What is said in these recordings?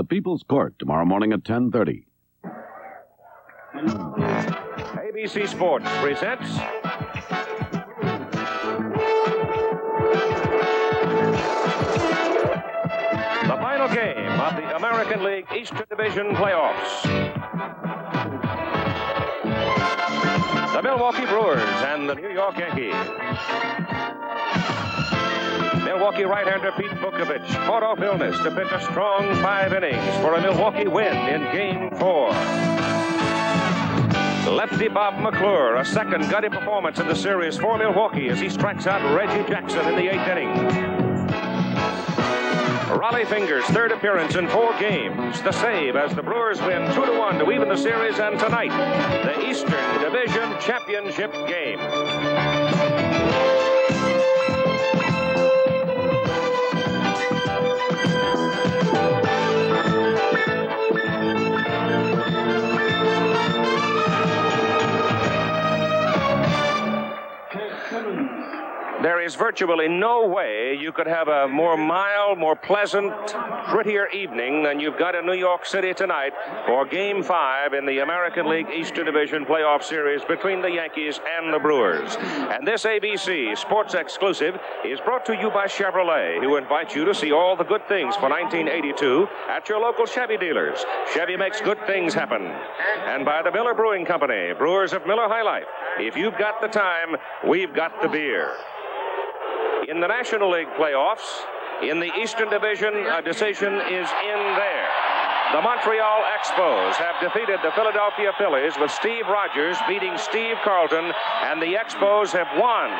The People's Court, tomorrow morning at 10:30. ABC Sports presents the final game of the American League Eastern Division playoffs. The Milwaukee Brewers and the New York Yankees. Milwaukee right-hander Pete Vukovich fought off illness to pitch a strong 5 innings for a Milwaukee win in Game 4. Lefty Bob McClure, a second gutty performance in the series for Milwaukee as he strikes out Reggie Jackson in the 8th inning. Raleigh Fingers' third appearance in 4 games. The save as the Brewers win 2-1 to even the series, and tonight, the Eastern Division Championship game. There is virtually no way you could have a more mild, more pleasant, prettier evening than you've got in New York City tonight for Game 5 in the American League Eastern Division playoff series between the Yankees and the Brewers. And this ABC Sports Exclusive is brought to you by Chevrolet, who invites you to see all the good things for 1982 at your local Chevy dealers. Chevy makes good things happen. And by the Miller Brewing Company, brewers of Miller High Life. If you've got the time, we've got the beer. In the National League playoffs, in the Eastern Division, a decision is in there. The Montreal Expos have defeated the Philadelphia Phillies with Steve Rogers beating Steve Carlton, and the Expos have won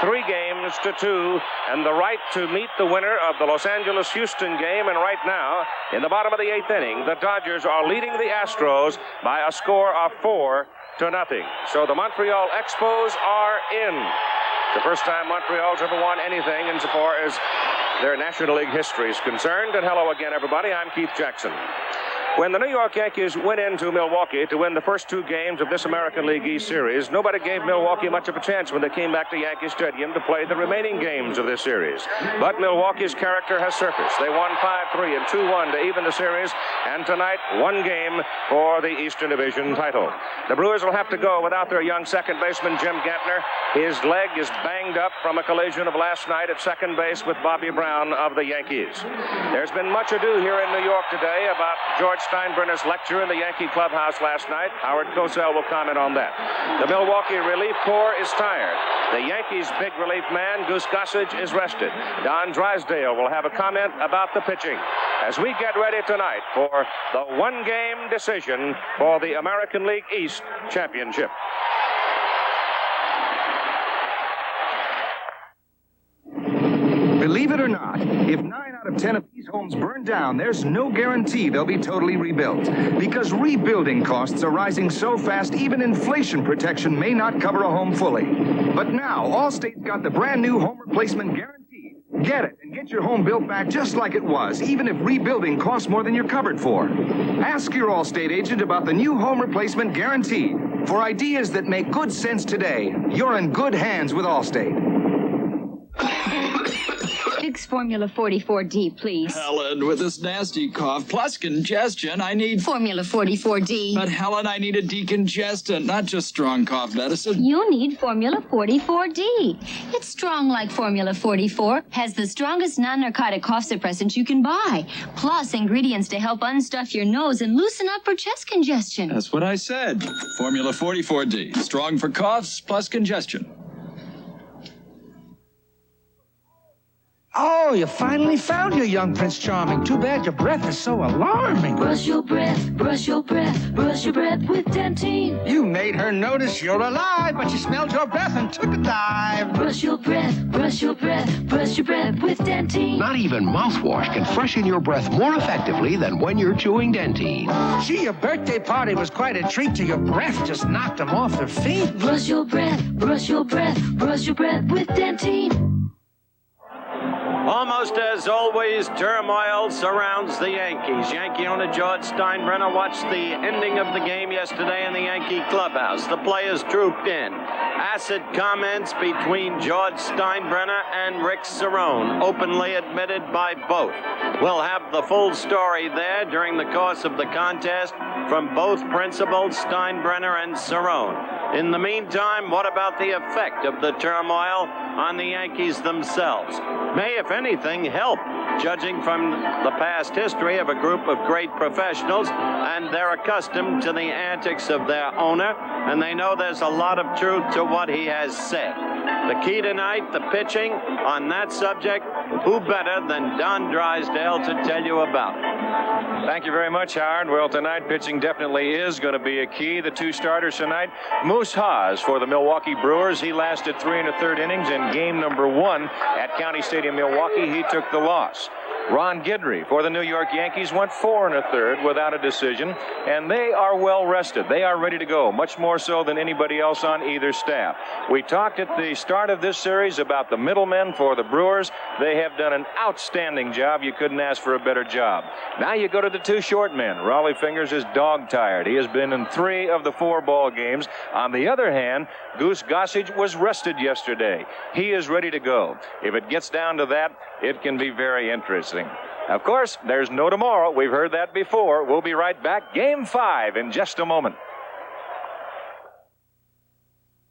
3 games to 2 and the right to meet the winner of the Los Angeles-Houston game. And right now, in the bottom of the 8th inning, the Dodgers are leading the Astros by a score of 4-0. So the Montreal Expos are in. The first time Montreal's ever won anything insofar as their National League history is concerned. And hello again, everybody. I'm Keith Jackson. When the New York Yankees went into Milwaukee to win the first 2 games of this American League East series, nobody gave Milwaukee much of a chance when they came back to Yankee Stadium to play the remaining games of this series. But Milwaukee's character has surfaced. They won 5-3 and 2-1 to even the series, and tonight, 1 game for the Eastern Division title. The Brewers will have to go without their young second baseman, Jim Gantner. His leg is banged up from a collision of last night at second base with Bobby Brown of the Yankees. There's been much ado here in New York today about George Steinbrenner's lecture in the Yankee clubhouse last night. Howard Cosell will comment on that. The Milwaukee relief corps is tired. The Yankees' big relief man, Goose Gossage, is rested. Don Drysdale will have a comment about the pitching as we get ready tonight for the 1-game decision for the American League East Championship. Believe it or not, if 9 out of 10 of these homes burn down, there's no guarantee they'll be totally rebuilt. Because rebuilding costs are rising so fast, even inflation protection may not cover a home fully. But now, Allstate's got the brand new home replacement guarantee. Get it and get your home built back just like it was, even if rebuilding costs more than you're covered for. Ask your Allstate agent about the new home replacement guarantee. For ideas that make good sense today, you're in good hands with Allstate. Fix Formula 44D, please. Helen, with this nasty cough plus congestion, I need... Formula 44D. But, Helen, I need a decongestant, not just strong cough medicine. You need Formula 44D. It's strong like Formula 44, has the strongest non-narcotic cough suppressant you can buy, plus ingredients to help unstuff your nose and loosen up for chest congestion. That's what I said. Formula 44D, strong for coughs plus congestion. Oh, you finally found your young Prince Charming. Too bad your breath is so alarming. Brush your breath, brush your breath, brush your breath with Dentine. You made her notice you're alive, but she smelled your breath and took a dive. Brush your breath, brush your breath, brush your breath with Dentine. Not even mouthwash can freshen your breath more effectively than when you're chewing Dentine. Gee, your birthday party was quite a treat till your breath just knocked them off their feet. Brush your breath, brush your breath, brush your breath with Dentine. Almost as always, turmoil surrounds the Yankees. Yankee owner George Steinbrenner watched the ending of the game yesterday in the Yankee clubhouse. The players trooped in. Acid comments between George Steinbrenner and Rick Cerrone, openly admitted by both. We'll have the full story there during the course of the contest from both principals, Steinbrenner and Cerrone. In the meantime, what about the effect of the turmoil on the Yankees themselves? May, if anything, help, judging from the past history of a group of great professionals, and they're accustomed to the antics of their owner, and they know there's a lot of truth to what he has said. The key tonight, the pitching. On that subject, who better than Don Drysdale to tell you about it? Thank you very much, Howard. Well, tonight pitching definitely is going to be a key. The two starters tonight, Moose Haas for the Milwaukee Brewers. He lasted 3 1/3 innings in game number 1 at County Stadium, Milwaukee. He took the loss. Ron Guidry for the New York Yankees went 4 1/3 without a decision, and they are well rested. They are ready to go, much more so than anybody else on either staff. We talked at the start of this series about the middlemen for the Brewers. They have done an outstanding job. You couldn't ask for a better job. Now you go to the two short men. Raleigh Fingers is dog-tired. He has been in 3 of the 4 ball games. On the other hand, Goose Gossage was rested yesterday. He is ready to go. If it gets down to that, it can be very interesting. Of course, there's no tomorrow. We've heard that before. We'll be right back. Game 5 in just a moment.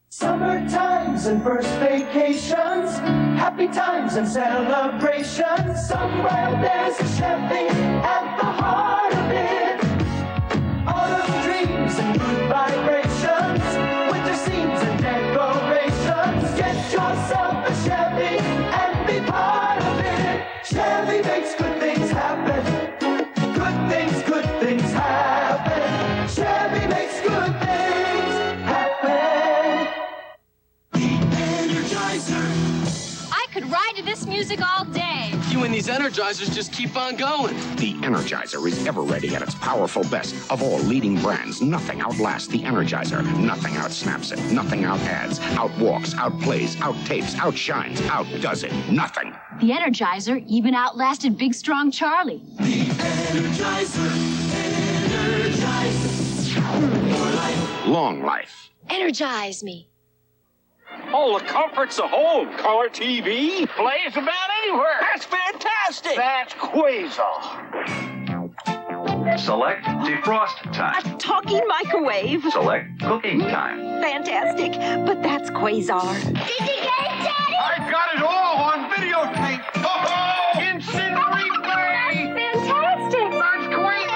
Summer times and first vacations, happy times and celebrations. Somewhere there's a Chevy at the heart of it. Autumn dreams and good vibrations, winter scenes and decorations. Get yourself a Chevy and be part of it. Chevy makes good things happen. Good things happen. Chevy makes good things happen. I could ride to this music all day. You and these Energizers just keep on going. The Energizer is ever ready at its powerful best. Of all leading brands, nothing outlasts the Energizer. Nothing outsnaps it. Nothing outadds, outwalks, outplays, outtapes, outshines, outdoes it. Nothing. The Energizer even outlasted Big Strong Charlie. The Energizer. Energize your life. Long life. Energize me. Oh, the comforts of home. Color TV. Plays about anywhere. That's fantastic. That's Quasar. Select defrost time. A talking microwave. Select cooking time. Fantastic, but that's Quasar. Did you get it, Daddy? I've got it all on videotape. Oh, instant replay. Fantastic. That's Quasar.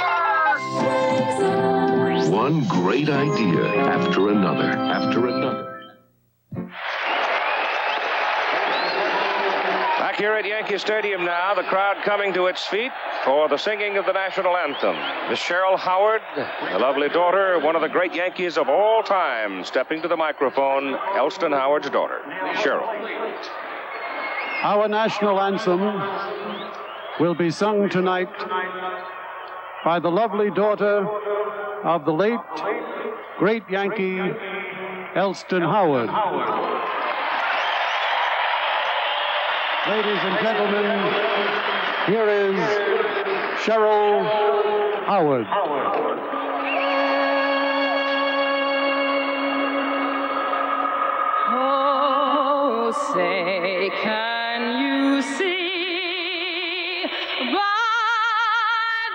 One great idea after another, after another. Back here at Yankee Stadium now, the crowd coming to its feet for the singing of the national anthem. Miss Cheryl Howard, the lovely daughter, one of the great Yankees of all time, stepping to the microphone, Elston Howard's daughter. Cheryl. Our national anthem will be sung tonight by the lovely daughter of the late, great Yankee, Elston Howard. Ladies and gentlemen, here is Cheryl Howard. Oh, say, can you see by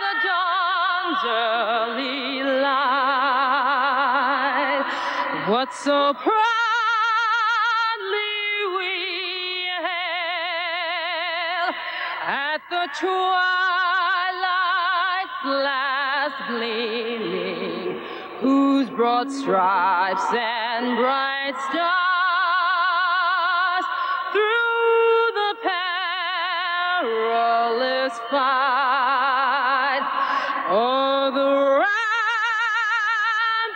the dawn's early light what so proudly we hail at the twilight's last gleaming, whose broad stripes and bright stars through the perilous fight o'er the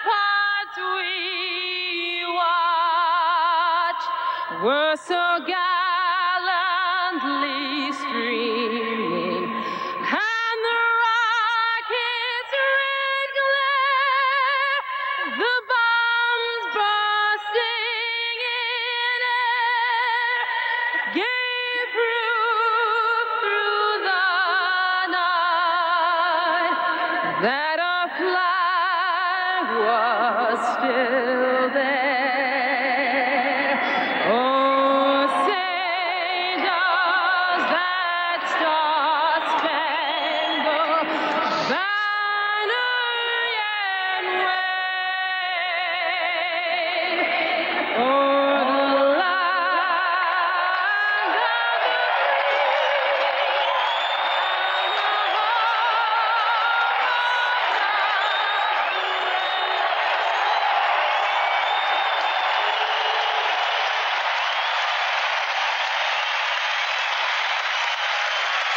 ramparts we watch were so gallantly streaming, and the rockets' red glare, the bombs bursting in air, gave proof that our flag was still there. Oh, say does that star-spangled banner yet wave o'er the land of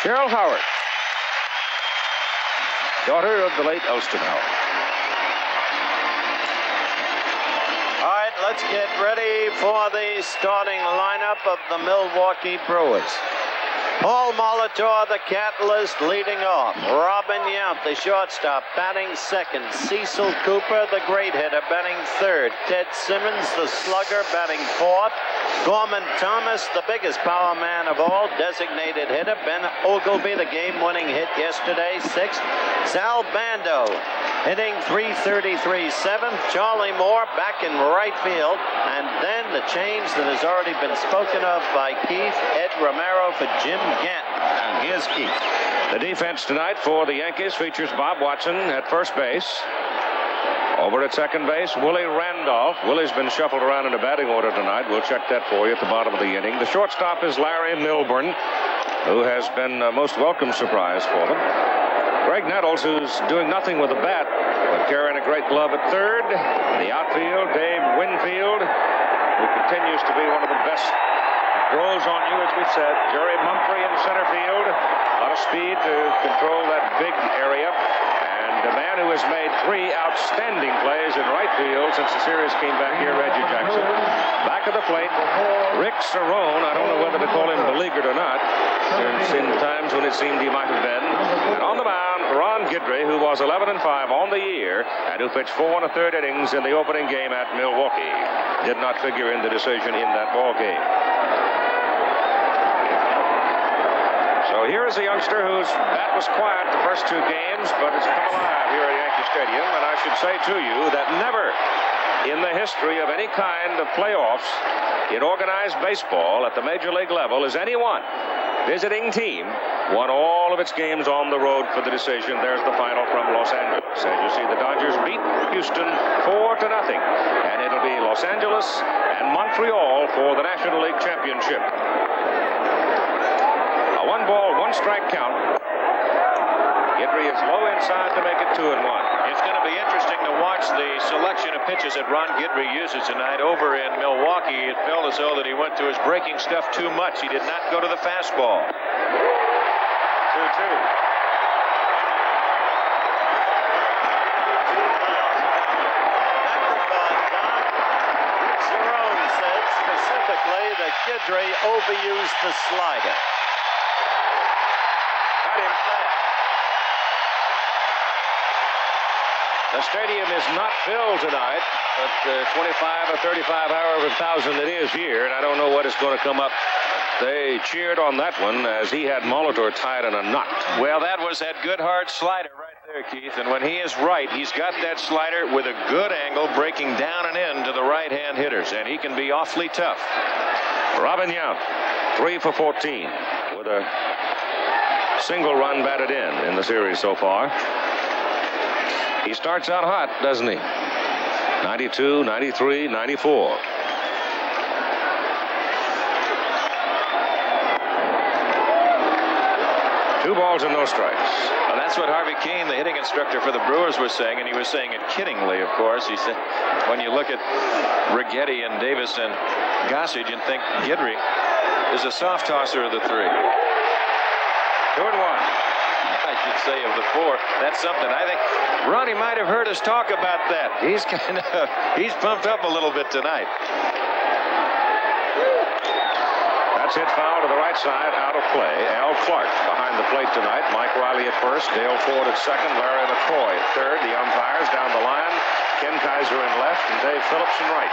Cheryl Howard, daughter of the late Elston Howard. All right, let's get ready for the starting lineup of the Milwaukee Brewers. Paul Molitor, the catalyst, leading off. Robin Yount, the shortstop, batting second. Cecil Cooper, the great hitter, batting third. Ted Simmons, the slugger, batting fourth. Gorman Thomas, the biggest power man of all, designated hitter. Ben Ogilvy, the game-winning hit yesterday, sixth. Sal Bando, hitting .333 seventh. Charlie Moore back in right field. And then the change that has already been spoken of by Keith, Ed Romero for Jim Gant. And here's Keith. The defense tonight for the Yankees features Bob Watson at first base. Over at second base, Willie Randolph. Willie's been shuffled around in a batting order tonight. We'll check that for you at the bottom of the inning. The shortstop is Larry Milburn, who has been a most welcome surprise for them. Greg Nettles, who's doing nothing with the bat, but carrying a great glove at third. In the outfield, Dave Winfield, who continues to be one of the best. Grows on you, as we've said. Jerry Mumphrey in center field. A lot of speed to control that big area. And a man who has made 3 outstanding plays in right field since the series came back here, Reggie Jackson. Back of the plate, Rick Cerrone. I don't know whether to call him beleaguered or not. There's been times when it seemed he might have been. And on the mound, Ron Guidry, who was 11-5 on the year, and who pitched 4 1/3 innings in the opening game at Milwaukee. Did not figure in the decision in that ball game. So here is a youngster whose bat was quiet the first 2 games, but it's come alive here at Yankee Stadium. And I should say to you that never in the history of any kind of playoffs in organized baseball at the major league level has anyone visiting team won all of its games on the road for the decision. There's the final from Los Angeles. As you see, the Dodgers beat Houston 4-0. And it'll be Los Angeles and Montreal for the National League Championship. 1-ball, 1-strike count. Guidry is low inside to make it 2-1. It's going to be interesting to watch the selection of pitches that Ron Guidry uses tonight. Over in Milwaukee, it felt as though that he went to his breaking stuff too much. He did not go to the fastball. 2-2. Cerrone said specifically that Guidry overused the slider. The stadium is not filled tonight, but 25 or 35, however thousand it is here, and I don't know what is going to come up. They cheered on that one as he had Molitor tied in a knot. Well, that was that good hard slider right there, Keith, and when he is right, he's got that slider with a good angle breaking down and in to the right-hand hitters, and he can be awfully tough. Robin Yount, 3 for 14 with a single run batted in the series so far. He starts out hot, doesn't he? 92, 93, 94. Two balls and no strikes. Well, that's what Harvey Keene, the hitting instructor for the Brewers, was saying, and he was saying it kiddingly, of course. He said, when you look at Righetti and Davis and Gossage and think Guidry is a soft tosser of the 3. 2-1. I should say of the 4. That's something. I think Ronnie might have heard us talk about that. He's pumped up a little bit tonight. That's hit foul to the right side, out of play. Al Clark behind the plate tonight. Mike Riley at first, Dale Ford at second, Larry McCoy at third. The umpires down the line, Ken Kaiser in left, and Dave Phillips in right.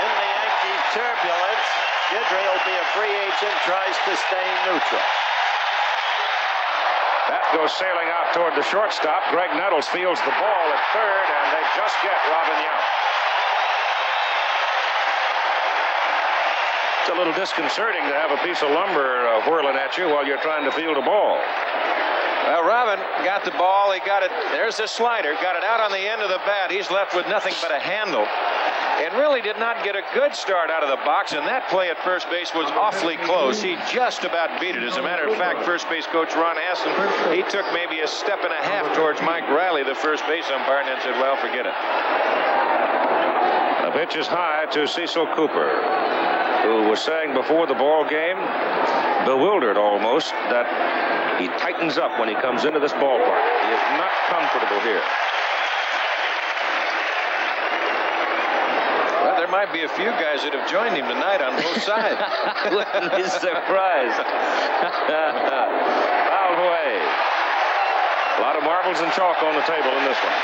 In the Yankee turbulence, Guidry will be a free agent, tries to stay neutral. That goes sailing out toward the shortstop. Greg Nettles fields the ball at third, and they just get Robin Yount. It's a little disconcerting to have a piece of lumber whirling at you while you're trying to field a ball. Well, Robin got the ball. He got it. There's the slider. Got it out on the end of the bat. He's left with nothing but a handle. And really did not get a good start out of the box, and that play at first base was awfully close. He just about beat it. As a matter of fact, first base coach Ron Aston, he took maybe a step and a half towards Mike Riley, the first base umpire, and then said, well, forget it. The pitch is high to Cecil Cooper, who was saying before the ball game, bewildered almost, that he tightens up when he comes into this ballpark. He is not comfortable here. Well, there might be a few guys that have joined him tonight on both sides. Wouldn't be surprised. Fouled away. A lot of marbles and chalk on the table in this one.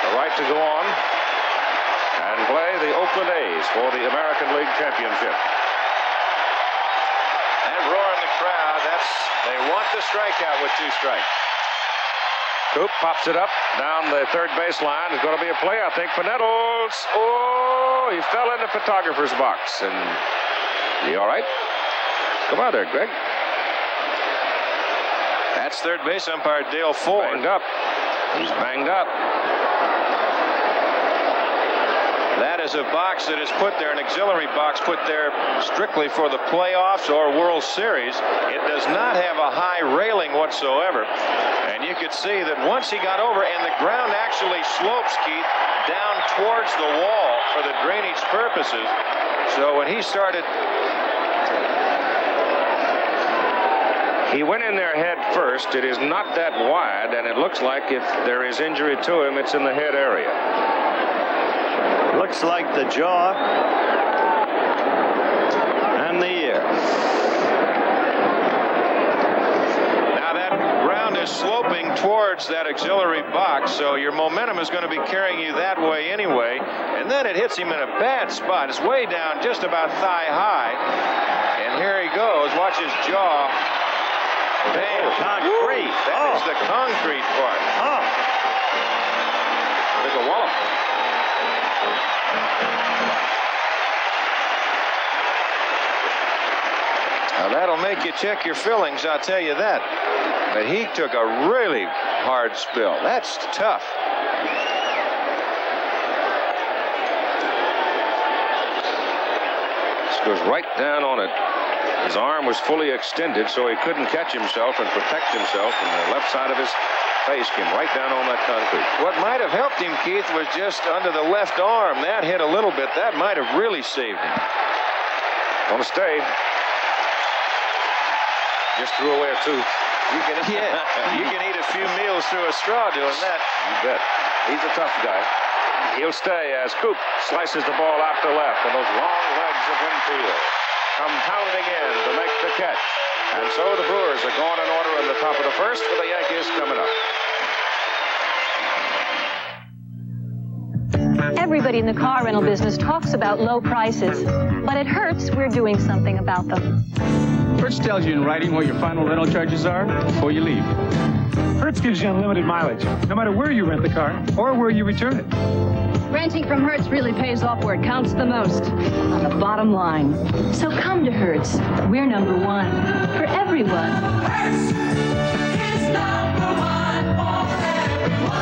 The right to go on and play the Oakland A's for the American League Championship. That roar in the crowd, they want the strikeout with 2 strikes. Coop pops it up down the third baseline. It's going to be a play, I think, for Nettles. Oh, he fell in the photographer's box. And you all right? Come on there, Greg. That's third base umpire Dale Ford. Banged up. He's banged up. That is a box that is put there, an auxiliary box put there strictly for the playoffs or World Series. It does not have a high railing whatsoever. And you could see that once he got over, and the ground actually slopes, Keith, down towards the wall for the drainage purposes. So when he started... He went in there head first. It is not that wide, and it looks like if there is injury to him, it's in the head area. Looks like the jaw and the ear. Now that ground is sloping towards that auxiliary box, so your momentum is going to be carrying you that way anyway. And then it hits him in a bad spot. It's way down, just about thigh high. And here he goes. Watch his jaw. Man, concrete. That is the concrete part. There's a wallop. Now that'll make you check your fillings, I'll tell you that. But he took a really hard spill. That's tough. This goes right down on it. His arm was fully extended, so he couldn't catch himself and protect himself, and the left side of his face came right down on that concrete. What might have helped him, Keith, was just under the left arm. That hit a little bit. That might have really saved him. Gonna stay. Just threw away a tooth. You can eat a few meals through a straw doing that. You bet. He's a tough guy. He'll stay as Coop slices the ball out to left, and those long legs of Winfield come pounding in to make the catch. And so the Brewers are gone in order in the top of the first, with the Yankees coming up. Everybody in the car rental business talks about low prices, but at Hertz, we're doing something about them. Hertz tells you in writing what your final rental charges are before you leave. Hertz gives you unlimited mileage, no matter where you rent the car or where you return it. Renting from Hertz really pays off where it counts the most, on the bottom line. So come to Hertz. We're number one for everyone. Hertz is number one for everyone.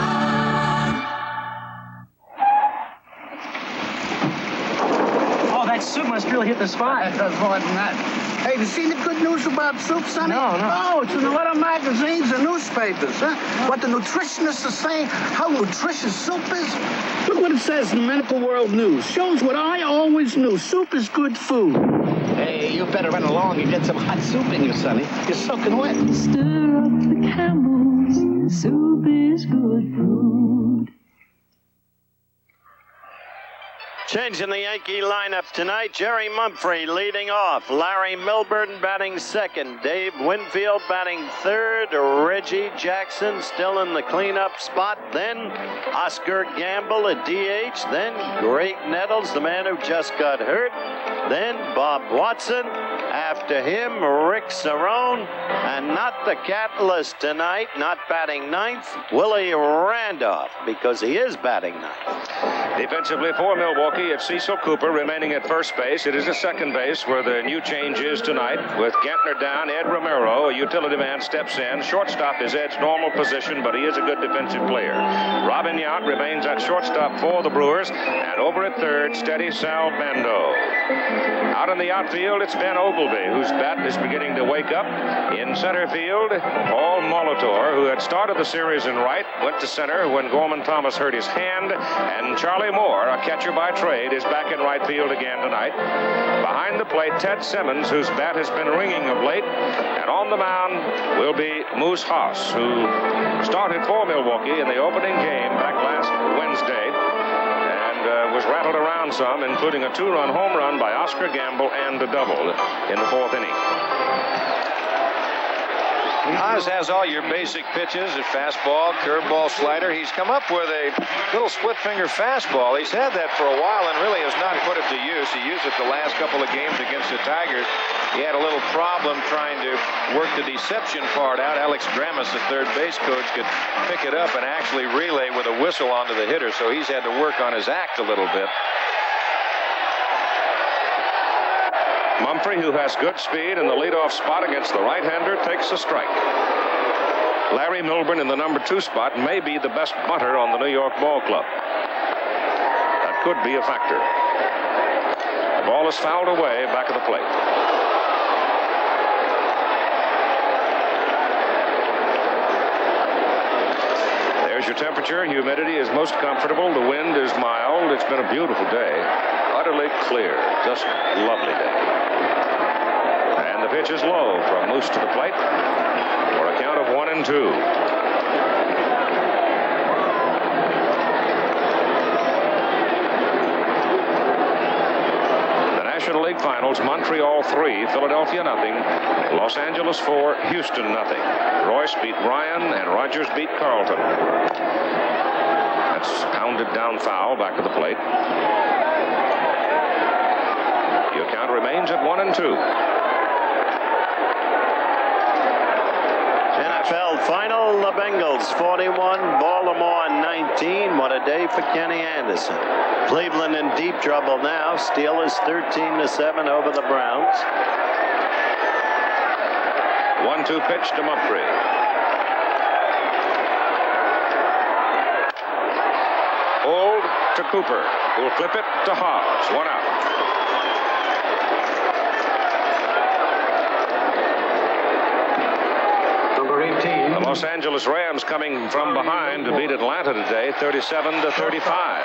Oh, that soup must really hit the spot. That does more than that. Hey, you seen the good news about soup, Sonny? No. Oh, it's in a lot of magazines and newspapers, huh? What the nutritionists are saying, how nutritious soup is. Look what it says in the Medical World News. Shows what I always knew. Soup is good food. Hey, you better run along and get some hot soup in you, Sonny. You're soaking wet. Stir up the camels. Soup is good food. Changing the Yankee lineup tonight, Jerry Mumphrey leading off. Larry Milburn batting second. Dave Winfield batting third. Reggie Jackson still in the cleanup spot. Then Oscar Gamble at DH. Then Greg Nettles, the man who just got hurt. Then Bob Watson. After him, Rick Cerrone. And not the catalyst tonight, not batting ninth, Willie Randolph, because he is batting ninth. Defensively for Milwaukee, it's Cecil Cooper remaining at first base. It is the second base where the new change is tonight. With Gantner down, Ed Romero, a utility man, steps in. Shortstop is Ed's normal position, but he is a good defensive player. Robin Yount remains at shortstop for the Brewers. And over at third, steady Sal Bando. Out in the outfield, it's Ben Ogilvy, whose bat is beginning to wake up. In center field, Paul Molitor, who had started the series in right, went to center when Gorman Thomas hurt his hand. And Charlie Moore, a catcher by trade, is back in right field again tonight. Behind the plate, Ted Simmons, whose bat has been ringing of late. And on the mound will be Moose Haas, who started for Milwaukee in the opening game back last Wednesday. Was rattled around some, including a two-run home run by Oscar Gamble and a double in the fourth inning. Haas has all your basic pitches, a fastball, curveball, slider. He's come up with a little split-finger fastball. He's had that for a while and really has not put it to use. He used it the last couple of games against the Tigers. He had a little problem trying to work the deception part out. Alex Dramas, the third base coach, could pick it up and actually relay with a whistle onto the hitter, so he's had to work on his act a little bit. Mumphrey, who has good speed in the leadoff spot against the right-hander, takes a strike. Larry Milburn in the number 2 spot may be the best bunter on the New York ball club. That could be a factor. The ball is fouled away back of the plate. There's your temperature. Humidity is most comfortable. The wind is mild. It's been a beautiful day. Utterly clear. Just lovely day. And the pitch is low from Moose to the plate for a count of 1-2. The National League Finals, Montreal 3, Philadelphia nothing, Los Angeles 4, Houston nothing. Royce beat Ryan and Rogers beat Carlton. That's pounded down foul back of the plate. Your count remains at 1-2. NFL final, the Bengals 41, Baltimore 19. What a day for Kenny Anderson. Cleveland in deep trouble now. Steelers 13-7 over the Browns. 1-2 pitch to Mumphrey. Hold to Cooper, who'll flip it to Haas. 1 out. The Los Angeles Rams coming from behind to beat Atlanta today, 37-35.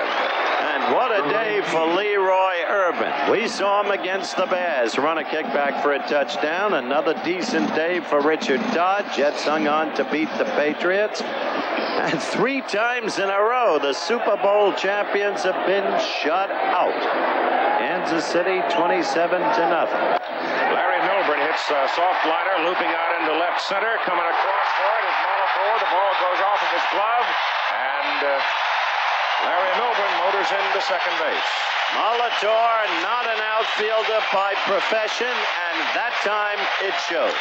And what a day for Leroy Urban. We saw him against the Bears run a kickback for a touchdown. Another decent day for Richard Todd. Jets hung on to beat the Patriots. And 3 times in a row, the Super Bowl champions have been shut out. Kansas City 27-0. Larry Milburn hits a soft liner, looping out into left center. Coming across for it is Molitor. The ball goes off of his glove. And Larry Milburn motors into second base. Molitor, not an outfielder by profession, and that time it showed.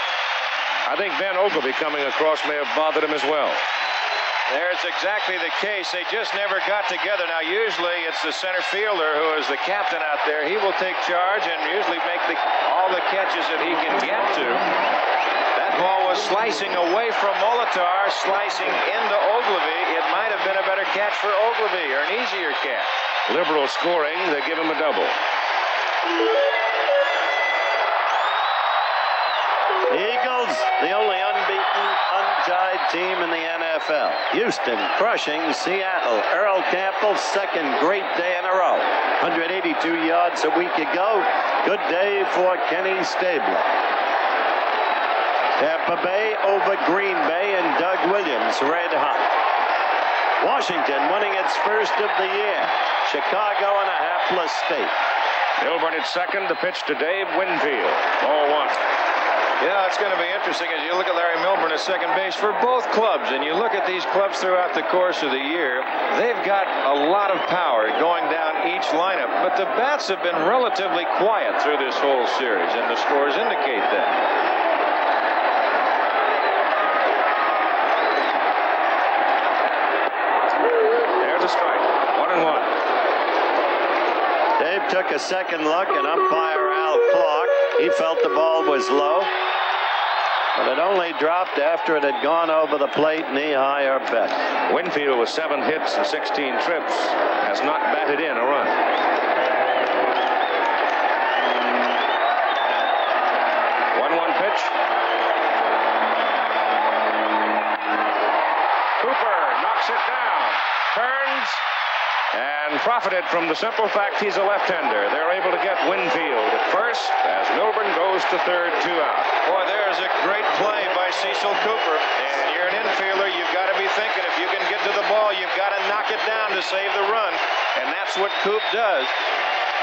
I think Ben Ogilvy coming across may have bothered him as well. There's exactly the case. They just never got together. Now, usually it's the center fielder who is the captain out there. He will take charge and usually make all the catches that he can get to. That ball was slicing away from Molitor, slicing into Ogilvy. It might have been a better catch for Ogilvy, or an easier catch. Liberal scoring. They give him a double. Eagles, the only unbeaten, untied team in the NFL. Houston crushing Seattle. Earl Campbell, second great day in a row. 182 yards a week ago. Good day for Kenny Stabler. Tampa Bay over Green Bay and Doug Williams red hot. Washington winning its first of the year. Chicago in a hapless state. Milburn at second. The pitch to Dave Winfield. Ball one. Yeah, it's going to be interesting as you look at Larry Milburn at second base for both clubs, and you look at these clubs throughout the course of the year. They've got a lot of power going down each lineup, but the bats have been relatively quiet through this whole series, and the scores indicate that. There's a strike. 1-1. Dave took a second look, and umpire Al Clark, he felt the ball was low, but it only dropped after it had gone over the plate knee-high or better. Winfield with 7 hits and 16 trips has not batted in a run. Pitch. Cooper knocks it down, turns, and profited from the simple fact he's a left-hander. They're able to get Winfield at first as Milburn goes to third, 2 out. Boy, there's a great play by Cecil Cooper. And you're an infielder, you've got to be thinking if you can get to the ball, you've got to knock it down to save the run. And that's what Coop does.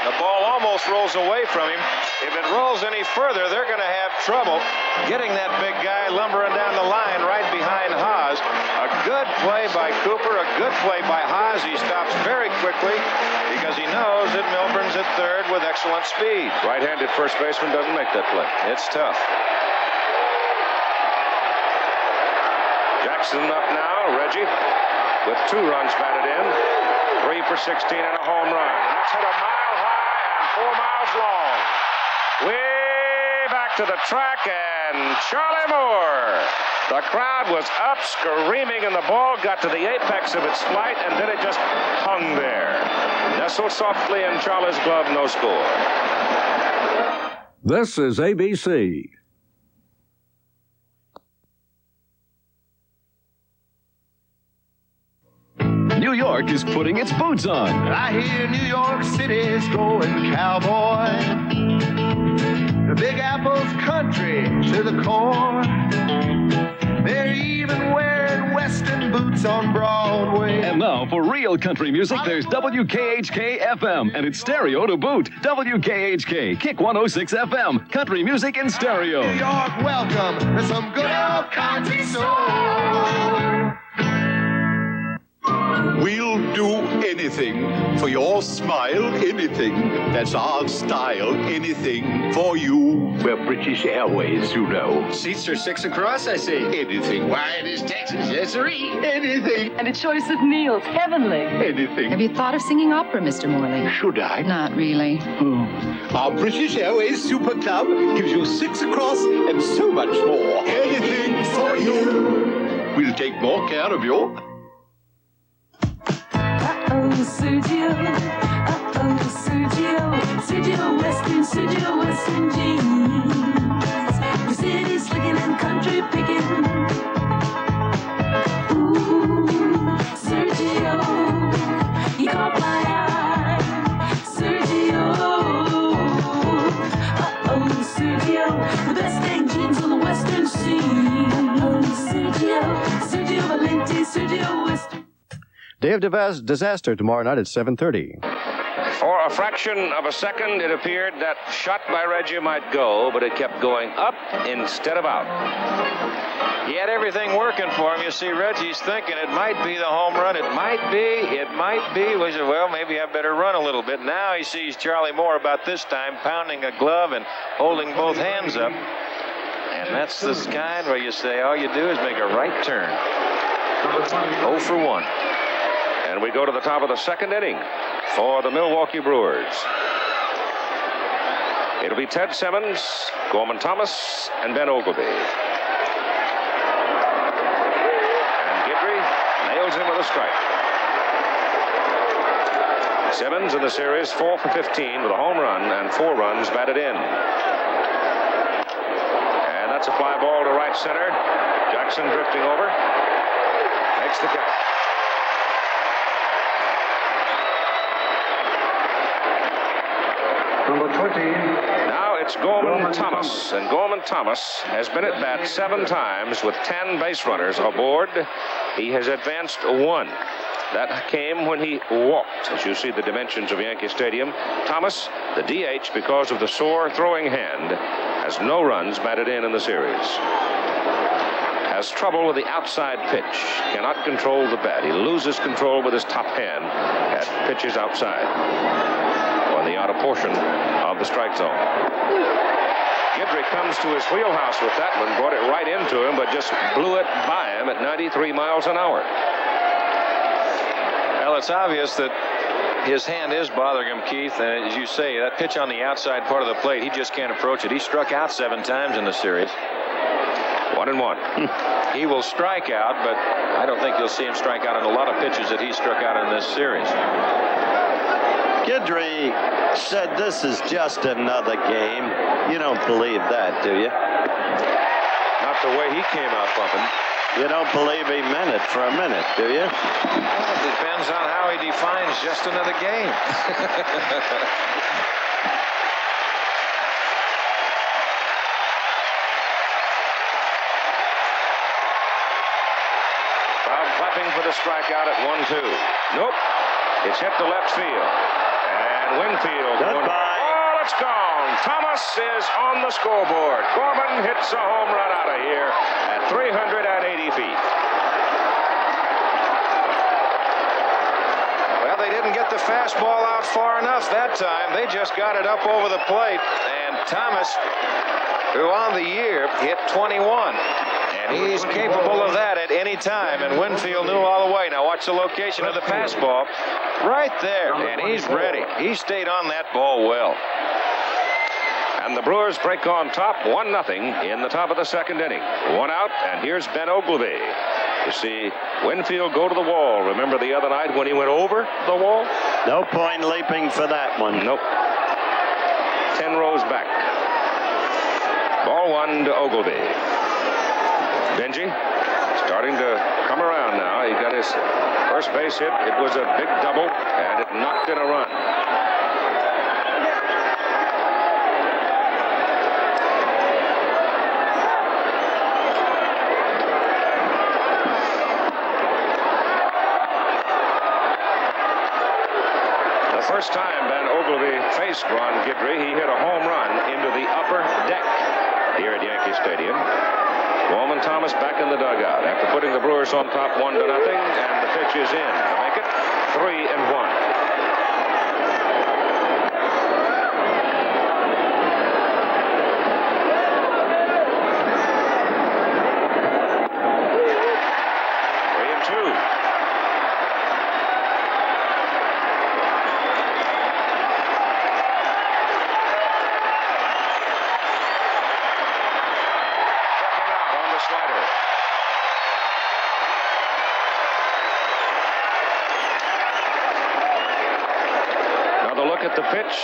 The ball almost rolls away from him. If it rolls any further, they're going to have trouble getting that big guy lumbering down the line right behind Haas. A good play by Cooper, a good play by Haas. He stops very quickly because he knows that Milburn's at third with excellent speed. Right-handed first baseman doesn't make that play. It's tough. Jackson up now. Reggie with 2 runs batted in. 3 for 16 and a home run. And that's hit a mile high and 4 miles long. Way back to the track, and Charlie Moore. The crowd was up screaming, and the ball got to the apex of its flight, and then it just hung there. Nestled softly in Charlie's glove, no score. This is ABC. New York is putting its boots on. I hear New York City's going cowboy. The Big Apple's country to the core. They're even wearing Western boots on Broadway. And now for real country music, there's WKHK FM, and it's stereo to boot. WKHK, Kick 106 FM, country music in stereo. New York, welcome to some good old country soul. We'll do anything for your smile, anything. That's our style, anything for you. We're British Airways, you know. Seats are 6 across, I see. Anything. Why, it is Texas, yes, sirree. Anything. And a choice of meals, heavenly. Anything. Have you thought of singing opera, Mr. Morley? Should I? Not really. Our British Airways Super Club gives you 6 across and so much more. Anything for you. We'll take more care of you. Sergio, Sergio, Sergio Western jeans. The city slicking and country picking. Ooh, Sergio, you caught my eye. Sergio, Sergio, the best dang jeans on the Western scene. Sergio Valente, Sergio Western. Day of Disaster tomorrow night at 7:30. For a fraction of a second, it appeared that shot by Reggie might go, but it kept going up instead of out. He had everything working for him. You see, Reggie's thinking it might be the home run. It might be. We said, well, maybe I better run a little bit. Now he sees Charlie Moore about this time pounding a glove and holding both hands up. And that's the kind where you say all you do is make a right turn. 0 for 1. And we go to the top of the second inning for the Milwaukee Brewers. It'll be Ted Simmons, Gorman Thomas, and Ben Ogilvy. And Guidry nails him with a strike. Simmons in the series 4 for 15 with a home run and 4 runs batted in. And that's a fly ball to right center. Jackson drifting over. Makes the catch. Number 20. Now it's Gorman Thomas. And Gorman Thomas has been at bat 7 times with 10 base runners aboard. He has advanced 1. That came when he walked, as you see the dimensions of Yankee Stadium. Thomas, the DH, because of the sore throwing hand, has no runs batted in the series. Has trouble with the outside pitch, cannot control the bat. He loses control with his top hand at pitches outside or the outer portion of the strike zone. Guidry comes to his wheelhouse with that one, brought it right into him, but just blew it by him at 93 miles an hour. Well, it's obvious that his hand is bothering him, Keith. And as you say, that pitch on the outside part of the plate, he just can't approach it. He struck out 7 times in the series. 1-1. He will strike out, but I don't think you'll see him strike out on a lot of pitches that he struck out in this series. Guidry said this is just another game. You don't believe that, do you? Not the way he came out bumping. You don't believe he meant it for a minute, do you? Well, it depends on how he defines just another game. Crowd clapping for the strikeout at 1-2. Nope. It's hit to left field. And Winfield. Goodbye. Oh, it's gone. Thomas is on the scoreboard. Gorman hits a home run out of here at 380 feet. Well, they didn't get the fastball out far enough that time. They just got it up over the plate. And Thomas, who on the year hit 21. And he's capable of that at any time. And Winfield knew all the way. Now watch the location of the fastball. Right there. And he's ready. He stayed on that ball well. And the Brewers break on top 1-0 in the top of the second inning. 1 out, and here's Ben Oglivie. You see Winfield go to the wall. Remember the other night when he went over the wall? No point leaping for that one. Nope. 10 rows back. Ball 1 to Oglivie. Benji starting to come around now. He got his first base hit. It was a big double, and it knocked in a run. The first time Ben Oglivie faced Ron Guidry, he hit a home run into the upper deck here at Yankee Stadium. Gorman Thomas back in the dugout after putting the Brewers on top 1-0, and the pitch is in to make it 3-1. At the pitch,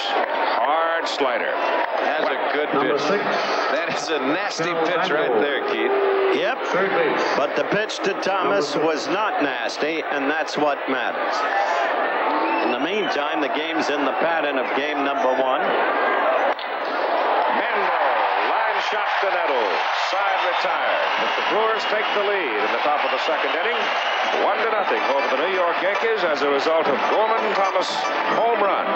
hard slider. That's a good pitch. That is a nasty pitch right there, Keith. Yep. But the pitch to Thomas was not nasty, and that's what matters. In the meantime, the game's in the pattern of game number 1. Mendo, line shot to Nettles, side retired. But the Brewers take the lead in the top of the second inning, 1-0 over the New York Yankees as a result of Gorman Thomas' home run.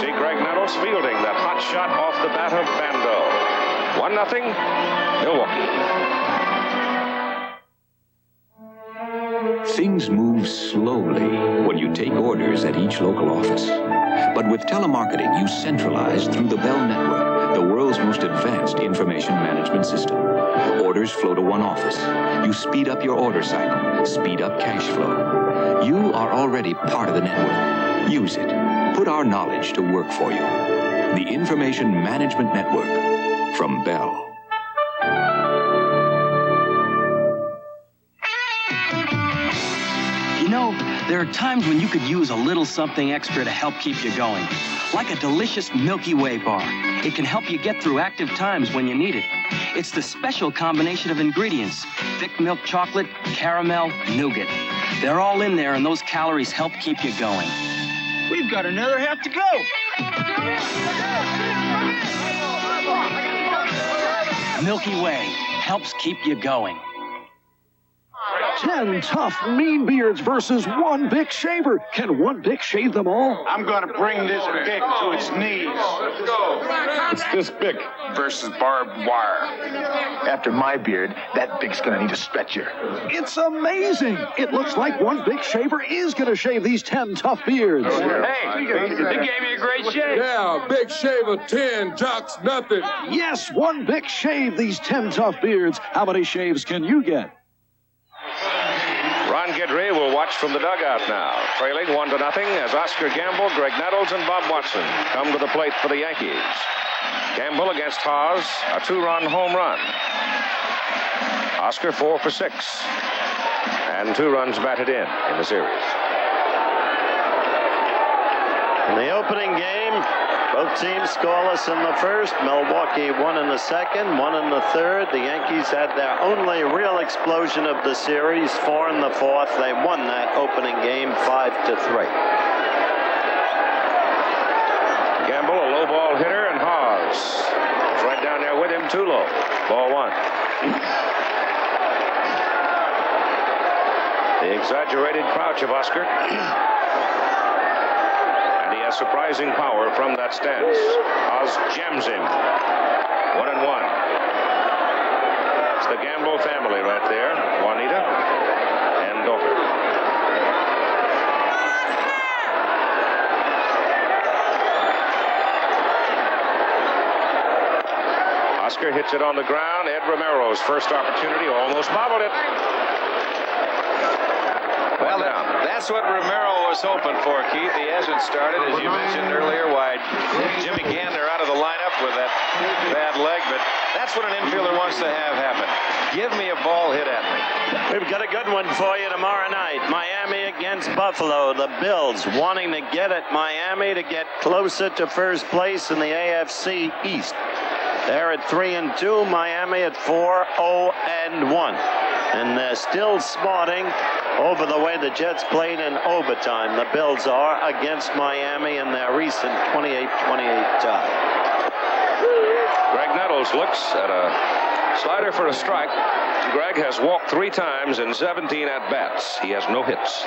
See Greg Nettles fielding that hot shot off the bat of Bando. 1-0, Milwaukee. Things move slowly when you take orders at each local office. But with telemarketing, you centralize through the Bell Network, the world's most advanced information management system. Orders flow to one office. You speed up your order cycle, speed up cash flow. You are already part of the network. Use it. Put our knowledge to work for you. The Information Management Network from Bell. You know, there are times when you could use a little something extra to help keep you going. Like a delicious Milky Way bar. It can help you get through active times when you need it. It's the special combination of ingredients: thick milk chocolate, caramel, nougat. They're all in there, and those calories help keep you going. We've got another half to go. Milky Way helps keep you going. 10 tough, mean beards versus one big shaver. Can one big shave them all? I'm going to bring this Bic to its knees. It's this Bic versus barbed wire. After my beard, that Bic's going to need a stretcher. It's amazing. It looks like one big shaver is going to shave these 10 tough beards. Hey, they gave me a great shave. Yeah, big shaver 10, jocks nothing. Yes, one big shave these 10 tough beards. How many shaves can you get? Ron Guidry will watch from the dugout now, trailing 1-0 as Oscar Gamble, Greg Nettles, and Bob Watson come to the plate for the Yankees. Gamble against Haas, a 2-run home run. Oscar 4 for 6, and 2 runs batted in the series. In the opening game, both teams scoreless in the first. Milwaukee won in the second, won in the third. The Yankees had their only real explosion of the series, 4 in the fourth. They won that opening game 5-3. Gamble, a low ball hitter, and Haas is right down there with him, too low. Ball 1. The exaggerated crouch of Oscar. Surprising power from that stance. Oz jams him. 1-1. It's the Gamble family right there. Juanita and daughter. Oscar hits it on the ground. Ed Romero's first opportunity, almost bobbled it. Well, that's what Romero was hoping for, Keith. He hasn't started, as you mentioned earlier, why Jimmy Gander out of the lineup with that bad leg, but that's what an infielder wants to have happen. Give me a ball hit at me. We've got a good one for you tomorrow night. Miami against Buffalo. The Bills wanting to get at Miami to get closer to first place in the AFC East. They're at 3-2, Miami at 4-0-1. And they're still smarting over the way the Jets played in overtime. The Bills are against Miami in their recent 28-28 tie. Greg Nettles looks at a slider for a strike. Greg has walked 3 times in 17 at-bats. He has no hits.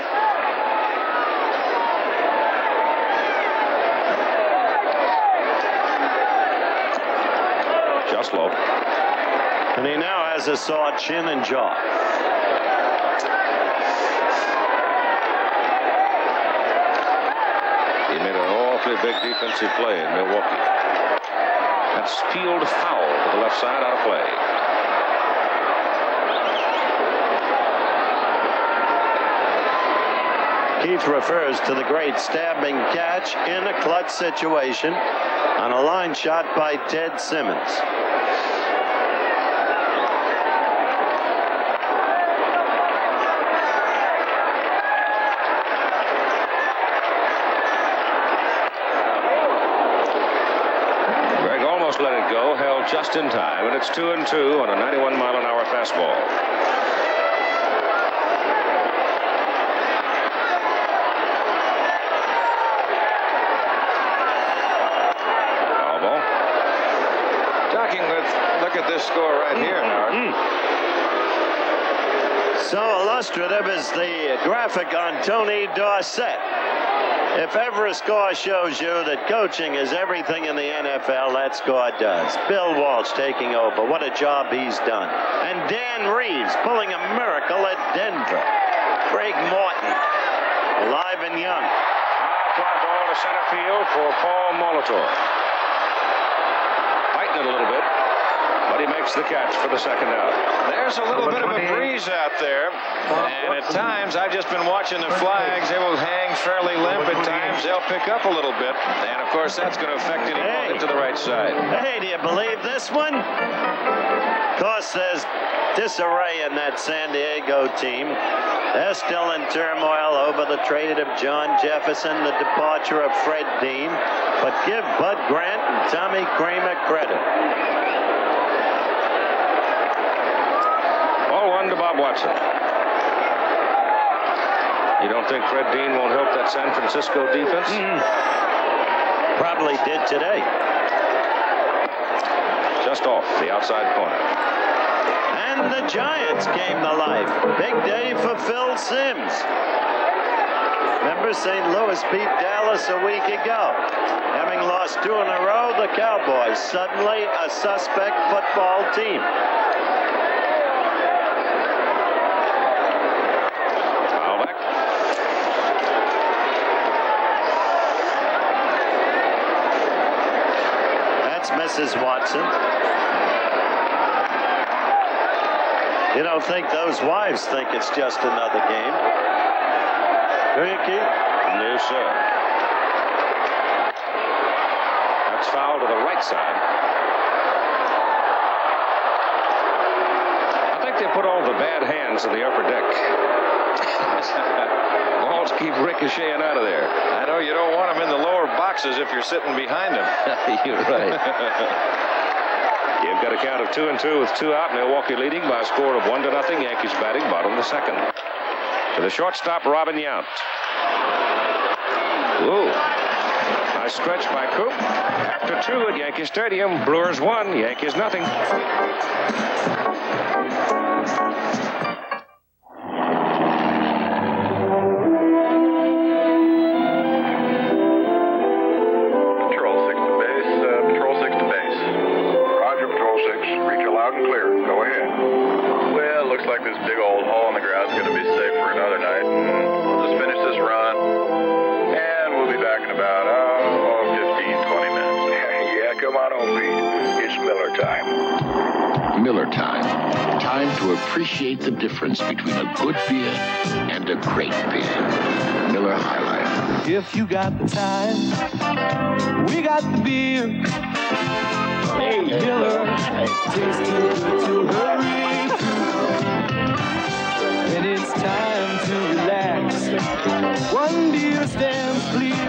Just low. And he now has a sore chin and jaw. He made an awfully big defensive play in Milwaukee. That's peeled foul to the left side, out of play. Keith refers to the great stabbing catch in a clutch situation on a line shot by Ted Simmons. Let it go, held just in time, and it's 2-2 on a 91-mile-an-hour fastball. Foul ball. Talking with, look at this score right here, Howard. So illustrative is the graphic on Tony Dorsett. If ever a score shows you that coaching is everything in the NFL, that score does. Bill Walsh taking over. What a job he's done. And Dan Reeves pulling a miracle at Denver. Craig Morton, alive and young. Fly ball to center field for Paul Molitor. Fighting it a little bit, but he makes the catch for the second out. There's a little bit of a breeze out there, and at times I've just been watching the flags. They will hang fairly limp. At times they'll pick up a little bit, and of course that's going to affect any ball hit to the right side. Hey, do you believe this one? Of course, there's disarray in that San Diego team. They're still in turmoil over the trade of John Jefferson, the departure of Fred Dean, but give Bud Grant and Tommy Kramer credit. To Bob Watson. You don't think Fred Dean won't help that San Francisco defense? probably did today. Just off the outside corner. And the Giants came to life. Big day for Phil Simms. Remember, St. Louis beat Dallas a week ago. Having lost 2 in a row, the Cowboys suddenly a suspect football team. Foul back. That's Mrs. Watson. You don't think those wives think it's just another game? Do you, Keith? No, sir. That's foul to the right side. I think they put all the bad hands in the upper deck. Balls keep ricocheting out of there. I know you don't want them in the lower boxes if you're sitting behind them. You're right. You've got a count of 2-2 with 2 out. Milwaukee leading by a score of 1-0. Yankees batting bottom of the second. To the shortstop, Robin Yount. Ooh. Nice stretch by Coop. After 2 at Yankee Stadium, Brewers 1, Yankees nothing. Patrol 6 to base. Patrol 6 to base. Roger, Patrol 6. Reach you loud and clear. Go ahead. Well, looks like this big old hole in the ground is going to be safe for another night. We'll just finish this run. And we'll be back in about 15, 20 minutes. Yeah, come on home, Pete. It's Miller time. Miller time. Time to appreciate the difference between a good beer and a great beer. Miller High Life. If you got the time, we got the beer. Hey, Miller, tastes too good to hurry through. When it's time to relax, one beer stands clear.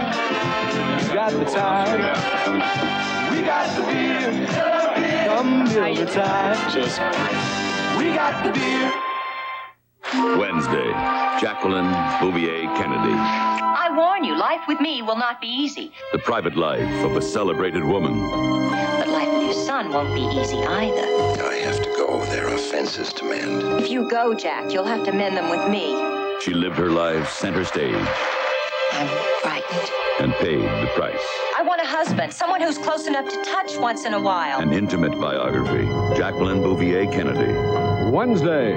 You got the time, we got the beer. Come Miller time, we got the beer. Wednesday, Jacqueline Bouvier Kennedy. I warn you, life with me will not be easy. The private life of a celebrated woman. But life with your son won't be easy either. I have to go. There are fences to mend. If you go, Jack, you'll have to mend them with me. She lived her life center stage I'm frightened. and paid the price. I want a husband, someone who's close enough to touch once in a while. An intimate biography. Jacqueline Bouvier Kennedy. Wednesday.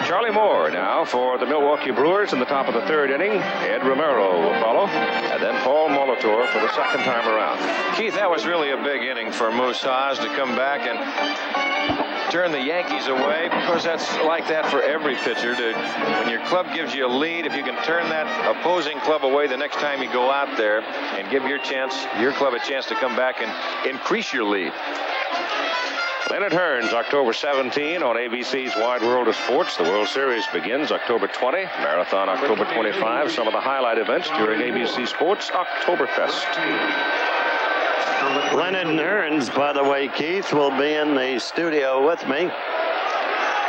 Charlie Moore now for the Milwaukee Brewers in the top of the 3rd inning. Ed Romero will follow, and then Paul Molitor for the second time around. Keith, that was really a big inning for Moose Haas to come back and turn the Yankees away. Of course, that's like that for every pitcher. When your club gives you a lead, if you can turn that opposing club away the next time you go out there and give your club a chance to come back and increase your lead. Leonard Hearns, October 17 on ABC's Wide World of Sports. The World Series begins October 20. Marathon October 25. Some of the highlight events during ABC Sports Oktoberfest. Leonard Hearns, by the way, Keith, will be in the studio with me.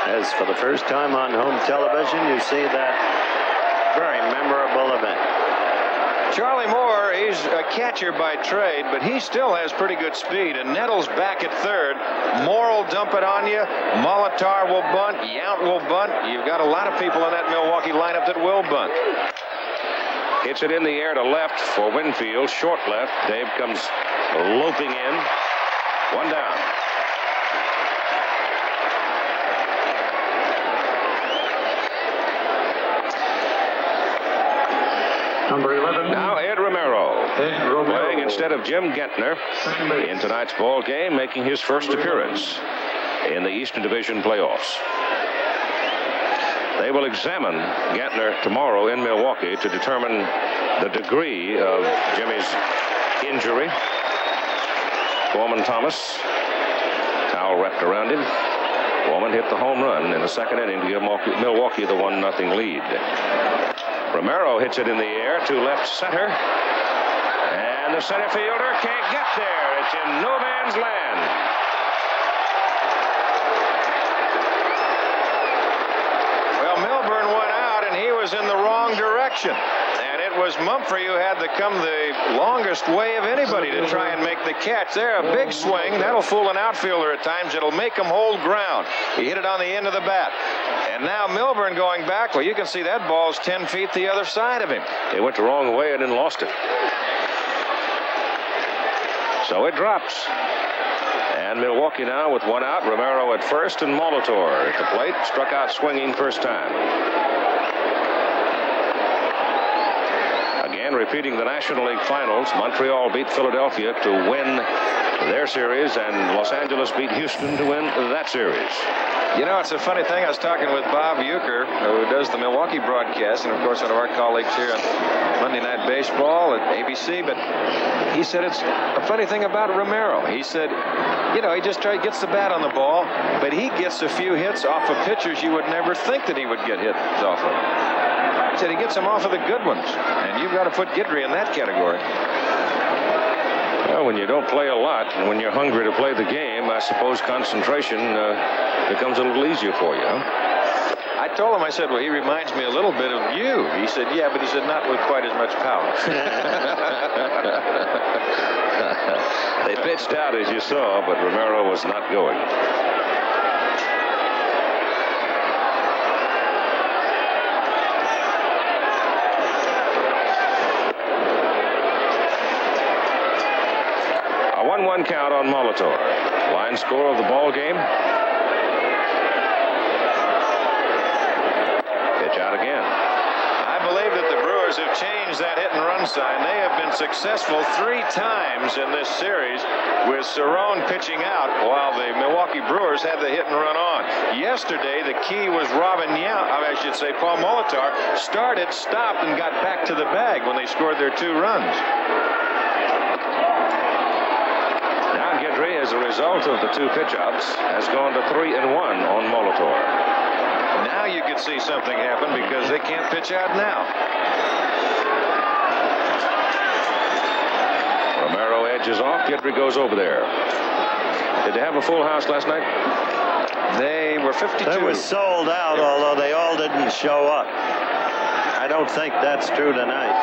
As for the first time on home television, you see that very memorable event. Charlie Moore, he's a catcher by trade, but he still has pretty good speed. And Nettles back at 3rd. Moore will dump it on you. Molitor will bunt. Yount will bunt. You've got a lot of people in that Milwaukee lineup that will bunt. Hits it in the air to left for Winfield. Short left. Dave comes loping in. 1 down. Number 11. Now Ed Romero. Playing instead of Jim Gentner in tonight's ball game, making his first appearance in the Eastern Division playoffs. They will examine Gentner tomorrow in Milwaukee to determine the degree of Jimmy's injury. Foreman Thomas, towel wrapped around him. Foreman hit the home run in the second inning to give Milwaukee the 1-0 lead. Romero hits it in the air to left center. And the center fielder can't get there. It's in no man's land. Well, Milburn went out, and he was in the wrong direction. And it was Mumphrey who had to come the longest way of anybody to try and make the catch. There, a big swing. That'll fool an outfielder at times. It'll make him hold ground. He hit it on the end of the bat. And now Milburn going back. Well, you can see that ball's 10 feet the other side of him. He went the wrong way and then lost it. So it drops. And Milwaukee now with one out. Romero at first and Molitor at the plate. Struck out swinging first time. Again, repeating the National League Finals, Montreal beat Philadelphia to win their series, and Los Angeles beat Houston to win that series. You know, it's a funny thing. I was talking with Bob Uecker, who does the Milwaukee broadcast, and of course one of our colleagues here on Monday Night Baseball at ABC, but he said it's a funny thing about Romero. He said, you know, he just gets the bat on the ball, but he gets a few hits off of pitchers you would never think that he would get hits off of. He said he gets them off of the good ones, and you've got to put Guidry in that category. Well, when you don't play a lot and when you're hungry to play the game, I suppose concentration becomes a little easier for you, huh? I told him, I said, well, he reminds me a little bit of you. He said, yeah, but he said, not with quite as much power. They pitched out, as you saw, but Romero was not going. A 1-1 count on Molitor. Line score of the ball game. Pitch out again. I believe that the Brewers have changed that hit and run sign. They have been successful 3 times in this series with Cerrone pitching out while the Milwaukee Brewers had the hit and run on. Yesterday, the key was Paul Molitor started, stopped, and got back to the bag when they scored their 2 runs. As a result of the 2 pitch-outs, has gone to 3-1 on Molitor. Now you could see something happen because they can't pitch out now. Romero edges off. Guidry goes over there. Did they have a full house last night? They were 52. They were sold out, although they all didn't show up. I don't think that's true tonight.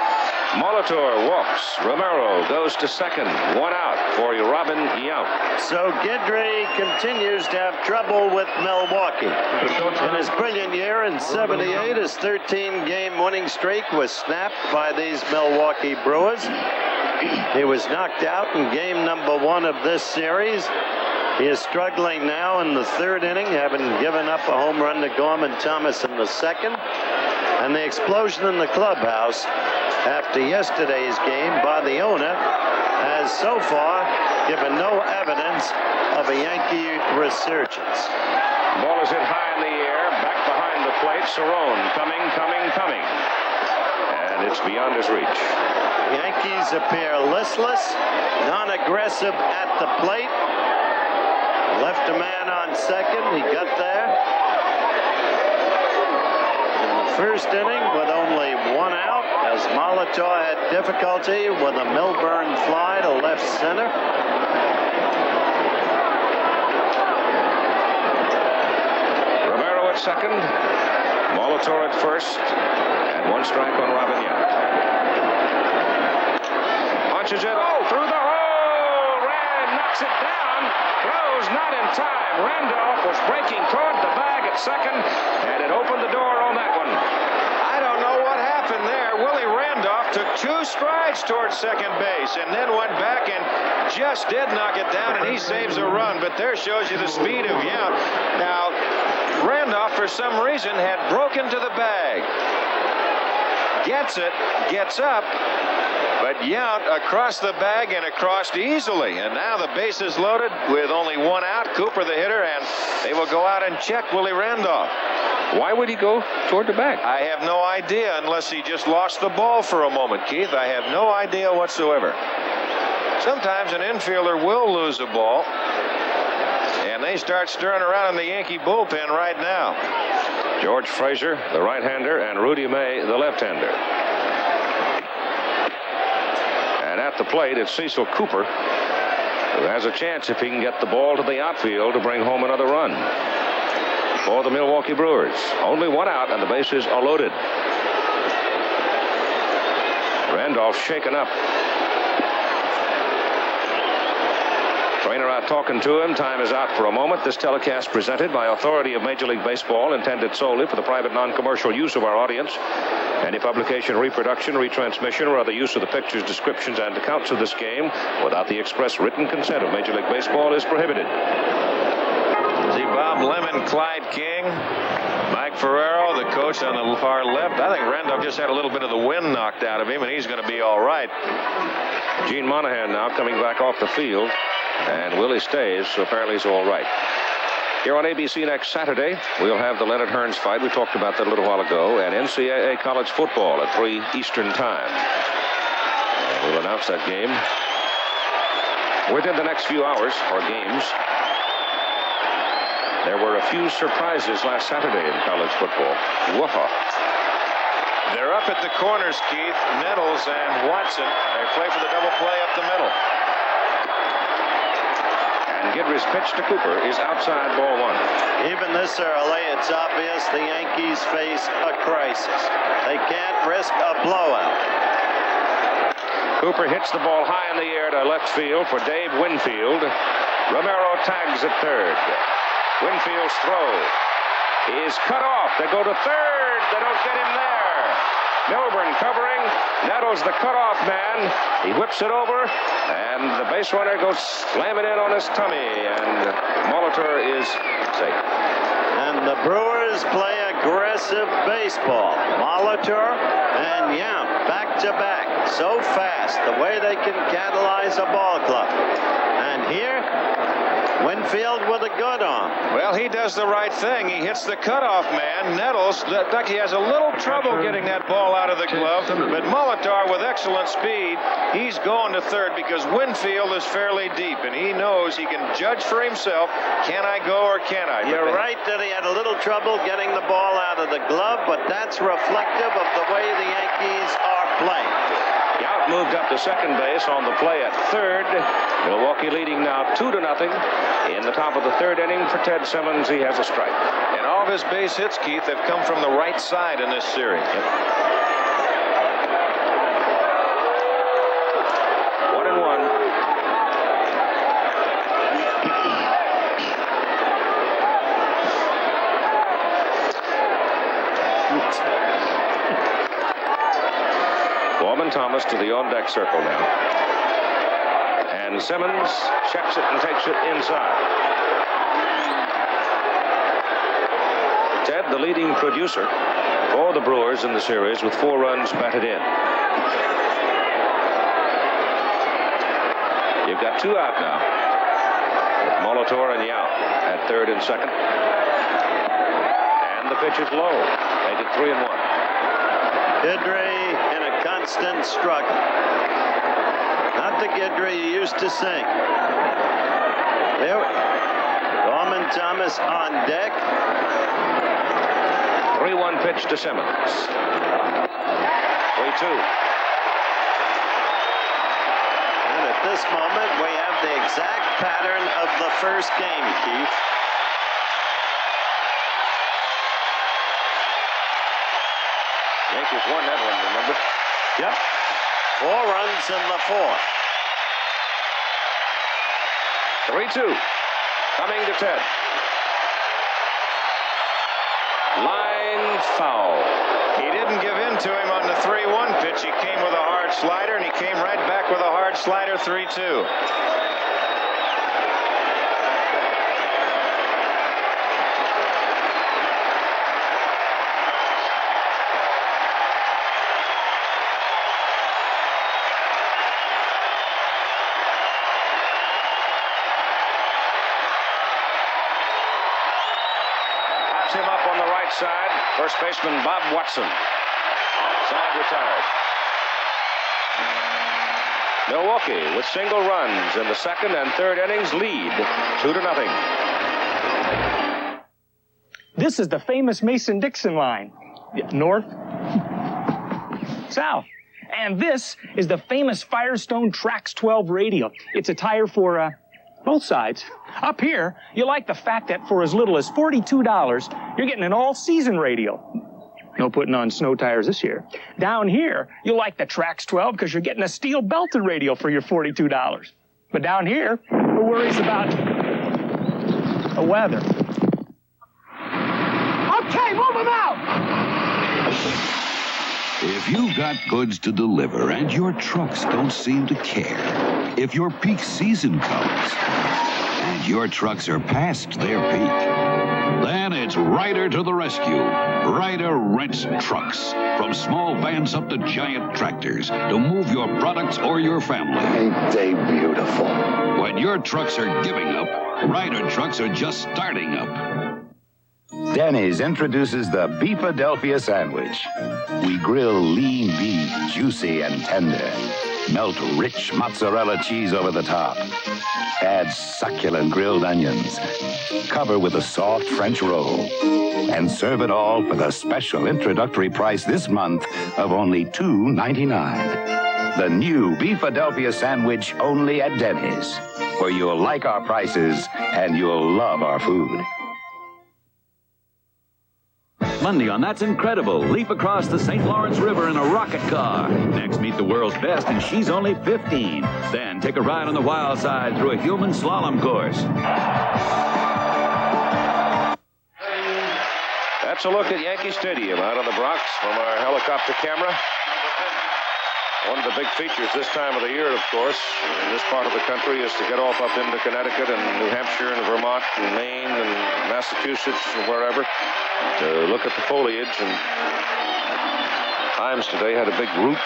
Molitor walks. Romero goes to second. 1 out for Robin Yount. So Guidry continues to have trouble with Milwaukee. In his brilliant year in '78, his 13-game winning streak was snapped by these Milwaukee Brewers. He was knocked out in game number 1 of this series. He is struggling now in the 3rd inning, having given up a home run to Gorman Thomas in the 2nd. And the explosion in the clubhouse after yesterday's game by the owner has so far given no evidence of a Yankee resurgence. Ball is hit high in the air, back behind the plate. Cerrone coming. And it's beyond his reach. The Yankees appear listless, non-aggressive at the plate. Left a man on second. He got there. First inning with only 1 out as Molitor had difficulty with a Milburn fly to left center. Romero at second, Molitor at first, and 1 strike on Robin Yount. Punches it, through the hole! Rand knocks it down, throws not in time. Randolph was breaking toward the bag at second, and it opened the door on that one. I don't know what happened there. Willie Randolph took 2 strides towards second base and then went back and just did knock it down, and he saves a run. But there shows you the speed of Yount. Now, Randolph, for some reason, had broken to the bag. Gets it, gets up, but Yount across the bag and across easily. And now the base is loaded with only 1 out. Cooper, the hitter, and they will go out and check Willie Randolph. Why would he go toward the bag? I have no idea unless he just lost the ball for a moment, Keith. I have no idea whatsoever. Sometimes an infielder will lose a ball, and they start stirring around in the Yankee bullpen right now. George Frazier, the right-hander, and Rudy May, the left-hander. And at the plate, it's Cecil Cooper, who has a chance if he can get the ball to the outfield to bring home another run. For the Milwaukee Brewers, only 1 out and the bases are loaded. Randolph shaken up. Trainer out talking to him. Time is out for a moment. This telecast presented by authority of Major League Baseball, intended solely for the private non-commercial use of our audience. Any publication, reproduction, retransmission, or other use of the pictures, descriptions, and accounts of this game without the express written consent of Major League Baseball is prohibited. See Bob Lemon, Clyde King, Mike Ferrero, the coach on the far left. I think Randolph just had a little bit of the wind knocked out of him, and he's going to be all right. Gene Monahan now coming back off the field. And Willie stays, so apparently he's all right. Here on ABC next Saturday, we'll have the Leonard Hearns fight. We talked about that a little while ago. And NCAA college football at 3 Eastern time. And we'll announce that game within the next few hours, or games. There were a few surprises last Saturday in college football. Whoa. They're up at the corners, Keith. Nettles and Watson. They play for the double play up the middle. And Guidry's pitch to Cooper is outside, ball 1. Even this early, it's obvious the Yankees face a crisis. They can't risk a blowout. Cooper hits the ball high in the air to left field for Dave Winfield. Romero tags at third. Winfield's throw is cut off. They go to third. They don't get him there. Milburn covering. Nettles the cutoff man. He whips it over, and the base runner goes slamming in on his tummy, and Molitor is safe. And the Brewers play aggressive baseball. Molitor and Yamp back to back. So fast, the way they can catalyze a ball club. And here, Winfield with a good arm. Well, he does the right thing. He hits the cutoff man. Nettles, Ducky has a little trouble getting that ball out of the glove, but Molitor with excellent speed, he's going to third because Winfield is fairly deep, and he knows he can judge for himself. Can I go or can I? You're right that he had a little trouble getting the ball out of the glove, but that's reflective of the way the Yankees are playing. Yount moved up to second base on the play at third. Milwaukee leading now 2-0. In the top of the third inning for Ted Simmons, he has a strike. And all of his base hits, Keith, have come from the right side in this series. Yep. 1-1. Gorman Thomas to the on-deck circle now. And Simmons checks it and takes it inside. Ted, the leading producer for the Brewers in the series with 4 runs batted in. You've got 2 out now with Molitor and Yount at third and second. And the pitch is low. Make it 3-1. Guidry in a constant struggle. Not the Guidry you used to sing. There, Gorman Thomas on deck. 3-1 pitch to Simmons. 3-2. And at this moment, we have the exact pattern of the first game, Keith. Yankees won that one, remember? Yep. 4 runs in the 4th. 3-2. Coming to Ted. Line foul. He didn't give in to him on the 3-1 pitch. He came with a hard slider, and he came right back with a hard slider, 3-2. Him up on the right side. First baseman Bob Watson. Side retired. Milwaukee with single runs in the second and third innings lead 2-0. This is the famous Mason-Dixon line. North, south. And this is the famous Firestone Trax 12 radial. It's a tire for both sides. Up here, you like the fact that for as little as $42, you're getting an all-season radio. No putting on snow tires this year. Down here, you'll like the Trax 12 because you're getting a steel belted radio for your $42. But down here, who worries about the weather? Okay, move them out! If you've got goods to deliver and your trucks don't seem to care, if your peak season comes and your trucks are past their peak, then it's Ryder to the rescue. Ryder rents trucks, from small vans up to giant tractors, to move your products or your family. Ain't they beautiful? When your trucks are giving up, Ryder trucks are just starting up. Denny's introduces the Beefadelphia sandwich. We grill lean beef, juicy and tender. Melt rich mozzarella cheese over the top. Add succulent grilled onions. Cover with a soft French roll. And serve it all for the special introductory price this month of only $2.99. The new Beefadelphia sandwich only at Denny's, where you'll like our prices and you'll love our food. Monday on That's Incredible. Leap across the St. Lawrence River in a rocket car. Next, meet the world's best, and she's only 15. Then, take a ride on the wild side through a human slalom course. That's a look at Yankee Stadium out on the Bronx from our helicopter camera. One of the big features this time of the year, of course, in this part of the country is to get off up into Connecticut and New Hampshire and Vermont and Maine and Massachusetts and wherever to look at the foliage. And Times today had a big route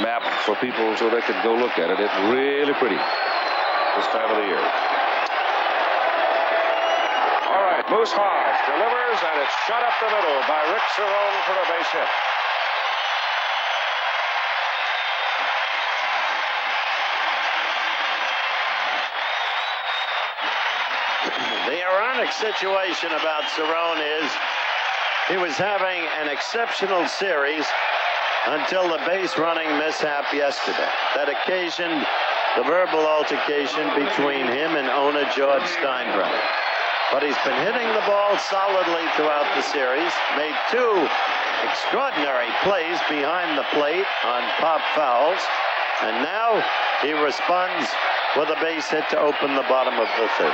map for people so they could go look at it. It's really pretty this time of the year. All right, Moose Hodge delivers, and it's shot up the middle by Rick Cerrone for a base hit. The ironic situation about Cerrone is he was having an exceptional series until the base running mishap yesterday. That occasioned the verbal altercation between him and owner George Steinbrenner. But he's been hitting the ball solidly throughout the series, made two extraordinary plays behind the plate on pop fouls, and now he responds with a base hit to open the bottom of the third.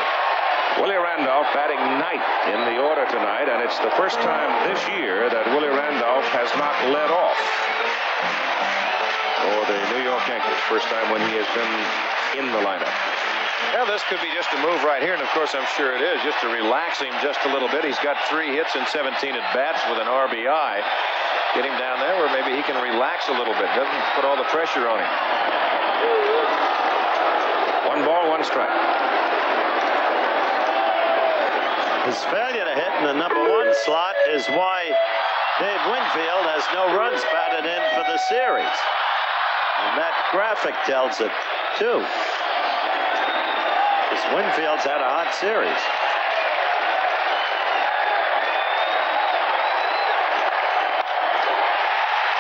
Willie Randolph batting ninth in the order tonight, and it's the first time this year that Willie Randolph has not led off for the New York Yankees. First time when he has been in the lineup. Well, this could be just a move right here, and of course I'm sure it is, just to relax him just a little bit. He's got 3 hits and 17 at-bats with an RBI. Get him down there where maybe he can relax a little bit. Doesn't put all the pressure on him. 1 ball, 1 strike. His failure to hit in the number 1 slot is why Dave Winfield has no runs batted in for the series. And that graphic tells it, too. Because Winfield's had a hot series.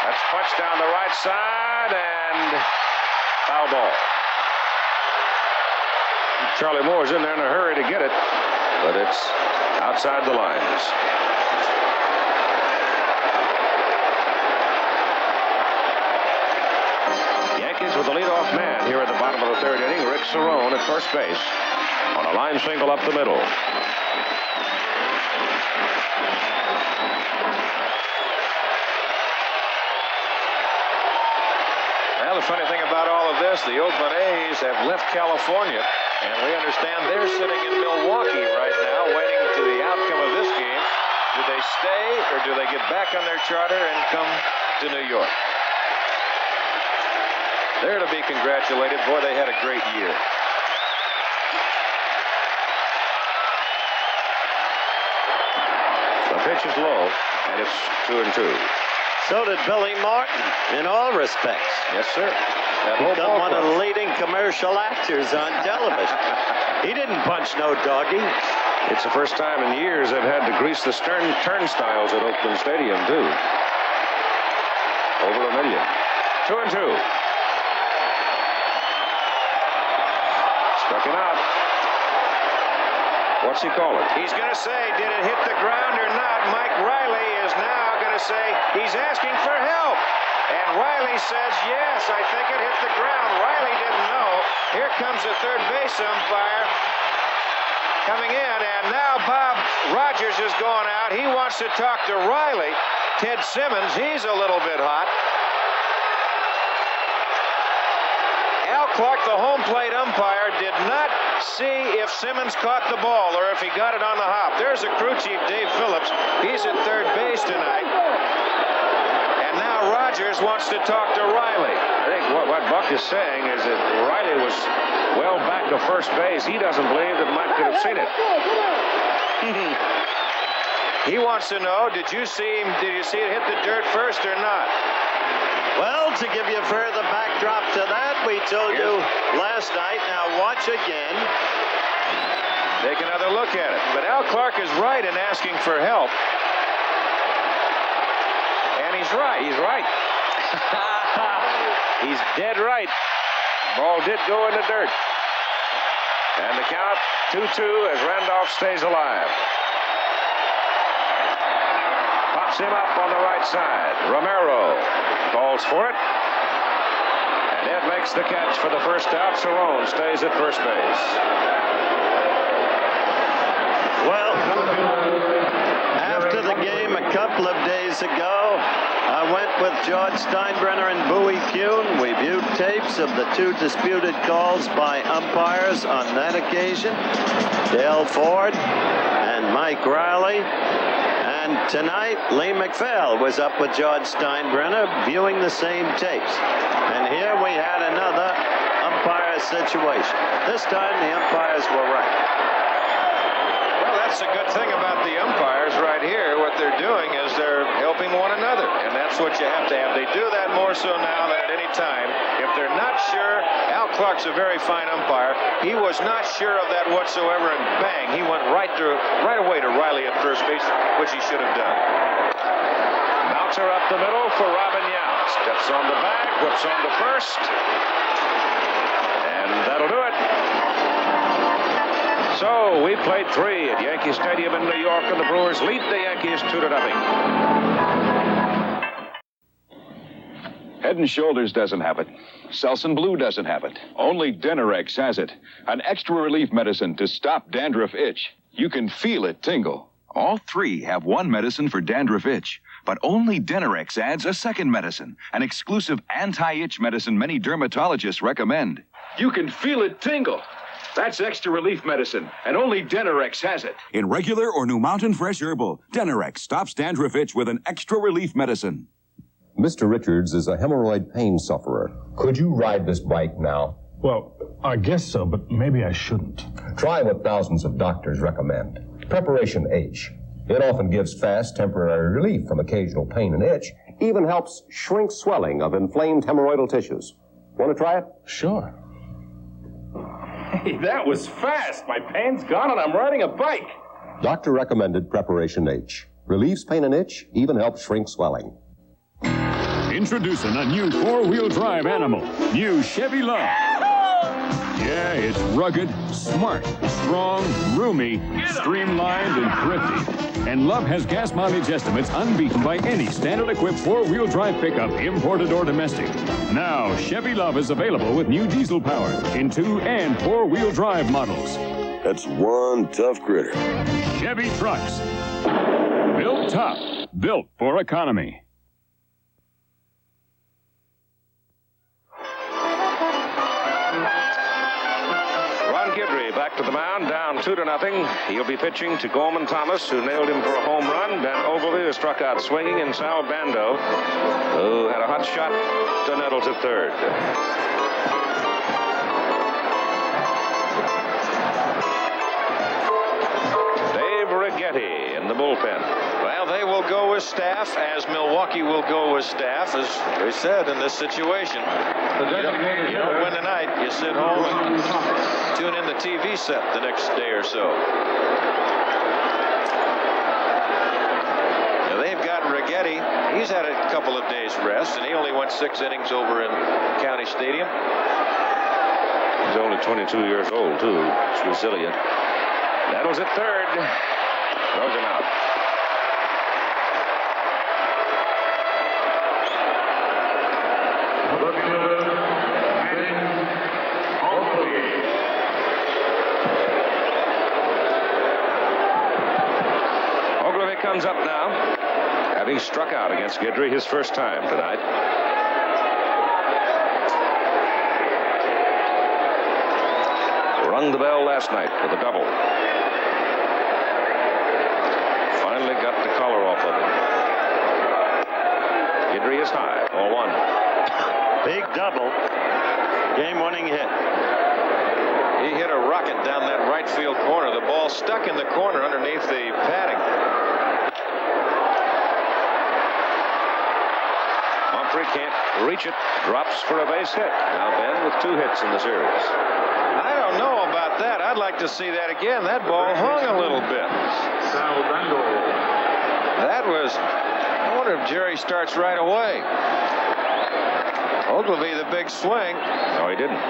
That's punched down the right side, and foul ball. Charlie Moore's in there in a hurry to get it, but it's outside the lines. Yankees with the leadoff man here at the bottom of the 3rd inning, Rick Cerrone at first base on a line single up the middle. Well, the funny thing about all of this, the Oakland A's have left California, and we understand they're sitting in Milwaukee right now waiting to the outcome of this game. Do they stay or do they get back on their charter and come to New York? They're to be congratulated. Boy, they had a great year. The pitch is low, and it's 2-2. So did Billy Martin in all respects. Yes, sir. Become one of the leading commercial actors on television. He didn't punch no doggy. It's the first time in years they've had to grease the turnstiles at Oakland Stadium, too. Over $1 million. 2-2. Struck him out. What's he calling? He's going to say, did it hit the ground or not? Mike Riley is now going to say he's asking for help. And Riley says, yes, I think it hit the ground. Riley didn't know. Here comes the third base umpire coming in, and now Bob Rogers is going out. He wants to talk to Riley. Ted Simmons, he's a little bit hot. Al Clark, the home plate umpire, did not see if Simmons caught the ball or if he got it on the hop. There's a crew chief, Dave Phillips. He's at third base tonight. And now Rogers wants to talk to Riley. I think what Buck is saying is that Riley was well back to first base. He doesn't believe that Mike could have seen it. He wants to know, did you see it hit the dirt first or not? Well, to give you further backdrop to that, we told you last night. Now watch again. Take another look at it. But Al Clark is right in asking for help. And he's right. He's right. He's dead right. Ball did go in the dirt. And the count 2-2 as Randolph stays alive. Pops him up on the right side. Romero calls for it. And Ed makes the catch for the first out. Cerrone stays at first base. Well, after the game a couple of days ago, I went with George Steinbrenner and Bowie Kuhn. We viewed tapes of the two disputed calls by umpires on that occasion, Dale Ford and Mike Riley. And tonight, Lee McPhail was up with George Steinbrenner viewing the same tapes. And here we had another umpire situation. This time, the umpires were right. Well, that's a good thing about the umpires right here. What they're doing is they're helping one another, and that's what you have to have. They do that more so now than at any time. If they're not sure, Al Clark's a very fine umpire. He was not sure of that whatsoever, and bang, he went right away to Riley at first base, which he should have done. Bouncer up the middle for Robin Yount. Steps on the bag, whips on to first, and that'll do it. So we played 3 at Yankee Stadium in New York, and the Brewers lead the Yankees 2-0. Head & Shoulders doesn't have it. Selsun Blue doesn't have it. Only Denerex has it. An extra relief medicine to stop dandruff itch. You can feel it tingle. All 3 have one medicine for dandruff itch, but only Denerex adds a second medicine, an exclusive anti-itch medicine many dermatologists recommend. You can feel it tingle. That's extra relief medicine, and only Denerex has it. In regular or New Mountain Fresh Herbal, Denerex stops dandruff itch with an extra relief medicine. Mr. Richards is a hemorrhoid pain sufferer. Could you ride this bike now? Well, I guess so, but maybe I shouldn't. Try what thousands of doctors recommend. Preparation H. It often gives fast, temporary relief from occasional pain and itch. Even helps shrink swelling of inflamed hemorrhoidal tissues. Want to try it? Sure. Hey, that was fast. My pain's gone and I'm riding a bike. Doctor recommended Preparation H. Relieves pain and itch, even helps shrink swelling. Introducing a new four-wheel drive animal. New Chevy Love. Yeah, it's rugged, smart, strong, roomy, streamlined, and thrifty. And Love has gas mileage estimates unbeaten by any standard-equipped four-wheel drive pickup, imported or domestic. Now, Chevy Love is available with new diesel power in 2- and 4-wheel drive models. That's one tough critter. Chevy trucks. Built tough. Built for economy. Back to the mound, down 2-0. He'll be pitching to Goldman Thomas, who nailed him for a home run. Ben Ogilvy, who struck out swinging, and Sal Bando, who had a hot shot to Nettles at third. Dave Righetti in the bullpen. Well, they will go with staff, as Milwaukee will go with staff, as they said in this situation. You don't win tonight, you sit home and tune in the TV set the next day or so. Now they've got Righetti. He's had a couple of days rest, and he only went 6 innings over in County Stadium. He's only 22 years old, too. He's resilient. Nettles at third. Throws him out. Ogilvy comes up now, having struck out against Guidry his first time tonight. Rung the bell last night with a double. Finally got the collar off of him. Guidry is high, ball one. Big double. Game-winning hit. He hit a rocket down that right field corner. The ball stuck in the corner underneath the padding. Humphrey can't reach it. Drops for a base hit. Now Ben with 2 hits in the series. I don't know about that. I'd like to see that again. That ball hung a little bit. That was... I wonder if Jerry starts right away. Ogilvy, the big swing. No, he didn't.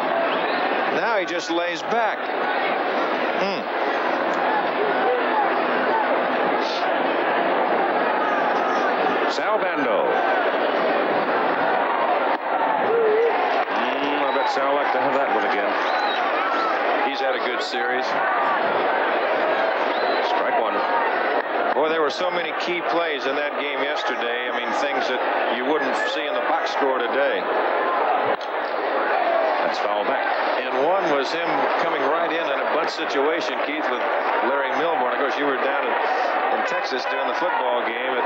Now he just lays back. Sal Bando. I bet Sal like to have that one again. He's had a good series. Strike one. Boy, there were so many key plays in that game yesterday. I mean, things that you wouldn't see in the box score today. That's foul back. And one was him coming right in a bunt situation, Keith, with Larry Milbourne. Of course, you were down in Texas during the football game.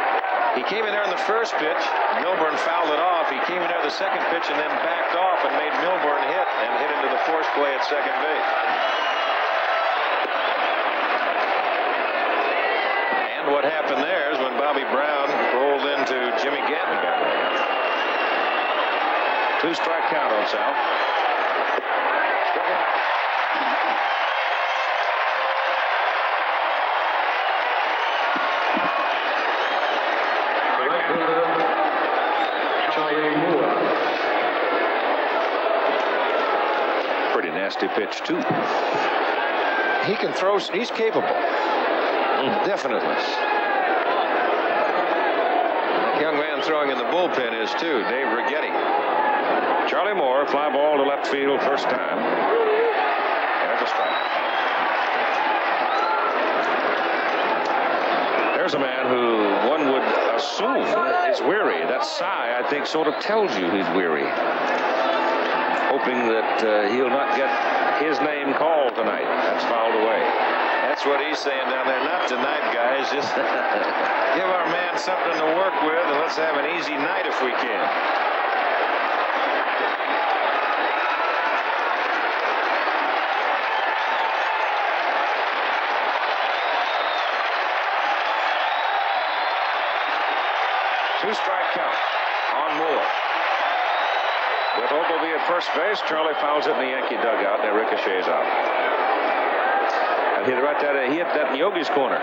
He came in there in the first pitch. Milbourne fouled it off. He came in there the second pitch and then backed off and made Milbourne hit into the force play at second base. And what happened there is when Bobby Brown rolled into Jimmy Gatton. 2-strike count on Sal. Pretty nasty pitch, too. He can throw. He's capable. Definitely. That young man throwing in the bullpen is, too, Dave Righetti. Charlie Moore, fly ball to left field first time. There's a strike. There's a man who one would assume is weary. That sigh, I think, sort of tells you he's weary. Hoping that he'll not get his name called tonight. That's fouled away. That's what he's saying down there. Not tonight, guys. Just give our man something to work with, and let's have an easy night if we can. Two-strike count on Moore. With Ogilvy at first base, Charlie fouls it in the Yankee dugout, and it ricochets out. And he hit that in Yogi's corner.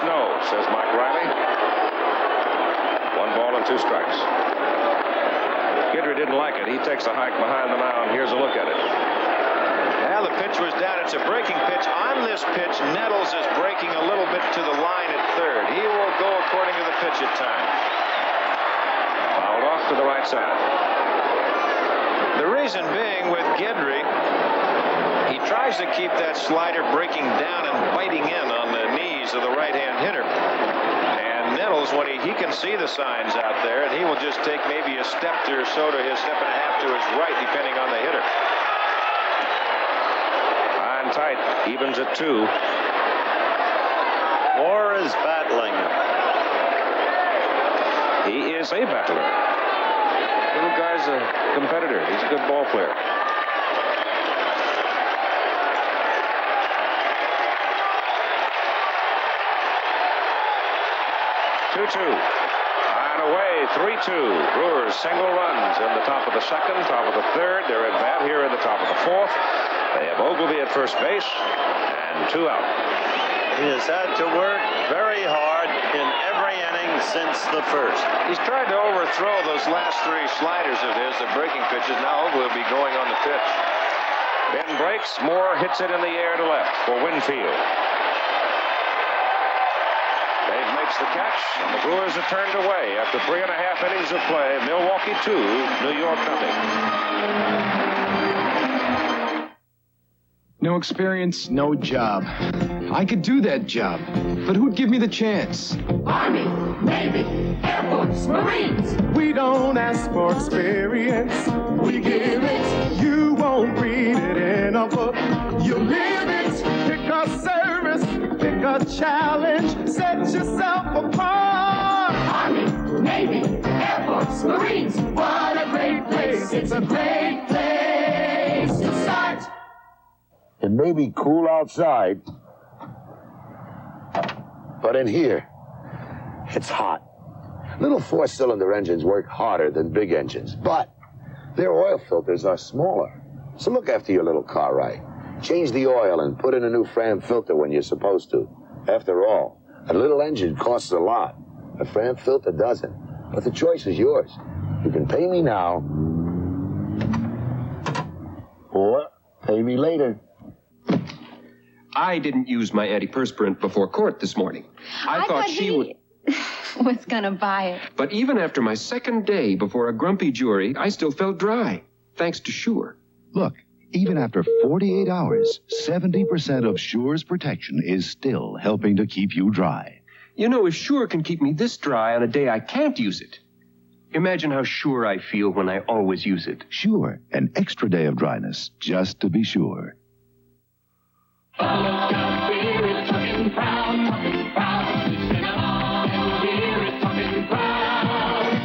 No, says Mike Riley. 1 ball and 2 strikes. Guidry didn't like it. He takes a hike behind the mound. Here's a look at it. Well, the pitch was down. It's a breaking pitch. On this pitch, Nettles is breaking a little bit to the line at third. He will go according to the pitch at time. Fouled off to the right side. The reason being with Guidry, he tries to keep that slider breaking down and biting in on the knees of the right-hand hitter. And Nettles, when he can see the signs out there, and he will just take maybe a step or so to his step and a half to his right, depending on the hitter. High and tight, evens at 2. Moore is battling him. He is a battler. Little guy's a competitor. He's a good ball player. 2-2. And away, 3-2. Brewers single runs in the top of the second, top of the third. They're at bat here in the top of the fourth. They have Ogilvy at first base and 2 out. He has had to work very hard in every inning since the first. He's tried to overthrow those last 3 sliders of his, the breaking pitches. Now Ogilvy will be going on the pitch. Ben breaks. Moore hits it in the air to left for Winfield. Dave makes the catch, and the Brewers are turned away after 3.5 innings of play. Milwaukee 2, New York 0. No experience, no job. I could do that job, but who'd give me the chance? Army, Navy, Air Force, Marines. We don't ask for experience, we give it. You won't read it in a book, you live it. Pick a service, pick a challenge, set yourself apart. Army, Navy, Air Force, Marines. What a great place, it's a great place to start. It may be cool outside, but in here, it's hot. Little 4-cylinder engines work harder than big engines, but their oil filters are smaller. So look after your little car right. Change the oil and put in a new Fram filter when you're supposed to. After all, a little engine costs a lot. A Fram filter doesn't. But the choice is yours. You can pay me now, or pay me later. I didn't use my antiperspirant before court this morning. I thought she would... was gonna buy it. But even after my second day before a grumpy jury, I still felt dry, thanks to Sure. Look, even after 48 hours, 70% of Sure's protection is still helping to keep you dry. You know, if Sure can keep me this dry on a day I can't use it, imagine how sure I feel when I always use it. Sure, an extra day of dryness, just to be sure.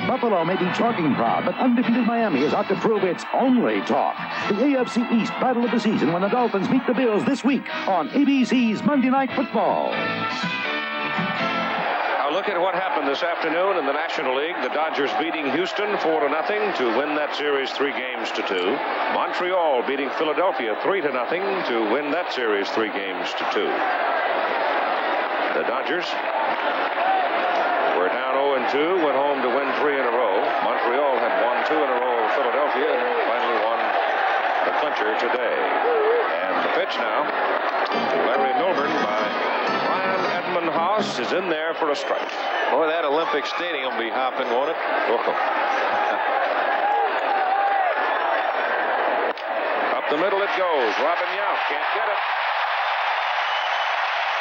Buffalo may be talking proud, but undefeated Miami is out to prove its only talk. The AFC East battle of the season when the Dolphins meet the Bills this week on ABC's Monday Night Football. Now look at what happened this afternoon in the National League. The Dodgers beating Houston 4-0 to win that series 3-2. Montreal beating Philadelphia 3-0 to win that series 3-2. The Dodgers were down 0-2, went home to win 3 in a row. Montreal had won 2 in a row of Philadelphia and finally won the clincher today. And the pitch now to Larry Milburn by Ryan Edmund Haas is in there for a strike. Boy, that Olympic Stadium will be hopping, won't it? Oh. Up the middle it goes. Robin Yount can't get it.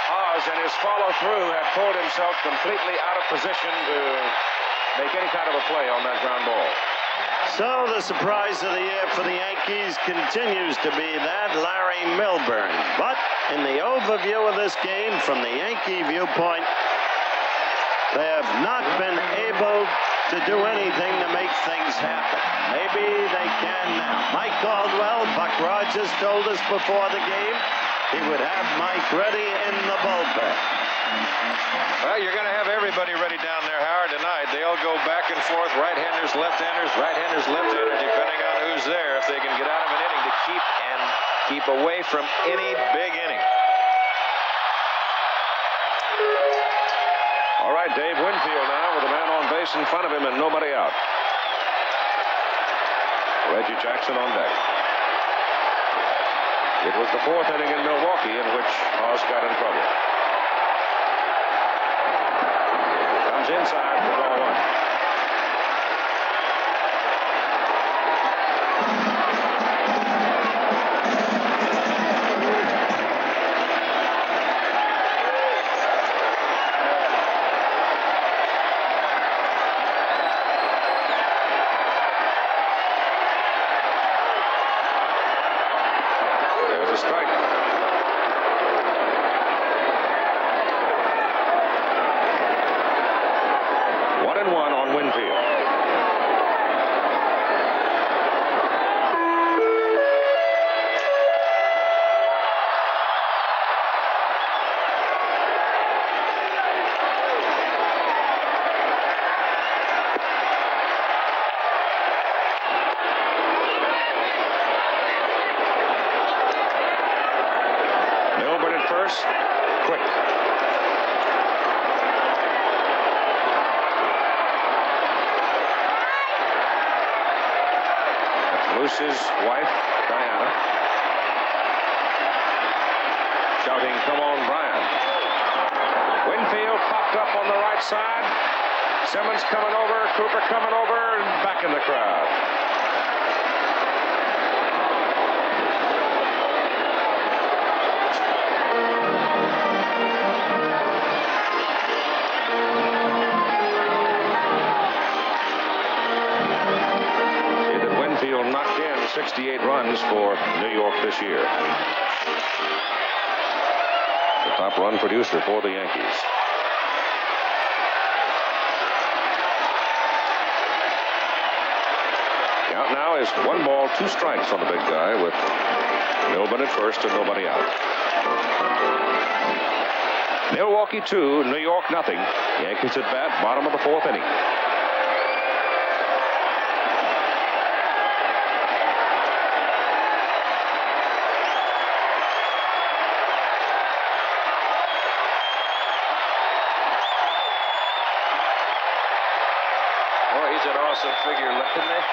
Haas and his follow-through had pulled himself completely out of position to make any kind of a play on that ground ball. So the surprise of the year for the Yankees continues to be that Larry Milburn. But in the overview of this game, from the Yankee viewpoint, they have not been able to do anything to make things happen. Maybe they can now. Mike Caldwell, Buck Rogers told us before the game he would have Mike ready in the bullpen. Well, you're going to have everybody ready down there, Howard, tonight. They'll go back and forth, right-handers, left-handers, right-handers, left-handers, depending on who's there, if they can get out of an inning to keep away from any big inning. All right, Dave Winfield now with a man on base in front of him and nobody out. Reggie Jackson on deck. It was the 4th inning in Milwaukee in which Haas got in trouble. Comes inside for ball 1. quick. Luce's wife, Diana, shouting, "Come on, Brian." Winfield popped up on the right side. Simmons coming over, Cooper coming over, and back in the crowd. Winfield knocked in 68 runs for New York this year. The top run producer for the Yankees. Count now is 1 ball, 2 strikes on the big guy with Milburn at first and nobody out. Milwaukee 2, New York nothing. Yankees at bat, bottom of the 4th inning. Awesome figure looking there.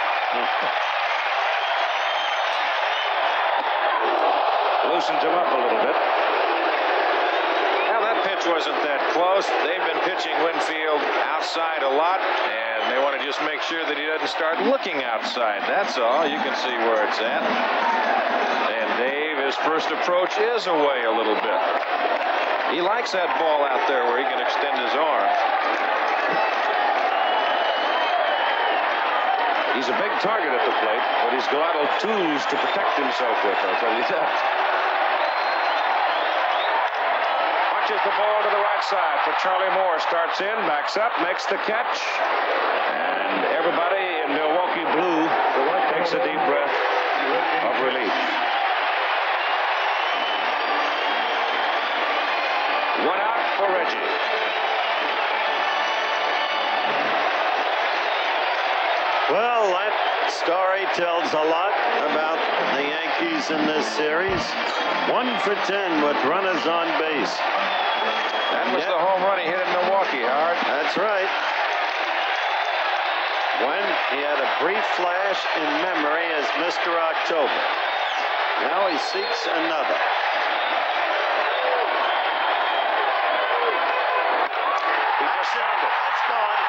Loosened him up a little bit. Well, that pitch wasn't that close. They've been pitching Winfield outside a lot, and they want to just make sure that he doesn't start looking outside. That's all. You can see where it's at. And Dave, his first approach is away a little bit. He likes that ball out there where he can extend his arm. He's a big target at the plate, but he's got a lot of tools to protect himself with, I'll tell you that. Punches the ball to the right side for Charlie Moore. Starts in, backs up, makes the catch. And everybody in Milwaukee blue takes a deep breath of relief. One out for Reggie. Well, that story tells a lot about the Yankees in this series. 1 for 10 with runners on base. That was the home run he hit in Milwaukee, Howard. That's right. When he had a brief flash in memory as Mr. October. Now he seeks another. He pursued it. That's gone.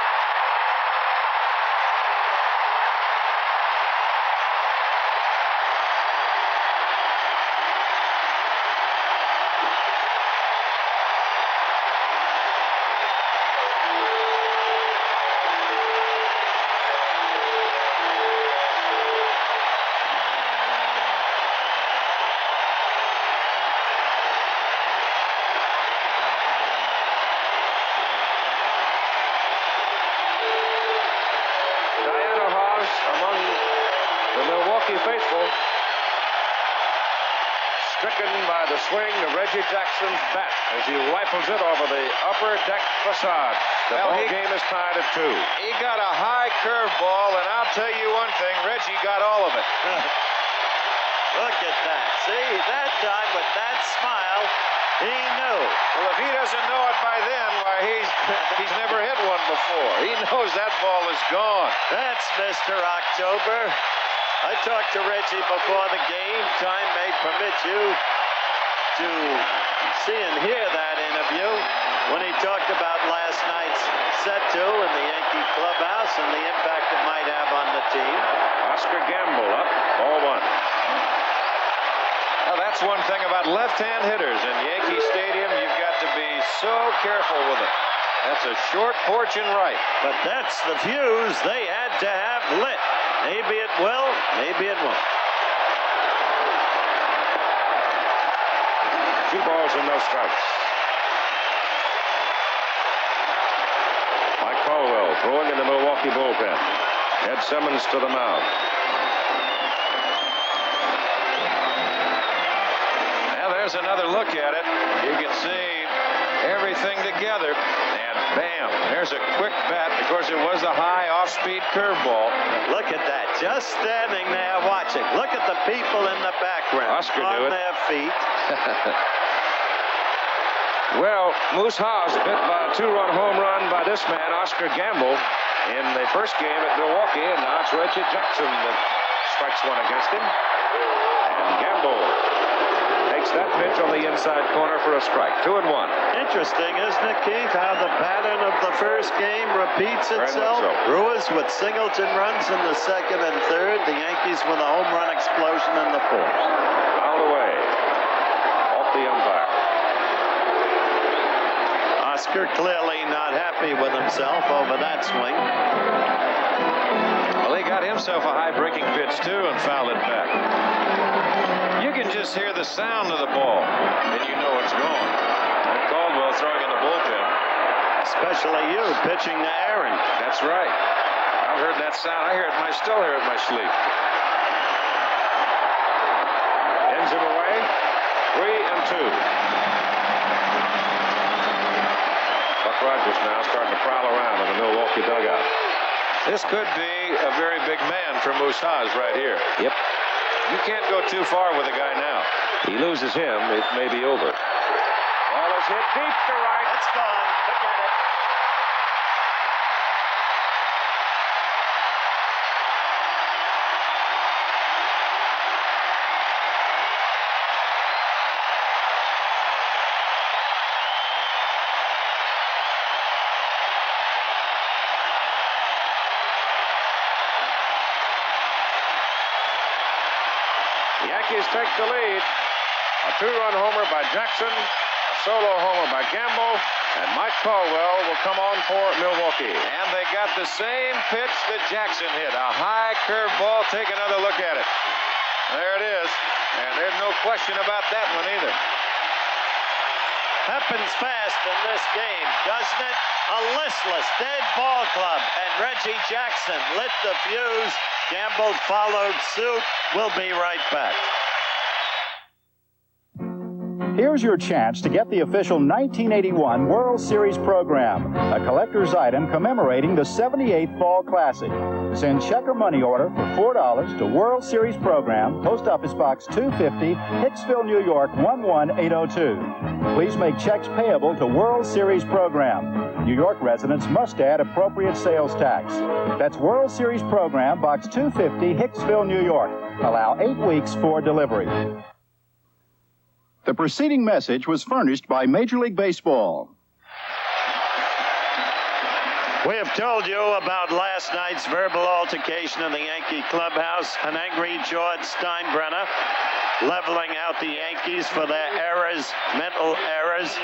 Faithful, stricken by the swing of Reggie Jackson's bat as he rifles it over the upper deck facade. The ball game is tied at 2. He got a high curveball, and I'll tell you one thing, Reggie got all of it. Look at that. See, that time with that smile, he knew. Well, if he doesn't know it by then, why, he's never hit one before. He knows that ball is gone. That's Mr. October. I talked to Reggie before the game. Time may permit you to see and hear that interview when he talked about last night's set 2 in the Yankee clubhouse and the impact it might have on the team. Oscar Gamble up, ball 1. Now, that's one thing about left-hand hitters in Yankee Stadium. You've got to be so careful with it. That's a short porch and right. But that's the fuse they had to have lit. Maybe it will, maybe it won't. 2 balls and no strikes. Mike Caldwell throwing in the Milwaukee bullpen. Ed Simmons to the mound. Now there's another look at it. You can see everything together. And bam, there's a quick bat. Of course, it was a high off-speed curveball. Look at that. Just standing there watching. Look at the people in the background. Oscar on knew it. their feet. Well, Moose Haas bit by a 2-run home run by this man, Oscar Gamble, in the first game at Milwaukee, and now it's Reggie Jackson that strikes one against him. And Gamble takes that pitch on the inside corner for a strike. 2-1. Interesting, isn't it, Keith, how the pattern of the first game repeats itself? Very much so. Brewers with Singleton runs in the second and third. The Yankees with a home run explosion in the fourth. Fouled away. Off the umpire. Oscar clearly not happy with himself over that swing. Well, he got himself a high breaking pitch, too, and fouled it back. You can just hear the sound of the ball, and you know it's gone. And Caldwell throwing in the bullpen. Especially you, pitching to Aaron. That's right. I've heard that sound. I still hear it in my sleep. Ends him away. 3-2. Buck Rogers now starting to prowl around in the Milwaukee dugout. This could be a very big man for Moose Haas right here. Yep. You can't go too far with a guy now. He loses him, it may be over. Ball is hit deep to right. It's gone. Forget it. Yankees take the lead. A 2-run homer by Jackson, a solo homer by Gamble, and Mike Caldwell will come on for Milwaukee. And they got the same pitch that Jackson hit. A high curved ball. Take another look at it. There it is. And there's no question about that one either. Happens fast in this game, doesn't it? A listless, dead ball club. And Reggie Jackson lit the fuse. Gamble followed suit. We'll be right back. Here's your chance to get the official 1981 World Series program, a collector's item commemorating the 78th Fall Classic. Send check or money order for $4 to World Series program, Post Office Box 250, Hicksville, New York 11802. Please make checks payable to World Series program. New York residents must add appropriate sales tax. That's World Series program, Box 250, Hicksville, New York. Allow 8 weeks for delivery. The preceding message was furnished by Major League Baseball. We have told you about last night's verbal altercation in the Yankee clubhouse. An angry George Steinbrenner leveling out the Yankees for their errors, mental errors,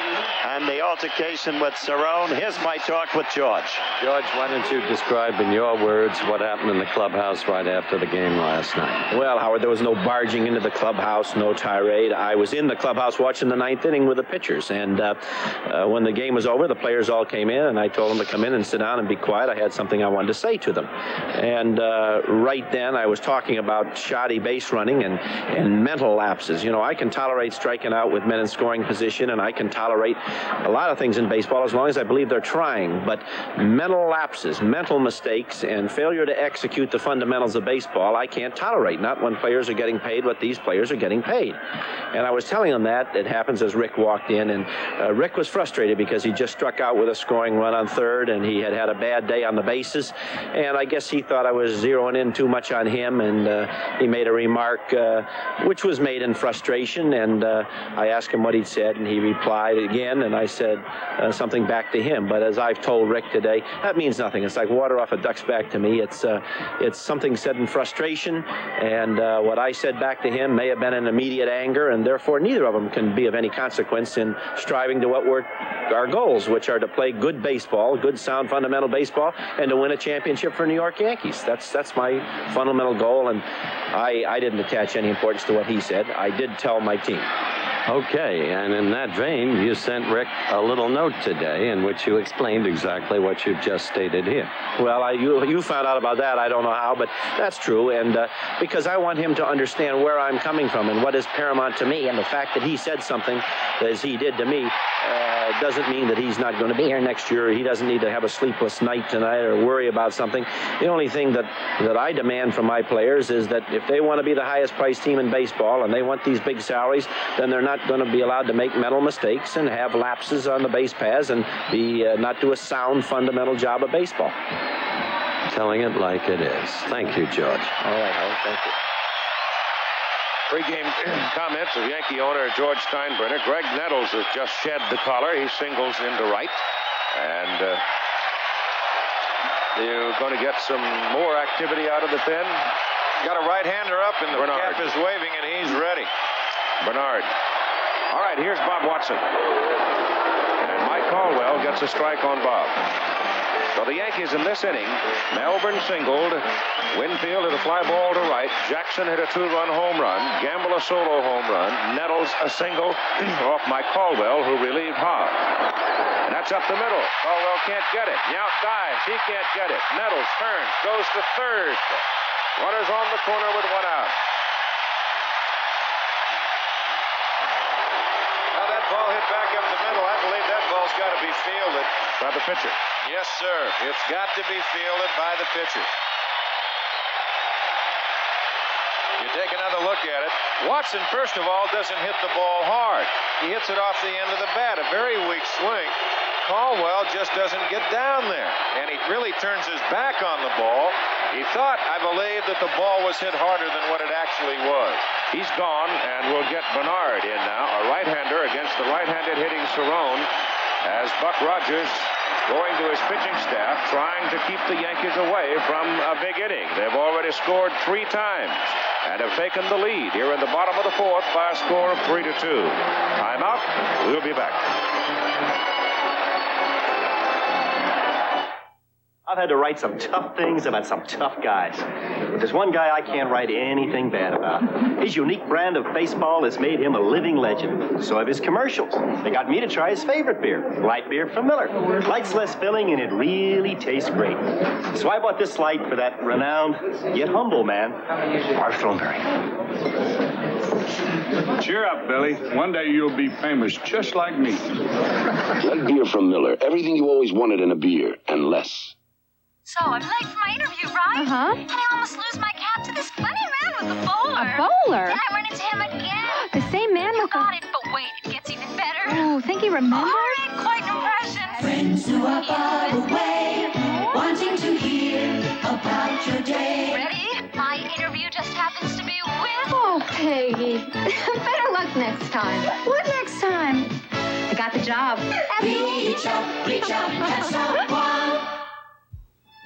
and the altercation with Cerrone. Here's my talk with George. George, why don't you describe in your words what happened in the clubhouse right after the game last night? Well, Howard, there was no barging into the clubhouse, no tirade. I was in the clubhouse watching the ninth inning with the pitchers, and when the game was over, the players all came in, and I told them to come in and sit down and be quiet. I had something I wanted to say to them. And right then, I was talking about shoddy base running and mental lapses. You know, I can tolerate striking out with men in scoring position, and I can tolerate a lot of things in baseball as long as I believe they're trying. But mental lapses, mental mistakes, and failure to execute the fundamentals of baseball, I can't tolerate. Not when players are getting paid what these players are getting paid. And I was telling them that. It happens as Rick walked in, and Rick was frustrated because he just struck out with a scoring run on third, and he had a bad day on the bases. And I guess he thought I was zeroing in too much on him, and he made a remark which was made in frustration, and I asked him what he'd said, and he replied again, and I said something back to him. But as I've told Rick today, that means nothing. It's like water off a duck's back to me. It's something said in frustration, and what I said back to him may have been in immediate anger, and therefore neither of them can be of any consequence in striving to what were our goals, which are to play good baseball, good sound fundamental baseball, and to win a championship for New York Yankees. That's my fundamental goal, and I didn't attach any importance to what he said. I did tell my team. Okay, and in that vein, you sent Rick a little note today in which you explained exactly what you've just stated here. Well, you found out about that. I don't know how, but that's true. And because I want him to understand where I'm coming from and what is paramount to me. And the fact that he said something as he did to me doesn't mean that he's not going to be here next year. He doesn't need to have a sleepless night tonight or worry about something. The only thing that I demand from my players is that if they want to be the highest priced team in baseball and they want these big salaries, then they're not not going to be allowed to make mental mistakes and have lapses on the base paths and not do a sound, fundamental job of baseball. Telling it like it is. Thank you, George. All right, Howard, thank you. Pre-game comments of Yankee owner George Steinbrenner. Greg Nettles has just shed the collar. He singles into right. And you're going to get some more activity out of the pen. Got a right-hander up, and the Bernard. cap is waving, and he's ready. Bernard. All right, here's Bob Watson. And Mike Caldwell gets a strike on Bob. So the Yankees in this inning, Melbourne singled, Winfield hit a fly ball to right, Jackson hit a two-run home run, Gamble a solo home run, Nettles a single off Mike Caldwell, who relieved Hobb. And that's up the middle. Caldwell can't get it. Yount dives. He can't get it. Nettles turns, goes to third. Runners on the corner with one out. Now that ball hit back up the middle. I believe that ball's got to be fielded. By the pitcher. Yes, sir. It's got to be fielded by the pitcher. You take another look at it. Watson, first of all, doesn't hit the ball hard. He hits it off the end of the bat. A very weak swing. Caldwell just doesn't get down there. And he really turns his back on the ball. He thought, I believe, that the ball was hit harder than what it actually was. He's gone, and we'll get Bernard in now, a right-hander against the right-handed hitting Cerrone, as Buck Rogers going to his pitching staff, trying to keep the Yankees away from a big inning. They've already scored 3 times and have taken the lead here in the bottom of the 4th by a score of 3-2. Timeout. We'll be back. I've had to write some tough things about some tough guys. But there's one guy I can't write anything bad about. His unique brand of baseball has made him a living legend. So have his commercials. They got me to try his favorite beer, light beer from Miller. Light's less filling, and it really tastes great. So I bought this light for that renowned, yet humble man, Art Thornberry. Cheer up, Billy. One day you'll be famous just like me. That beer from Miller. Everything you always wanted in a beer, and less. So, I'm late for my interview, right? Uh-huh. And I almost lose my cap to this funny man with the bowler. A bowler? Then I run into him again. The same man You with got it, but wait, it gets even better. Oh, think he remembers? Oh, I made quite an impression. Friends who are far away, wanting to hear about your day. Ready? My interview just happens to be with... Oh, Peggy. Better luck next time. What next time? I got the job. Reach up, touch someone.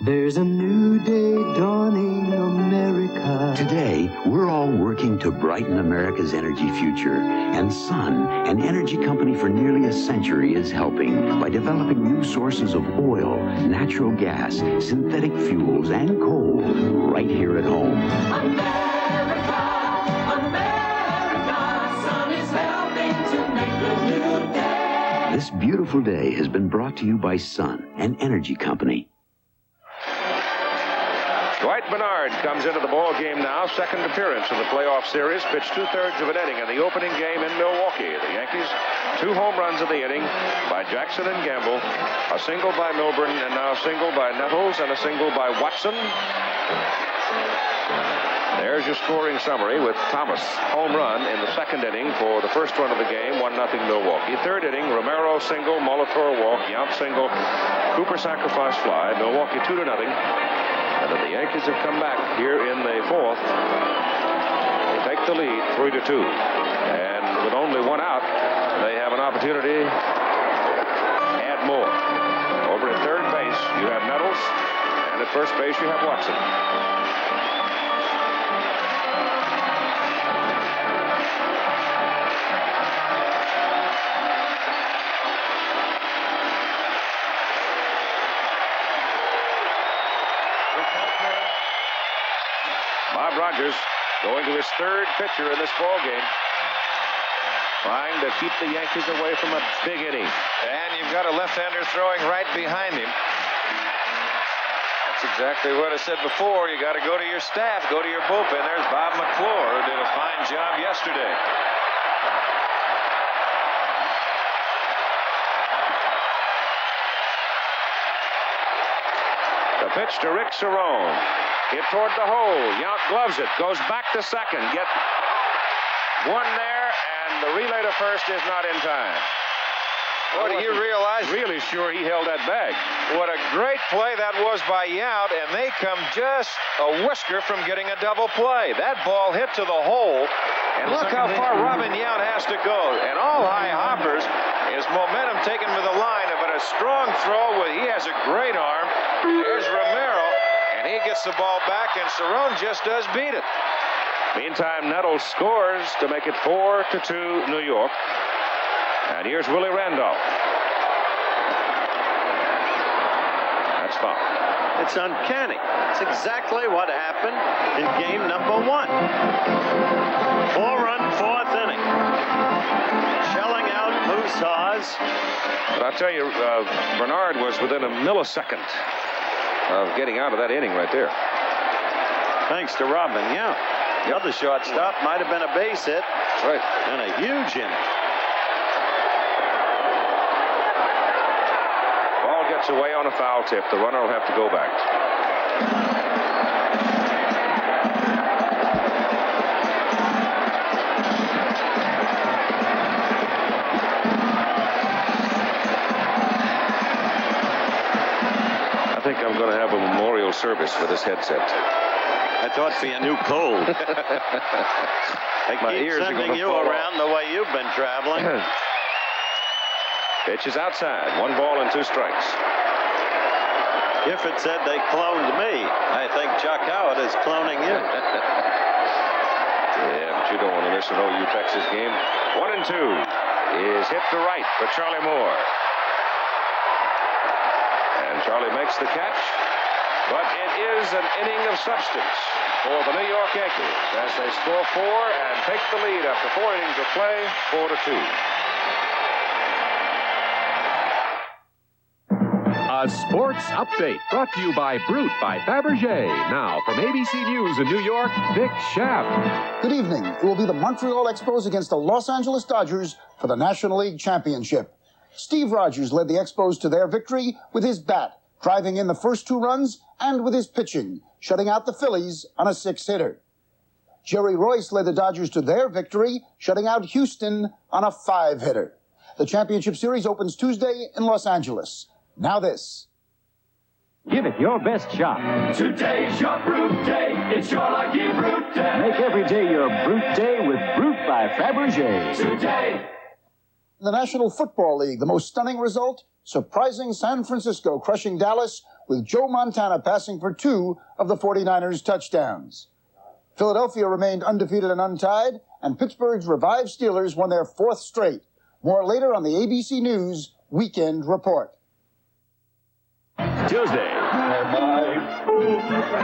There's a new day dawning, America. Today, we're all working to brighten America's energy future. And Sun, an energy company for nearly a century, is helping by developing new sources of oil, natural gas, synthetic fuels, and coal right here at home. America, Sun is helping to make a new day. This beautiful day has been brought to you by Sun, an energy company. Dwight Bernard comes into the ball game now. Second appearance in the playoff series. Pitched 2/3 of an inning in the opening game in Milwaukee. The Yankees, 2 home runs in the inning by Jackson and Gamble. A single by Milburn, and now a single by Nettles, and a single by Watson. There's your scoring summary with Thomas home run in the second inning for the first run of the game, 1-0 Milwaukee. Third inning, Romero single, Molitor walk, Yount single, Cooper sacrifice fly, Milwaukee 2-0. And then the Yankees have come back here in the 4th to take the lead 3-2. And with only 1 out, they have an opportunity to add more. Over at third base, you have Nettles, and at first base, you have Watson. Bob Rogers going to his 3rd pitcher in this ball game, trying to keep the Yankees away from a big inning. And you've got a left-hander throwing right behind him. That's exactly what I said before. You got to go to your staff, go to your bullpen. There's Bob McClure, who did a fine job yesterday. The pitch to Rick Cerrone. Hit toward the hole. Yount gloves it. Goes back to second. Get one there, and and the relay to first is not in time. Boy, do you realize? Really sure he held that bag. What a great play that was by Yount, and they come just a whisker from getting a double play. That ball hit to the hole, and look how far Robin Yount has to go. And all high hoppers is momentum taken with the line, but a strong throw. He has a great arm. There's Romero, and he gets the ball back, and Cerrone just does beat it. Meantime, Nettles scores to make it 4-2 New York. And here's Willie Randolph. That's foul. It's uncanny. It's exactly what happened in game number 1. 4-run, 4th inning. Shelling out Moose Haws. But I'll tell you, Bernard was within a millisecond of getting out of that inning right there. Thanks to Robin Yount. The other shortstop might have been a base hit. Right. And a huge inning. Ball gets away on a foul tip. The runner will have to go back. I think I'm going to have a memorial service for this headset. I thought for your new cold. My ears are sending gonna you fall around the way you've been traveling. Pitch is outside. 1 ball and 2 strikes. If it said they cloned me, I think Chuck Howard is cloning you. Yeah, but you don't want to miss an OU Texas game. 1-2 is hit to right for Charlie Moore. And Charlie makes the catch. But it is an inning of substance for the New York Yankees as they score 4 and take the lead after 4 innings of play, 4-2. A sports update brought to you by Brute by Fabergé. Now, from ABC News in New York, Dick Schaap. Good evening. It will be the Montreal Expos against the Los Angeles Dodgers for the National League Championship. Steve Rogers led the Expos to their victory with his bat, driving in the first 2 runs, and with his pitching, shutting out the Phillies on a 6-hitter. Jerry Royce led the Dodgers to their victory, shutting out Houston on a 5-hitter. The championship series opens Tuesday in Los Angeles. Now this. Give it your best shot. Today's your Brute Day. It's your lucky Brute Day. Make every day your Brute Day with Brute by Fabergé. Today. In the National Football League, the most stunning result, surprising San Francisco crushing Dallas with Joe Montana passing for 2 of the 49ers' touchdowns. Philadelphia remained undefeated and untied, and Pittsburgh's revived Steelers won their 4th straight. More later on the ABC News Weekend Report. Tuesday.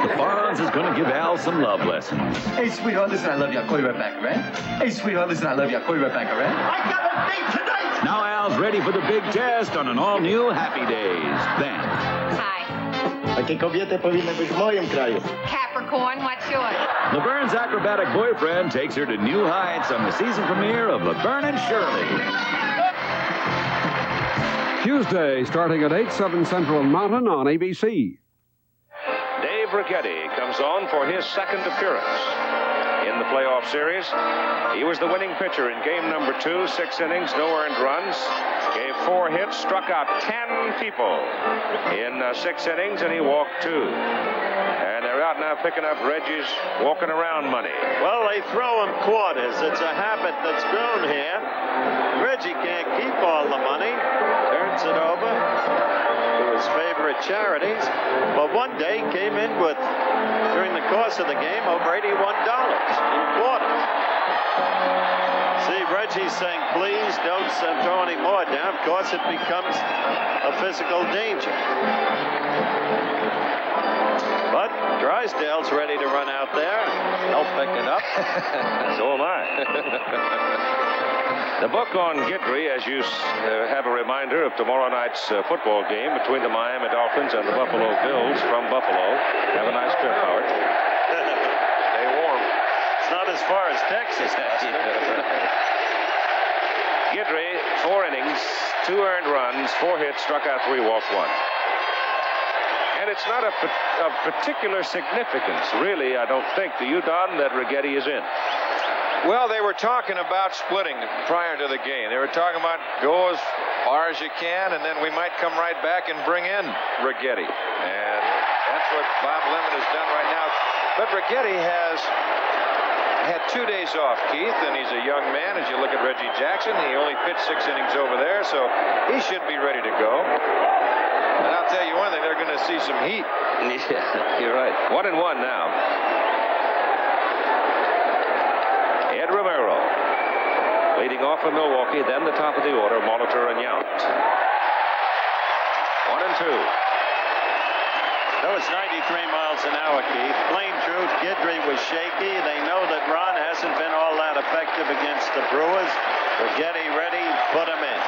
The Fonz is going to give Al some love lessons. Hey, sweetheart, listen, I love you. I'll call you right back, all right? Hey, sweetheart, listen, I love you. I'll call you right back, all right? I got a date tonight! Now Al's ready for the big test on an all-new Happy Days. Then. Hi. Jakie kobiety powinny być w moim kraju? Capricorn, what's yours? Laverne's acrobatic boyfriend takes her to new heights on the season premiere of Laverne and Shirley. Tuesday, starting at 8/7 Central Mountain on ABC. Dave Righetti comes on for his 2nd appearance in the playoff series. He was the winning pitcher in game number 2, 6 innings, no earned runs. Gave 4 hits, struck out 10 people in 6 innings, and he walked 2. And they're out now picking up Reggie's walking around money. Well, they throw him quarters. It's a habit that's grown here. Reggie can't keep all the money. Turns it over to his favorite charities. But one day came in with, during the course of the game, over $81 in quarters. See, Reggie's saying, please don't throw any more down. Of course, it becomes a physical danger. But Drysdale's ready to run out there. He'll pick it up. So am I. The book on Guidry, as you have a reminder of tomorrow night's football game between the Miami Dolphins and the Buffalo Bills from Buffalo. Have a nice trip, Howard. Stay warm. It's not as far as Texas. Guidry, 4 innings, 2 earned runs, 4 hits, struck out 3, walked 1. And it's not of particular significance, really, I don't think, to you, Don, that Righetti is in. Well, they were talking about splitting prior to the game. They were talking about go as far as you can, and then we might come right back and bring in Righetti. And that's what Bob Lemon has done right now. But Righetti has had 2 days off, Keith, and he's a young man. As you look at Reggie Jackson, he only pitched 6 innings over there, so he should be ready to go. And I'll tell you one thing, they're going to see some heat. Yeah, you're right. 1-1 now. Ed Romero leading off for Milwaukee, then the top of the order, Molitor and Yount. 1-2. That was 93 miles an hour, Keith. Plain truth, Guidry was shaky. They know that Ron hasn't been all that effective against the Brewers. Righetti ready, put him in.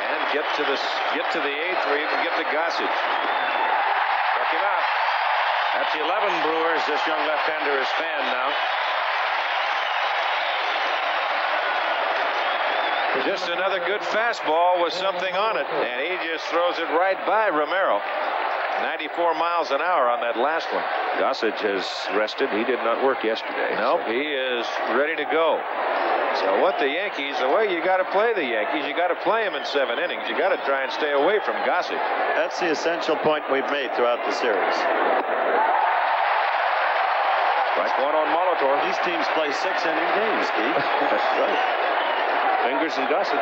And get to the 8th or even get to Gossage. Struck him out. That's 11 Brewers. This young left-hander is fanned now. Just another good fastball with something on it, and he just throws it right by Romero. 94 miles an hour on that last one. Gossage has rested. He did not work yesterday. Nope, he is ready to go. So what the Yankees, the way you got to play the Yankees, you got to play them in 7 innings. You got to try and stay away from Gossage. That's the essential point we've made throughout the series. Strike one on Molitor. These teams play 6-inning games, Keith. That's right. Fingers and Gossage.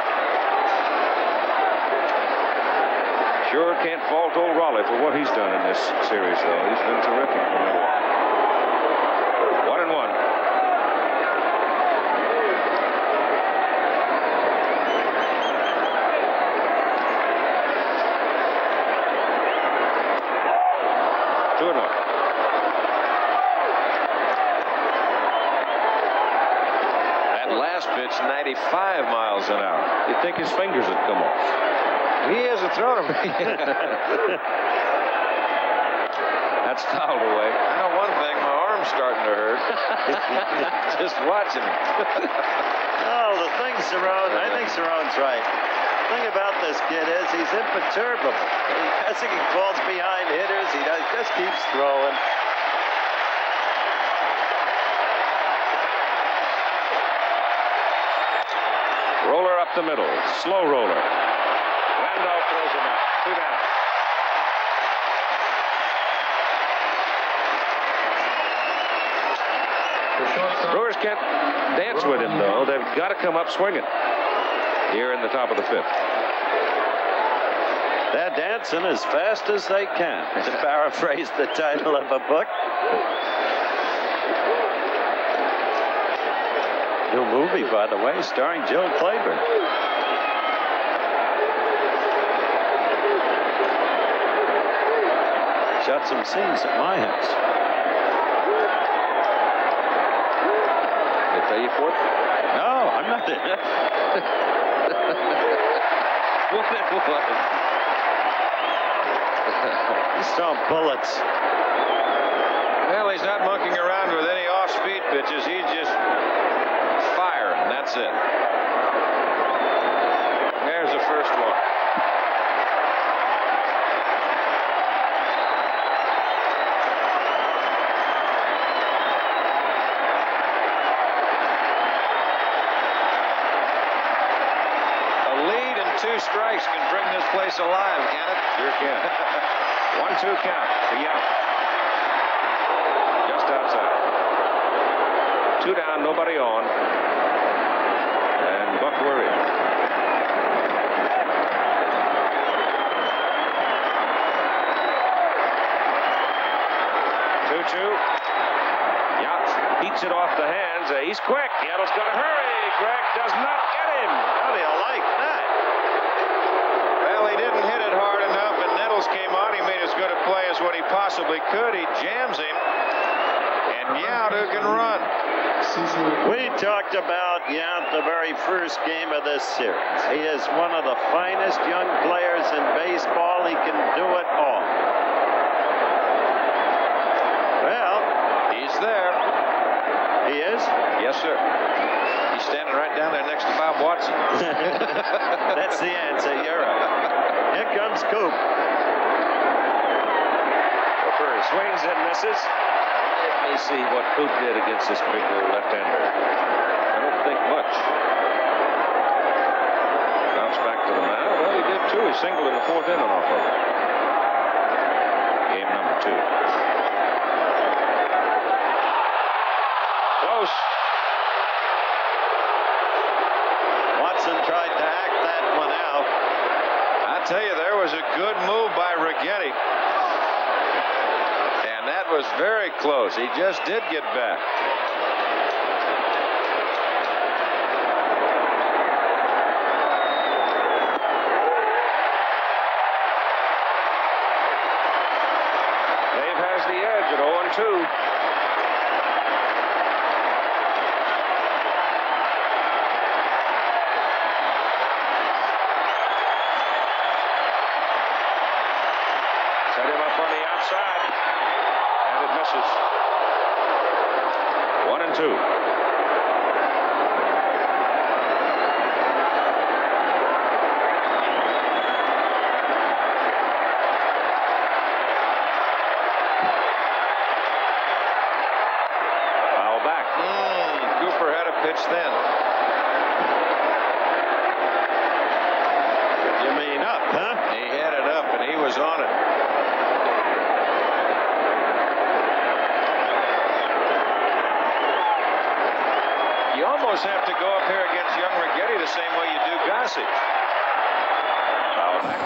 Sure can't fault old Raleigh for what he's done in this series, though. He's been terrific for Milwaukee. 1-1. That last pitch, 95 miles an hour. You'd think his fingers would come off. He hasn't thrown him. That's fouled away. I know one thing, my arm's starting to hurt. Just watching him. Oh, the thing, I think Cerrone's right. The thing about this kid is he's imperturbable. As he falls behind hitters, he just keeps throwing. Roller up the middle. Slow roller. Randolph throws him out. 2 down. Brewers can't dance with him, though. They've got to come up swinging here in the top of the 5th. They're dancing as fast as they can, to paraphrase the title of a book. New movie, by the way, starring Jill Clayburgh. Shot some scenes at my house. They pay you for it? No, I'm not in it. What it was. He's throwing bullets. Well, he's not monkeying around with any off-speed pitches. He's just firing. That's it. There's the first one. A lead and 2 strikes can bring this place alive, can it? Sure can. 1-2 count for Yount. Just outside. 2 down, nobody on. And Buck Worry. Yount beats it off the hands. He's quick. Yettle's got to hurry. Gregg does not get him. How do you like that? Well, he didn't hit it hard enough, and Nettles came on. He made as good a play as what he possibly could. He jams him, and Yount who can run. We talked about Yount the very first game of this series. He is one of the finest young players in baseball. He can do it all. Well, he's there. He is? Yes, sir. He's standing right down there next to Bob Watson. That's the answer. You're right. Here comes Coop. Cooper swings and misses. me see what Coop did against this big left-hander. I don't think much. Bounce back to the mound. Well, he did too. He singled in the 4th inning off of it. Game number 2. Close. Watson tried to act that one out. I tell you, there was a good move by Righetti. And that was very close. He just did get back. Dave has the edge at 0-2. Set him up on the outside. And it misses. 1-2. Foul back. Cooper had a pitch then. You mean up, huh? He had it up, and he was on it. You almost have to go up here against young Righetti the same way you do Gossett. Foul back.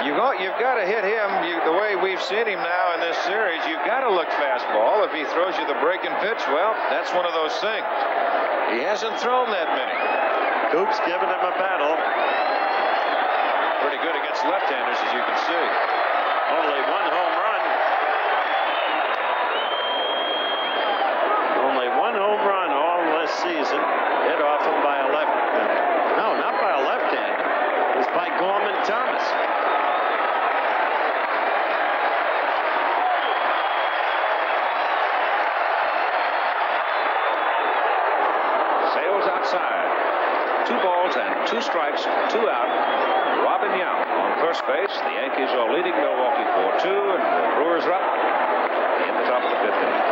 You've got to hit him the way we've seen him now in this series. You've got to look fastball. If he throws you the breaking pitch, well, that's one of those things. He hasn't thrown that many. Coop's giving him a battle. Pretty good against left-handers, as you can see. Only 1 home run. Only 1 home run all this season. Hit off him by a left. No, not by a left-hander. It was by Gorman Thomas. Sails outside. 2 balls and 2 strikes, 2 out. Robin Young on first base. The Yankees are leading Milwaukee 4-2, and the Brewers are up in the top of the 5th inning.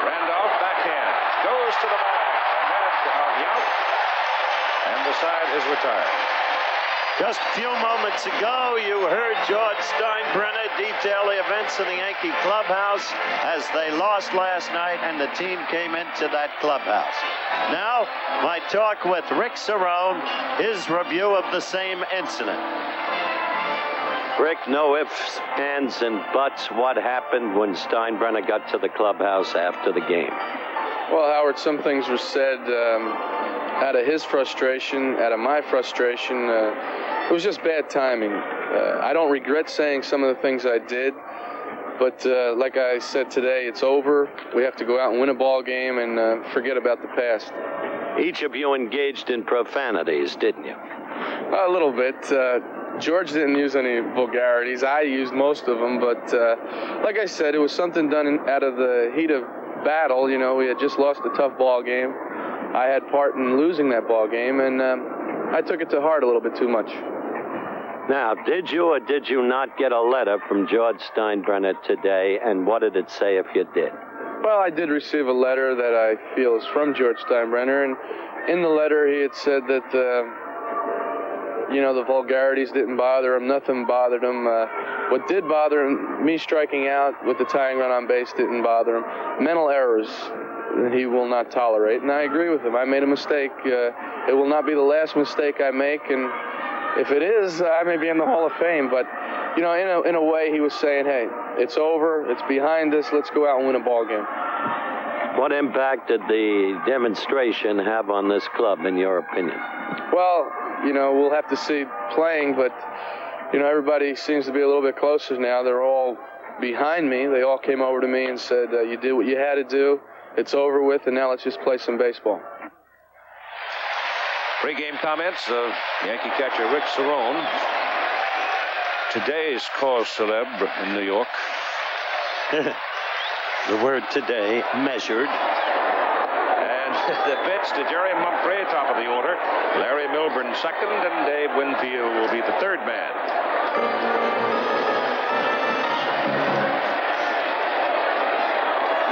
Randolph backhand goes to the ball ahead of Yount, and the side is retired. Just a few moments ago, you heard George Steinbrenner detail the events in the Yankee clubhouse as they lost last night and the team came into that clubhouse. Now, my talk with Rick Cerrone, his review of the same incident. Rick, no ifs, ands, and buts. What happened when Steinbrenner got to the clubhouse after the game? Well, Howard, some things were said out of his frustration, out of my frustration. It was just bad timing. I don't regret saying some of the things I did, but like I said today, it's over. We have to go out and win a ball game and forget about the past. Each of you engaged in profanities, didn't you? A little bit. George didn't use any vulgarities. I used most of them, but like I said, it was something done out of the heat of battle. You know, we had just lost a tough ball game. I had part in losing that ball game, and I took it to heart a little bit too much. Now, did you or did you not get a letter from George Steinbrenner today, and what did it say if you did? Well, I did receive a letter that I feel is from George Steinbrenner, and in the letter he had said that, you know, the vulgarities didn't bother him, nothing bothered him. What did bother him, me striking out with the tying run on base didn't bother him. Mental errors he will not tolerate, and I agree with him. I made a mistake. It will not be the last mistake I make, and if it is, I may be in the Hall of Fame, but, you know, in a way he was saying, hey, it's over, it's behind us, let's go out and win a ball game. What impact did the demonstration have on this club, in your opinion? Well, you know, we'll have to see playing, but, you know, everybody seems to be a little bit closer now. They're all behind me. They all came over to me and said, you did what you had to do, it's over with, and now let's just play some baseball. Pre-game comments of Yankee catcher Rick Cerrone. Today's cause célèbre in New York. The word today, measured. And the pitch to Jerry Mumphrey, top of the order. Larry Milburn second, and Dave Winfield will be the third man.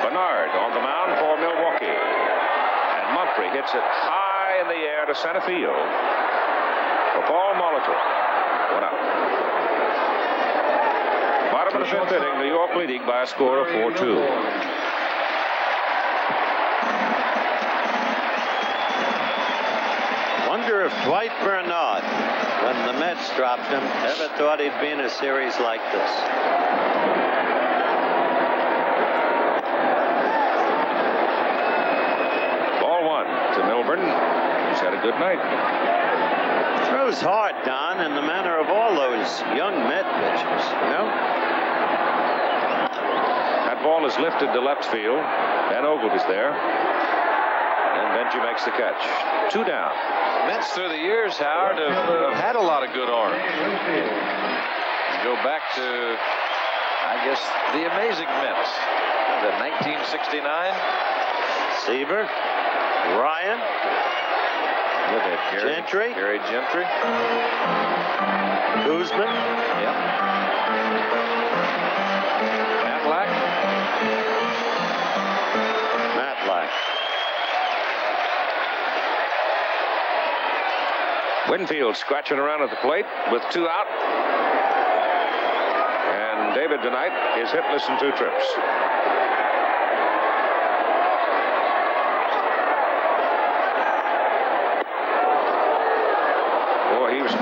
Bernard on the mound for Milwaukee. And Mumphrey hits it high in the air to center field for Paul Molitor. 1 out. Bottom of the fifth inning, New York leading by a score of 4-2. Wonder if Dwight Bernard, when the Mets dropped him, ever thought he'd be in a series like this. Ball 1 to Milburn. He's had a good night. Throws hard, Don, in the manner of all those young Met pitchers, you know? That ball is lifted to left field. Ben Ogilvy's there. And Benji makes the catch. 2 down. Mets through the years, Howard, have had a lot of good arms. Go back to, I guess, the amazing Mets. The 1969. Seaver, Ryan, Gentry. Gary Gentry. Guzman. Yep. Matlack. Winfield scratching around at the plate with 2 out. And David tonight is hitless in 2 trips. Boy, he was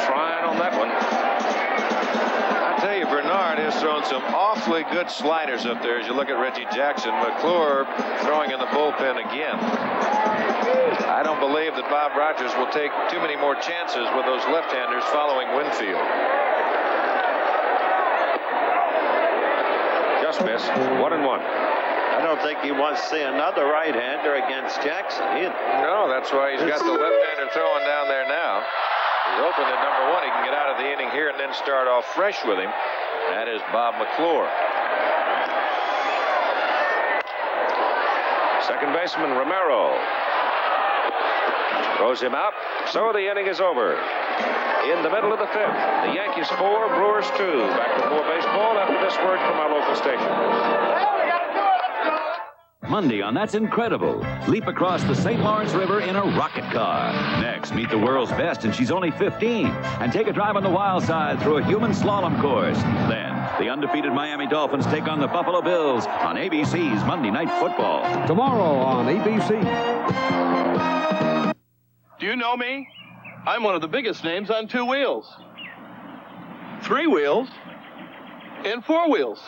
trying on that one. I tell you, Bernard has thrown some awfully good sliders up there as you look at Reggie Jackson. McClure throwing in the bullpen again. I don't believe that Bob Rogers will take too many more chances with those left-handers following Winfield. Just missed. 1-1. I don't think he wants to see another right-hander against Jackson either. No, that's why he's got the left-hander throwing down there now. He's hoping that number 1, he can get out of the inning here and then start off fresh with him. That is Bob McClure. Second baseman Romero throws him out, so the inning is over. In the middle of the 5th, the Yankees 4, Brewers 2. Back with more baseball after this word from our local station. Monday on That's Incredible. Leap across the St. Lawrence River in a rocket car. Next, meet the world's best, and she's only 15. And take a drive on the wild side through a human slalom course. Then, the undefeated Miami Dolphins take on the Buffalo Bills on ABC's Monday Night Football. Tomorrow on ABC. Do you know me? I'm one of the biggest names on 2 wheels. 3 wheels. And 4 wheels.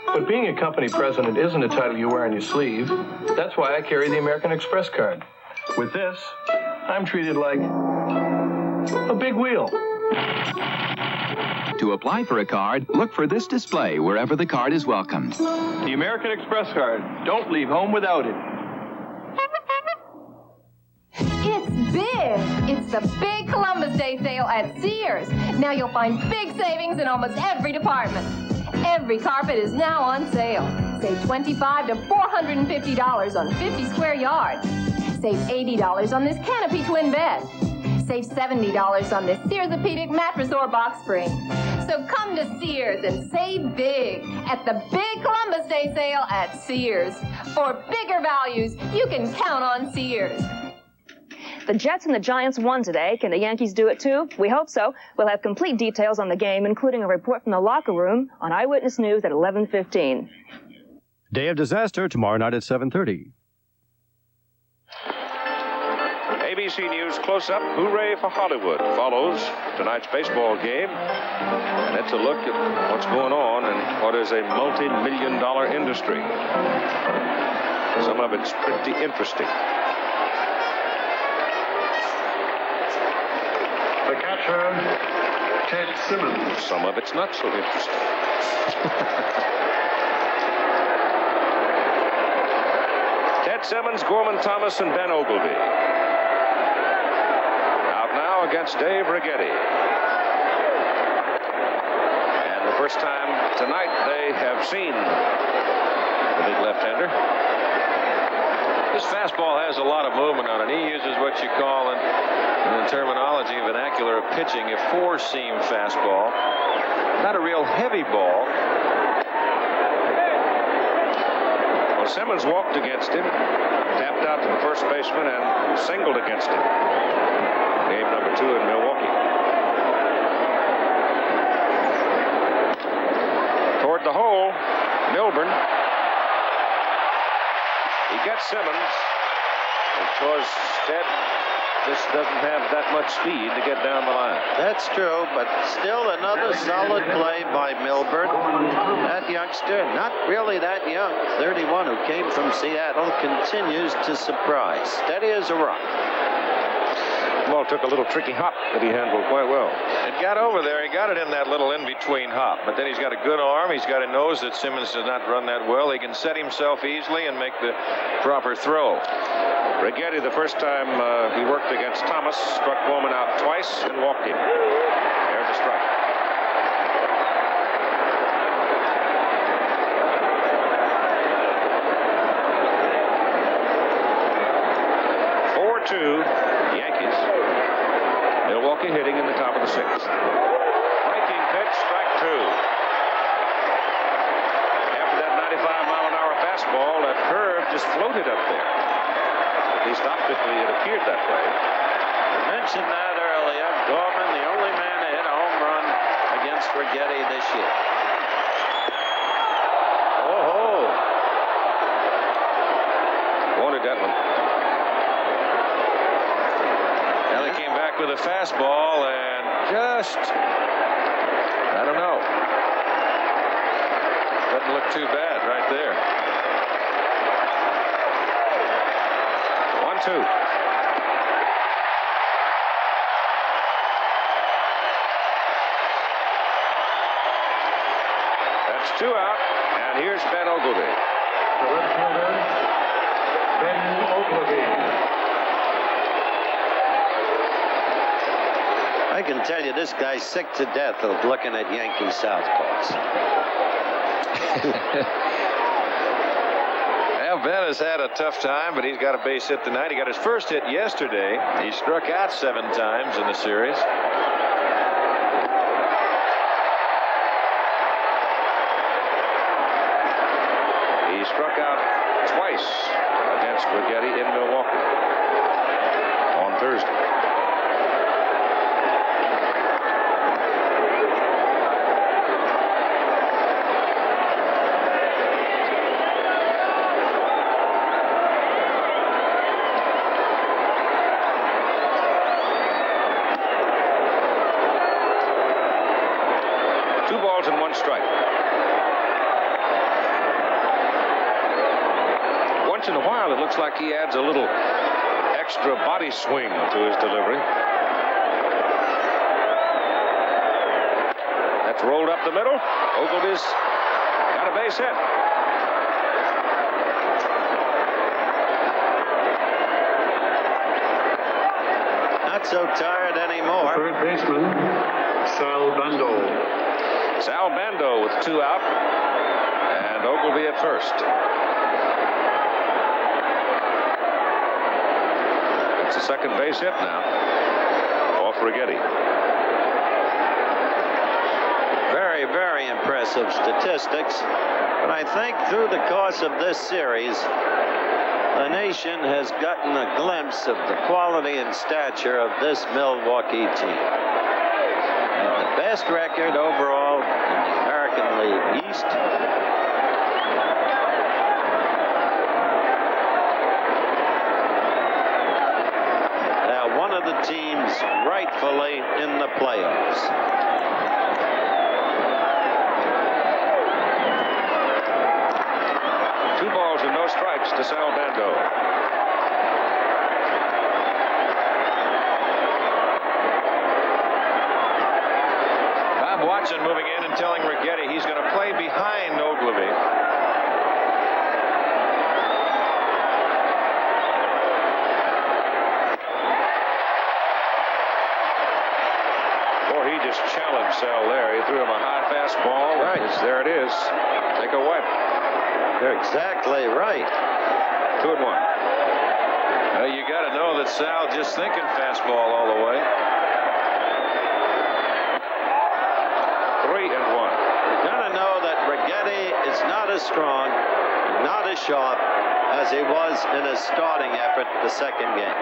But being a company president isn't a title you wear on your sleeve. That's why I carry the American Express card. With this, I'm treated like a big wheel. To apply for a card, look for this display wherever the card is welcomed. The American Express card. Don't leave home without it. It's big. It's the big Columbus Day sale at Sears. Now you'll find big savings in almost every department. Every carpet is now on sale. Save $25 to $450 on 50 square yards. Save $80 on this canopy twin bed. Save $70 on this Sears-Orthopedic mattress or box spring. So come to Sears and save big at the big Columbus Day sale at Sears. For bigger values, you can count on Sears. The Jets and the Giants won today. Can the Yankees do it too? We hope so. We'll have complete details on the game, including a report from the locker room on Eyewitness News at 11:15. Day of Disaster tomorrow night at 7:30. ABC News Close-Up, Hooray for Hollywood, follows tonight's baseball game. And it's a look at what's going on in what is a multi-million-dollar industry. Some of it's pretty interesting. The catcher, Ted Simmons. Some of it's not so interesting. Ted Simmons, Gorman Thomas, and Ben Ogilvy. Out now against Dave Righetti. And the first time tonight they have seen the big left-hander. This fastball has a lot of movement on it. He uses what you call, in the terminology vernacular of pitching, a four-seam fastball. Not a real heavy ball. Well, Simmons walked against him, tapped out to the first baseman, and singled against him. Game number 2 in Milwaukee. Toward the hole, Milburn. He gets Simmons because Stead just doesn't have that much speed to get down the line. That's true, but still another solid play by Milburn. That youngster, not really that young, 31, who came from Seattle, continues to surprise. Steady as a rock. Ball took a little tricky hop that he handled quite well. It got over there. He got it in that little in-between hop. But then he's got a good arm. He's got a nose that Simmons does not run that well. He can set himself easily and make the proper throw. Rigetti, the first time he worked against Thomas, struck Bowman out twice and walked him. There's a strike. Yankees. Milwaukee hitting in the top of the 6th. Breaking pitch, strike 2. After that 95-mile-an-hour fastball, that curve just floated up there. At least optically, it appeared that way. I mentioned that earlier. Gorman, the only man to hit a home run against Rigetti this year. Oh, wanted that one. With a fastball and just, I don't know. Doesn't look too bad right there. 1-2. That's 2 out, and here's Ben Ogilvy. The left fielder, Ben Ogilvy. I can tell you this guy's sick to death of looking at Yankee southpaws. Well, Ben has had a tough time, but he's got a base hit tonight. He got his first hit yesterday. He struck out 7 times in the series. He struck out twice against Rigetti in Milwaukee on Thursday. Strike. Once in a while, it looks like he adds a little extra body swing to his delivery. That's rolled up the middle. Ogilvy's got a base hit. Not so tired anymore. Third baseman, Sal Bando. Sal Bando with 2 out, and Ogilvy at first. It's a second base hit now. Off Rigetti. Very, very impressive statistics. But I think through the course of this series, the nation has gotten a glimpse of the quality and stature of this Milwaukee team. And the best record overall in the American League East. Now, one of the teams rightfully in the playoffs. Two balls and no strikes to Sal Bando. Watson moving in and telling Rigetti he's going to play behind Ogilvy. Boy, he just challenged Sal there. He threw him a high fastball. Right. There it is. Take a wipe. You're exactly right. 2-1. Well, you got to know that Sal just thinking fastball all the way. 3-1. You got to know that Righetti is not as strong, not as sharp as he was in his starting effort the second game.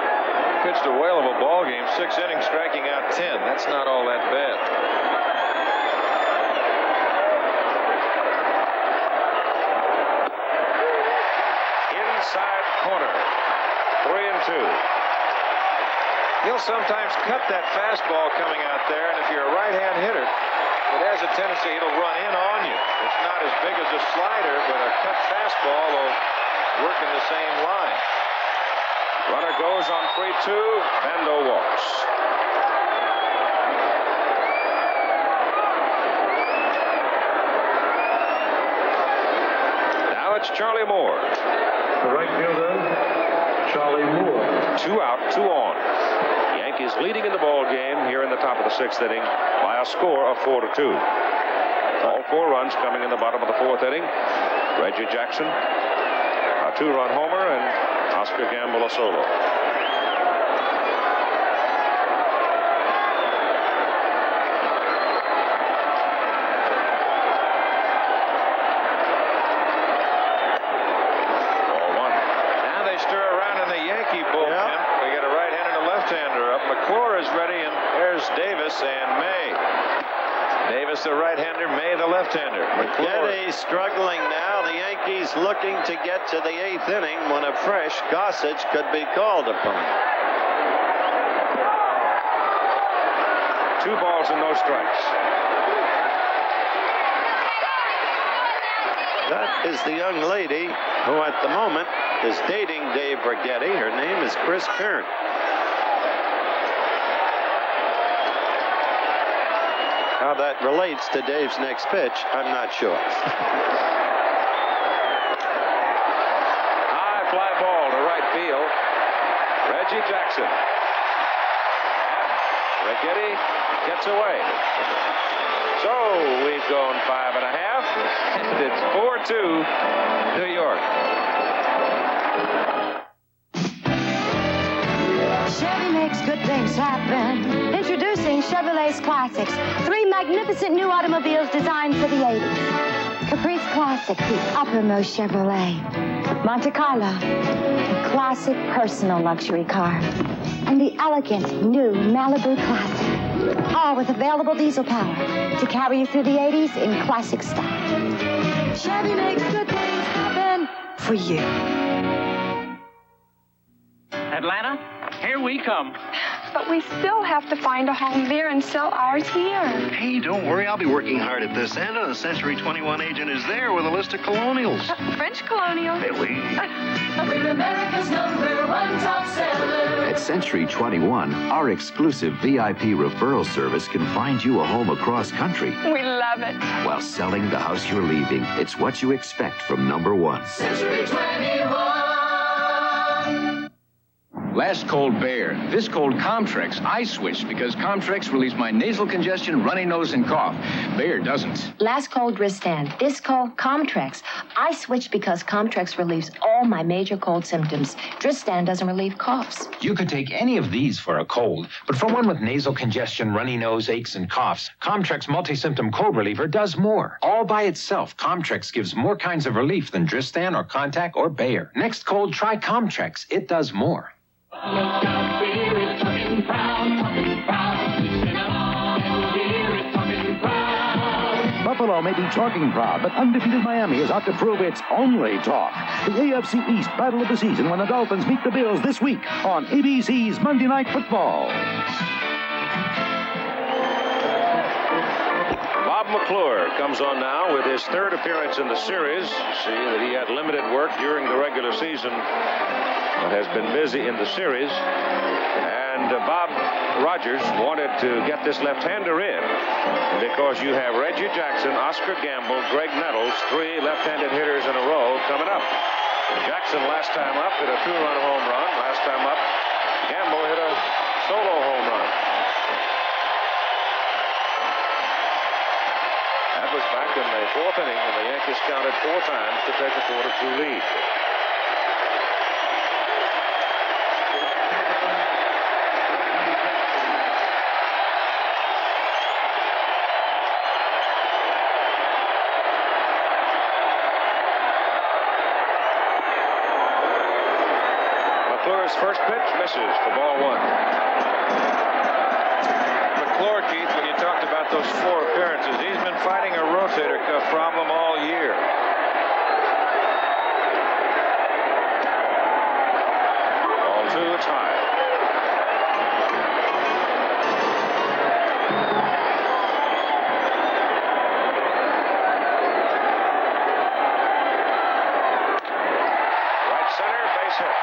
Pitched a whale of a ball game, 6 innings, striking out 10. That's not all that bad. Inside corner, 3-2. He'll sometimes cut that fastball coming out there, and if you're a right-hand hitter, it has a tendency it'll run in on you. It's not as big as a slider, but a cut fastball will work in the same line. Runner goes on 3-2. Bando walks. Now it's Charlie Moore. The right fielder, Charlie Moore. 2 out, 2 on. Yankees leading in the ball game here in the top of the 6th inning by a score of 4-2. All 4 runs coming in the bottom of the 4th inning. Reggie Jackson, a 2-run homer, and Oscar Gamble a solo. McClure is ready, and there's Davis and May. Davis, the right-hander, May, the left-hander. Righetti struggling now. The Yankees looking to get to the 8th inning when a fresh Gossage could be called upon. 2 balls and no strikes. That is the young lady who at the moment is dating Dave Righetti. Her name is Chris Kern. How that relates to Dave's next pitch, I'm not sure. High fly ball to right field. Reggie Jackson. Righetti gets away. So we've gone 5.5, and it's 4-2 New York. Chevy makes good things happen. Introducing Chevrolet's Classics. 3 magnificent new automobiles designed for the 80s. Caprice Classic, the uppermost Chevrolet. Monte Carlo, the classic personal luxury car. And the elegant new Malibu Classic. All with available diesel power to carry you through the 80s in classic style. Chevy makes good things happen for you. Atlanta, here we come. But we still have to find a home there and sell ours here. Hey, don't worry. I'll be working hard at this end. The Century 21 agent is there with a list of colonials. French colonials? Hey, We're America's #1 top seller. At Century 21, our exclusive VIP referral service can find you a home across country. We love it. While selling the house you're leaving, it's what you expect from #1. Century 21. Last cold Bayer. This cold Comtrex. I switched because Comtrex relieves my nasal congestion, runny nose, and cough. Bayer doesn't. Last cold Ristan. This cold Comtrex. I switched because Comtrex relieves all my major cold symptoms. Dristan doesn't relieve coughs. You could take any of these for a cold, but for one with nasal congestion, runny nose, aches, and coughs, Comtrex multi-symptom cold reliever does more. All by itself, Comtrex gives more kinds of relief than Dristan or Contac or Bayer. Next cold, try Comtrex. It does more. Buffalo may be talking proud, but undefeated Miami is out to prove it's only talk. The AFC East Battle of the Season when the Dolphins meet the Bills this week on ABC's Monday Night Football. Bob McClure comes on now with his 3rd appearance in the series. See that he had limited work during the regular season, but has been busy in the series. And Bob Rogers wanted to get this left-hander in because you have Reggie Jackson, Oscar Gamble, Greg Nettles, 3 left-handed hitters in a row coming up. Jackson last time up hit a 2-run home run. Last time up, Gamble hit a solo home run. That was back in the 4th inning when the Yankees counted 4 times to take a 4-2 lead. His first pitch misses for ball one. McClure, Keith, when you talked about those 4 appearances, he's been fighting a rotator cuff problem all year. Ball 2, it's high. Right center, base hit.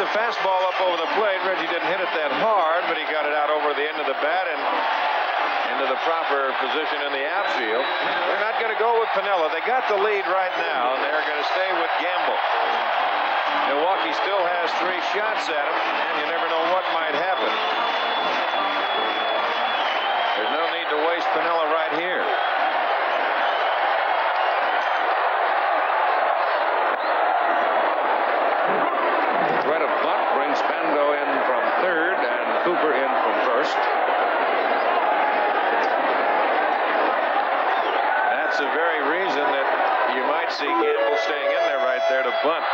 Fastball up over the plate. Reggie didn't hit it that hard, but he got it out over the end of the bat and into the proper position in the outfield. They're not going to go with Piniella. They got the lead right now, and they're going to stay with Gamble. Milwaukee still has 3 shots at him, and you never know what might happen. There's no need to waste Piniella right here. Threat of bunt brings Bando in from third and Cooper in from first. That's the very reason that you might see Gamble staying in there right there to bunt.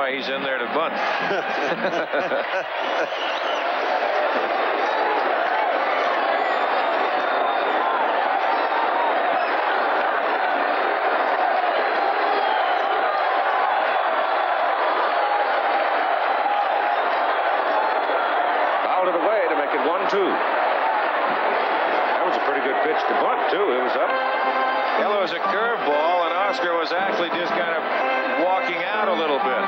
He's in there to bunt. Fouled it away to make it 1-2. That was a pretty good pitch to bunt, too. It was up. Well, it was a curveball, and Oscar was actually just kind of walking out a little bit.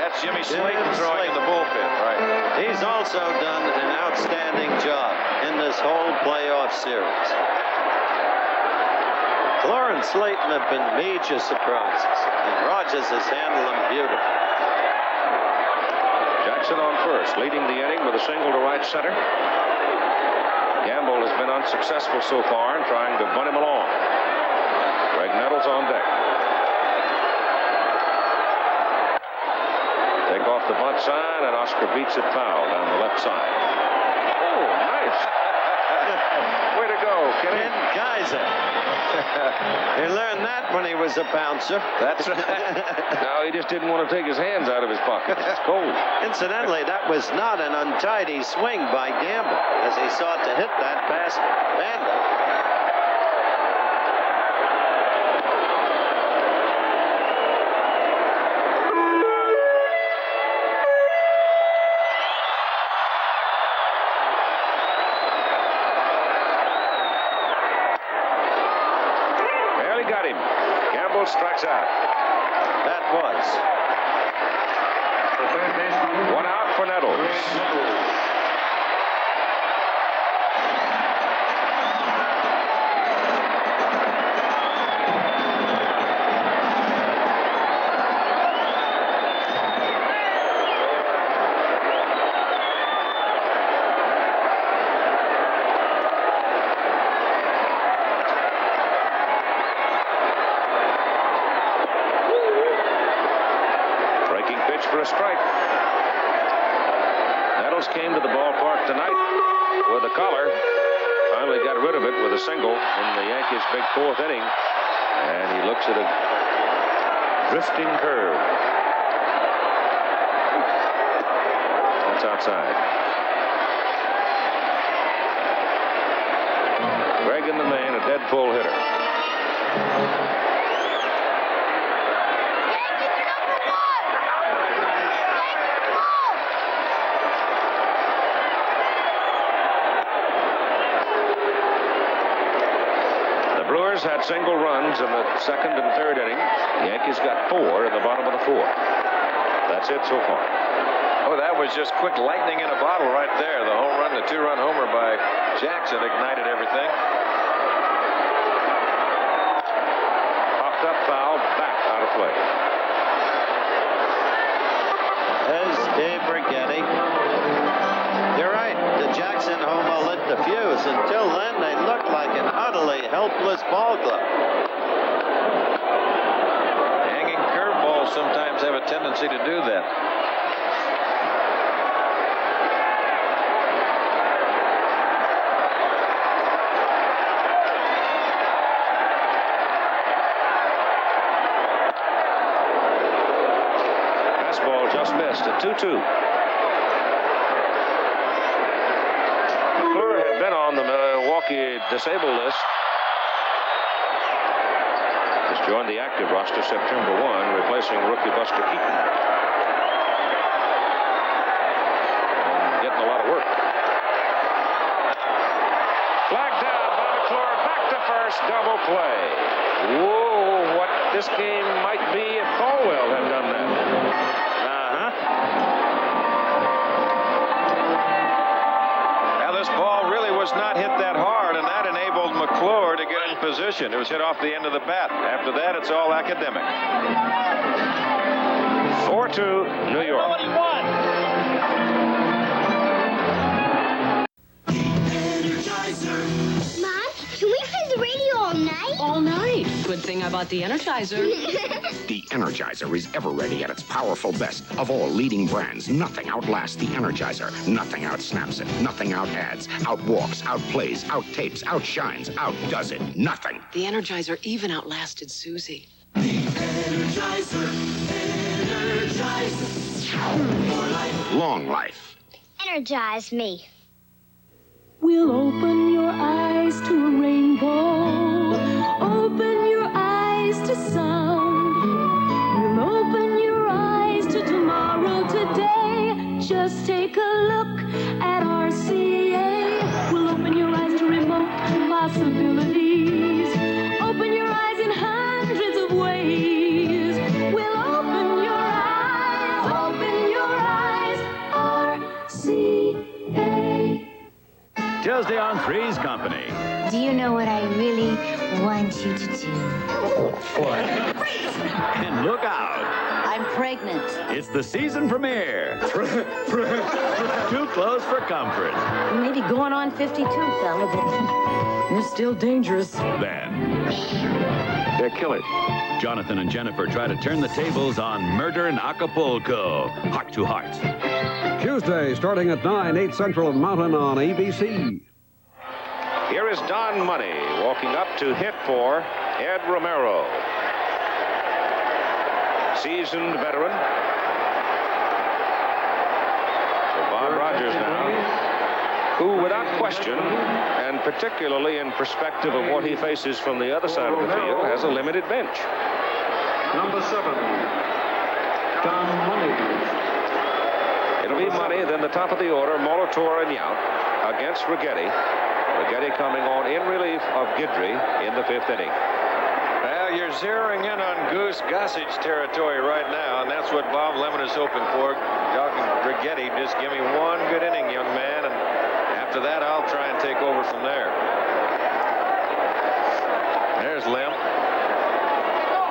That's Jimmy Slayton throwing in the bullpen, right? He's also done an outstanding job in this whole playoff series. McClure and Slayton have been major surprises, and Rogers has handled them beautifully. Jackson on first, leading the inning with a single to right center. Gamble has been unsuccessful so far in trying to bunt him along. Greg Nettles on deck. Take off the bunt sign, and Oscar beats it foul down the left side. Oh, nice. Way to go, Kenny. Ken Kaiser. He learned that when he was a bouncer. That's right. No, he just didn't want to take his hands out of his pockets. It's cold. Incidentally, that was not an untidy swing by Gamble as he sought to hit that past Bando. Strikes out. That was. One out for Nettles. For a strike. Nettles came to the ballpark tonight with a collar. Finally got rid of it with a single in the Yankees' big 4th inning. And he looks at a drifting curve. That's outside. Greg in the main, a dead pull hitter. Brewers had single runs in the 2nd and 3rd innings. The Yankees got 4 in the bottom of the 4th. That's it so far. Oh, that was just quick lightning in a bottle right there. The home run, the 2-run homer by Jackson ignited everything. Popped up, foul, back out of play. There's Dave Rigetti. sent home a lit the fuse. Until then, they looked like an utterly helpless ball club. Hanging curveballs sometimes have a tendency to do that. Fastball just missed at 2-2. McClure had been on the Milwaukee disabled list. Just joined the active roster September 1, replacing rookie Buster Keaton. Getting a lot of work. Flag down by McClure, back to first, double play. Whoa, what this game might be if Caldwell had done that. Now this ball really was not hit that hard, and that enabled McClure to get in position. It was hit off the end of the bat. After that, it's all academic. 4-2, New York. Mom, can we play the radio all night? All night. Good thing I bought the Energizer. The Energizer is ever ready at its powerful best. Of all leading brands, nothing outlasts the Energizer. Nothing outsnaps it. Nothing outadds, outwalks, outplays, outtapes, outshines, outdoes it. Nothing. The Energizer even outlasted Susie. Energizer. For life. Long life. Energize me. We'll open your eyes to a rainbow. Open your eyes to sound. We'll open your eyes to tomorrow today. Just take a look at RCA. We'll open your eyes to remote possibilities. Open your eyes in hundreds of ways. We'll open your eyes. Open your eyes. RCA. Tuesday on Three's Company. Do you know what I really want you to do? What? And look out. I'm pregnant. It's the season premiere. Too close for comfort. You may be going on 52, fella, but you're still dangerous. Then, they're killers. Jonathan and Jennifer try to turn the tables on murder in Acapulco. Heart to heart. Tuesday, starting at 9, 8 Central and Mountain on ABC. Here is Don Money walking up to hit for Ed Romero. Seasoned veteran. So Bob Rogers now, who without question, and particularly in perspective of what he faces from the other side of the field, has a limited bench. Number 7, Don Money. It'll be Money, then the top of the order, Molitor and Yount against Righetti. Righetti coming on in relief of Guidry in the 5th inning. Well, you're zeroing in on Goose Gossage territory right now, and that's what Bob Lemon is hoping for. Talking Righetti, just give me one good inning, young man, and after that, I'll try and take over from there. There's Lem.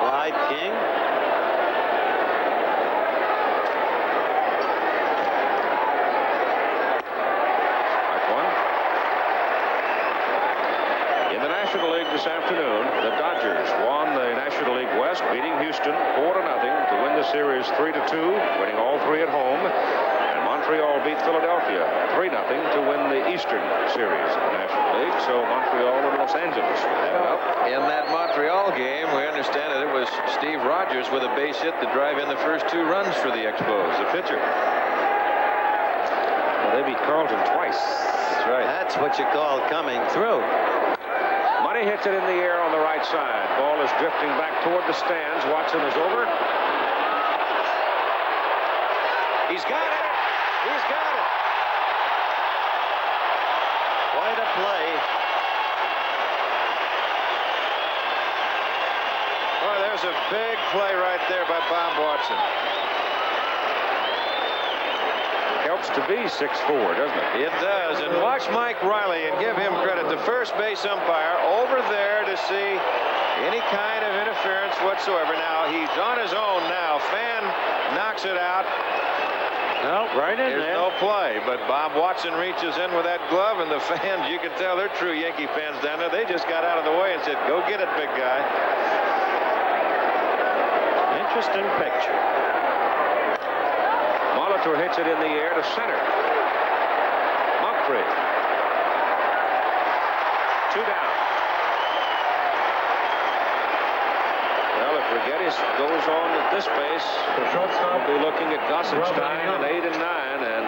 Clyde King. National League this afternoon, the Dodgers won the National League West, beating Houston 4-0 to win the series 3-2, winning all 3 at home. And Montreal beat Philadelphia 3-0 to win the Eastern Series of the National League. So Montreal and Los Angeles will have it up. In that Montreal game, we understand that it was Steve Rogers with a base hit to drive in the first 2 runs for the Expos, the pitcher. Well, they beat Carlton twice. That's right. That's what you call coming through. Money hits it in the air on the right side. Ball is drifting back toward the stands. Watson is over. He's got it. He's got it. Quite a play. Boy, there's a big play right there by Bob Watson. Helps to be 6'4", doesn't it? It does. And watch Mike Riley and give him credit. The first base umpire over there to see any kind of interference whatsoever. Now, he's on his own now. Fan knocks it out. No, right in There's there. no play, but Bob Watson reaches in with that glove, and the fans, you can tell they're true Yankee fans down there. They just got out of the way and said, go get it, big guy. Interesting picture. Molitor hits it in the air to center. Mumphrey. 2 down. Well, if Rigettis goes on at this pace, we'll be looking at Gossenstein at 8 and 9, and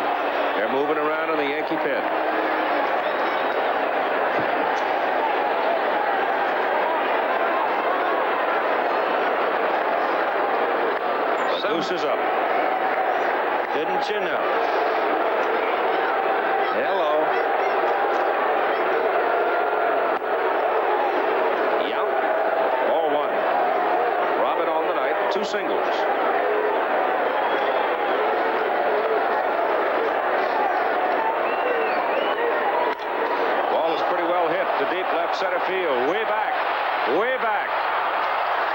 they're moving around in the Yankee pen. Goose is up. Didn't you know? Hello. Yout. Ball 1. Robin on the night. 2 singles. Ball is pretty well hit to deep left center field. Way back. Way back.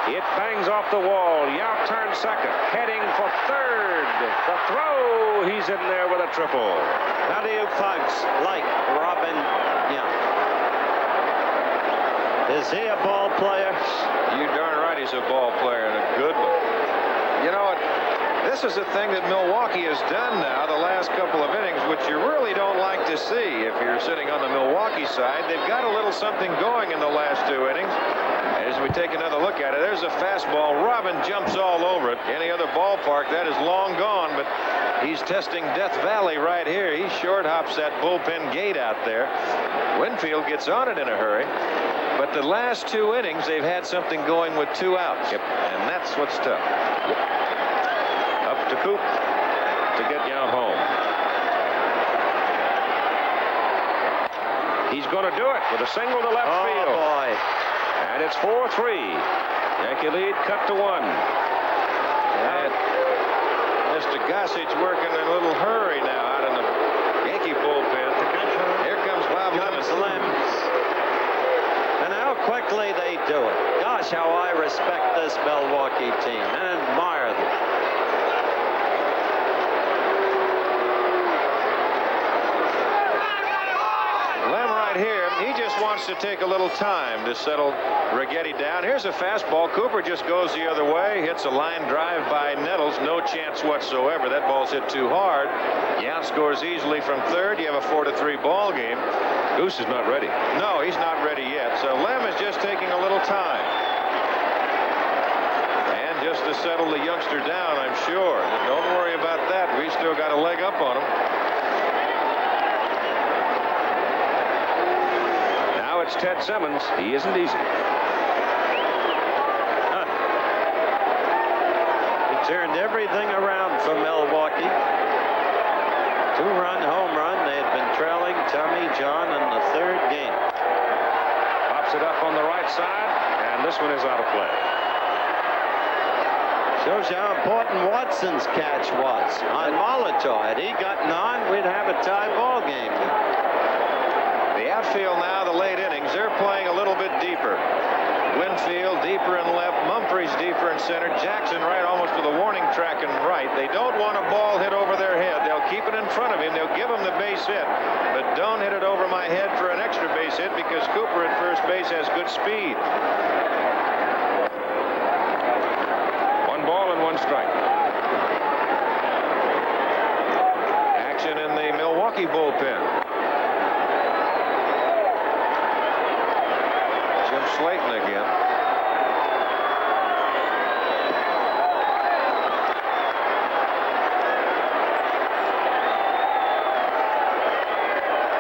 It bangs off the wall. Yout turns second. Heading for third. The throw. He's in there with a triple. How do you folks like Robin Yout? Is he a ball player? You darn right he's a ball player, and a good one. You know what? This is a thing that Milwaukee has done now the last couple of innings, which you really don't like to see if you're sitting on the Milwaukee side. They've got a little something going in the last 2 innings. As we take another look at it, there's a fastball. Robin jumps all over it. Any other ballpark, that is long gone, but he's testing Death Valley right here. He short hops that bullpen gate out there. Winfield gets on it in a hurry. But the last 2 innings, they've had something going with 2 outs. Yep. And that's what's tough. Yep. Up to Coop to get Yout home. He's going to do it with a single to left field. Boy. And it's 4-3. Yankee lead cut to 1. And Mr. Gossage working in a little hurry now out in the Yankee bullpen. Here comes Bob Lemon. And how quickly they do it. Gosh, how I respect this Milwaukee team and admire them. Lem right here, he just wants to take a little time to settle Rigetti down. Here's a fastball. Cooper just goes the other way, hits a line drive by Nettles. No chance whatsoever. That ball's hit too hard. Yout scores easily from third. You have a 4-3 ball game. Goose is not ready. No, he's not ready yet. So Lem is just taking a little time. And just to settle the youngster down, I'm sure. Don't worry about that. We still got a leg up on him. Now it's Ted Simmons. He isn't easy. He turned everything around for Milwaukee. 2-run home run. They had been trailing Tommy John in the 3rd game. Pops it up on the right side, and this one is out of play. Shows you how important Watson's catch was on Molitor. Had he gotten on, we'd have a tie ball game. The outfield now, the late innings, they're playing a little bit deeper. Winfield deeper in left, Mumphrey's deeper in center, Jackson right almost to the warning track and right. They don't want a ball hit over their head. They'll keep it in front of him. They'll give him the base hit, but don't hit it over my head for an extra base hit because Cooper at first base has good speed. 1 ball and 1 strike. Action in the Milwaukee bullpen. Jim Slayton again.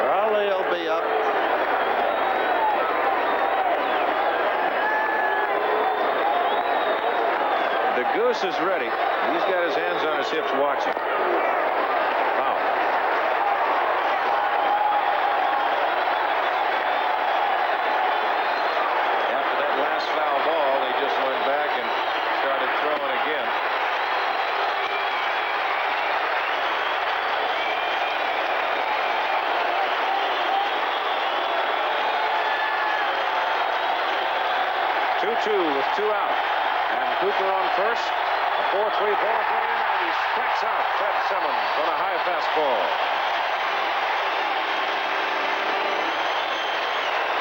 Raleigh will be up. The Goose is ready. He's got his hands on his hips watching. Wow. After that last foul ball, they just went back and started throwing again. Two with 2 out. And Cooper on first. A 4-3 ball game. He strikes out Fred Simmons on a high fastball.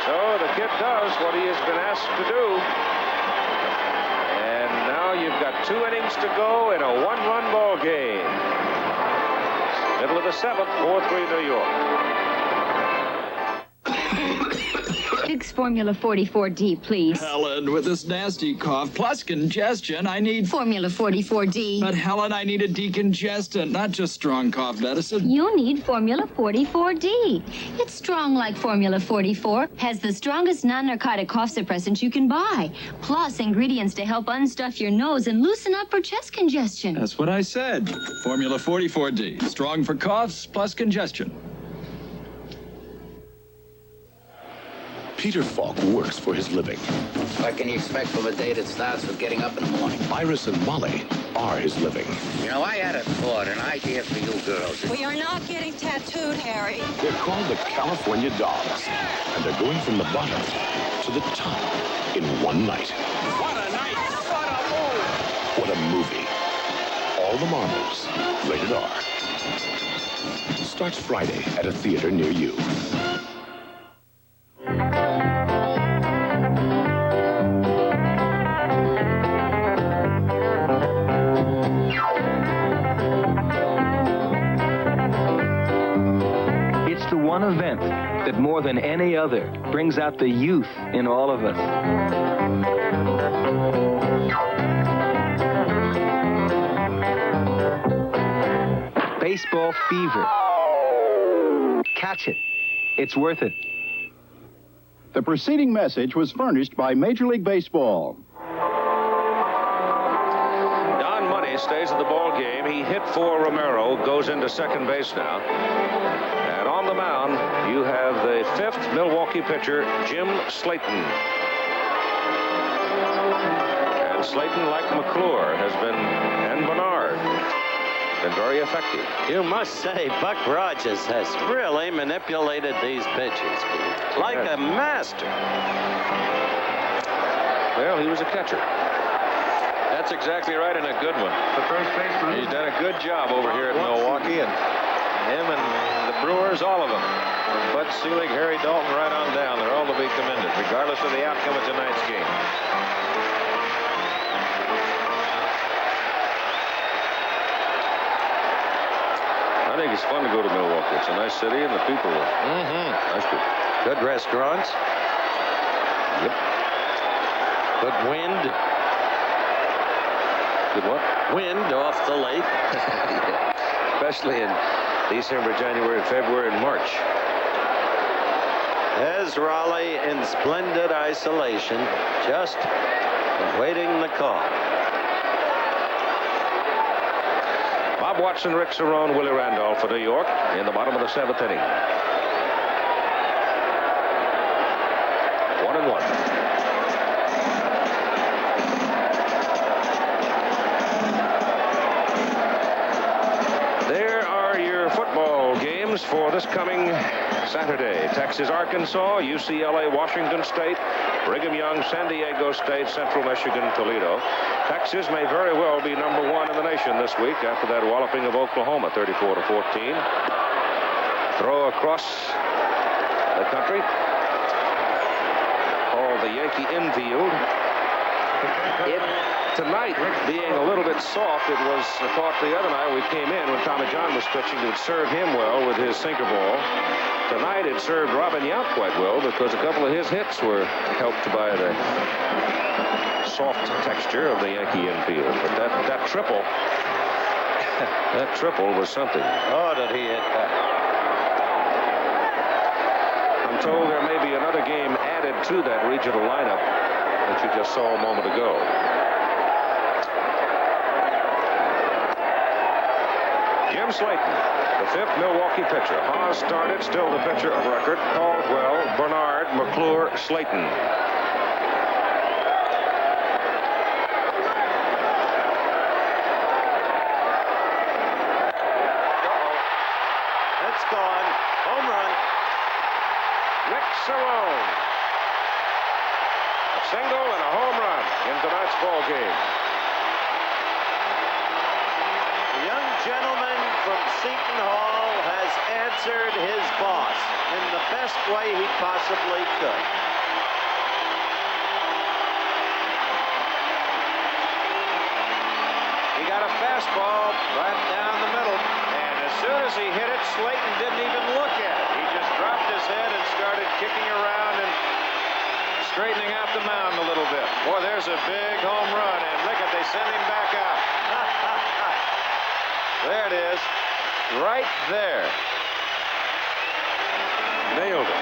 So the kid does what he has been asked to do. And now you've got 2 innings to go in a 1-run ball game. Middle of the 7th, 4-3 New York. Fix Formula 44D, please. Helen, with this nasty cough plus congestion, I need Formula 44D. But Helen, I need a decongestant, not just strong cough medicine. You need Formula 44D. It's strong like Formula 44, has the strongest non-narcotic cough suppressant you can buy, plus ingredients to help unstuff your nose and loosen up for chest congestion. That's what I said. Formula 44D, strong for coughs plus congestion. Peter Falk works for his living. What can you expect from a day that starts with getting up in the morning? Iris and Molly are his living. You know, I had a thought, an idea for you girls. We are not getting tattooed, Harry. They're called the California Dogs, and they're going from the bottom to the top in one night. What a night! What a move! What a movie. All the Marbles, rated R. Starts Friday at a theater near you. It's the one event that more than any other brings out the youth in all of us. Baseball fever. Catch it. It's worth it. The preceding message was furnished by Major League Baseball. Don Money stays at the ball game. He hit for Romero, goes into second base now. And on the mound, you have the 5th Milwaukee pitcher, Jim Slayton. And Slayton, like McClure, has been, and Bernard, been very effective. You must say, Buck Rogers has really manipulated these pitches, like a master. Well, he was a catcher. That's exactly right, and a good one. The first baseman. He's done a good job over here at Milwaukee, and him and the Brewers, all of them. From Bud Selig, Harry Dalton, right on down. They're all to be commended, regardless of the outcome of tonight's game. I think it's fun to go to Milwaukee. It's a nice city, and the people are nice people. Good restaurants. Yep. Good wind. Good what? Wind off the lake. Especially in December, January, February, and March. There's Raleigh in splendid isolation, just awaiting the call. Bob Watson, Rick Cerrone, Willie Randolph for New York in the bottom of the 7th inning. 1-1. There are your football games for this coming Saturday. Texas, Arkansas, UCLA, Washington State, Brigham Young, San Diego State, Central Michigan, Toledo. Texas may very well be number 1 in the nation this week after that walloping of Oklahoma, 34-14. Throw across the country, called the Yankee infield. Tonight, being a little bit soft, it was thought the other night we came in when Tommy John was pitching, it would serve him well with his sinker ball. Tonight, it served Robin Yount quite well because a couple of his hits were helped by the soft texture of the Yankee infield. But that triple, that triple was something. Oh, did he hit that? I'm told there may be another game added to that regional lineup that you just saw a moment ago. Jim Slayton, the 5th Milwaukee pitcher. Haas started, still the pitcher of record. Caldwell, Bernard, McClure, Slayton. It's gone. Home run. Rick Cerrone. A single and a home run in tonight's ball game. Seton Hall has answered his boss in the best way he possibly could. He got a fastball right down the middle, and as soon as he hit it, Slayton didn't even look at it. He just dropped his head and started kicking around and straightening out the mound a little bit. Boy, there's a big home run, and look at, they send him back out. There it is, right there. Nailed it.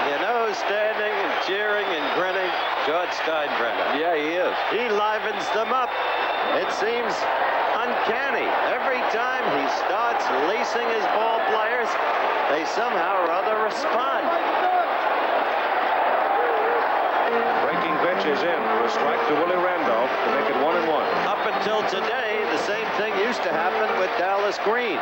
You know, standing and cheering and grinning, George Steinbrenner. Yeah, he is. He livens them up. It seems uncanny. Every time he starts lacing his ball players, they somehow or other respond. Breaking pitch is in for a strike to Willie Randolph to make it 1-1. Up until today, the same thing used to happen with Dallas Green.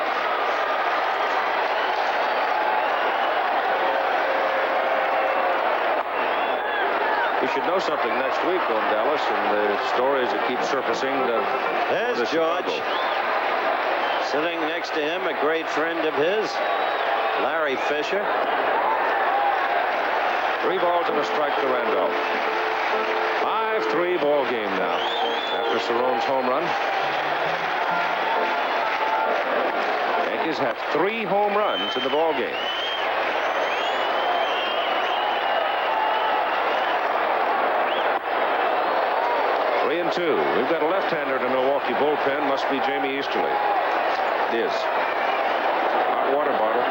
We should know something next week on Dallas and the stories that keep surfacing. There's George. Sitting next to him, a great friend of his, Larry Fisher. 3 balls and a strike to Randolph. 5-3 ball game now after Cerrone's home run. Yankees have 3 home runs in the ball game. Two. We've got a left-hander in the Milwaukee bullpen. Must be Jamie Easterly. It is. Hot water bottle.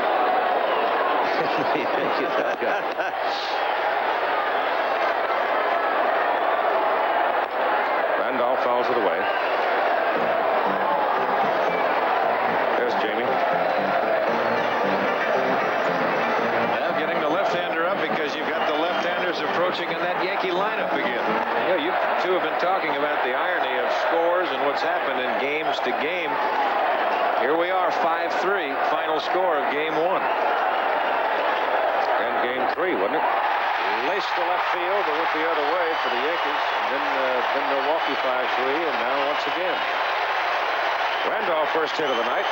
Randolph fouls it away. There's Jamie. Now getting the left-hander up because you've got the left-handers approaching in that Yankee lineup again. Yeah, you two have been talking about the irony of scores and what's happened in games to game. Here we are, 5-3, final score of game 1. And game 3, wasn't it? Laced to left field, but went the other way for the Yankees. And then Milwaukee 5-3, and now once again. Randolph first hit of the night.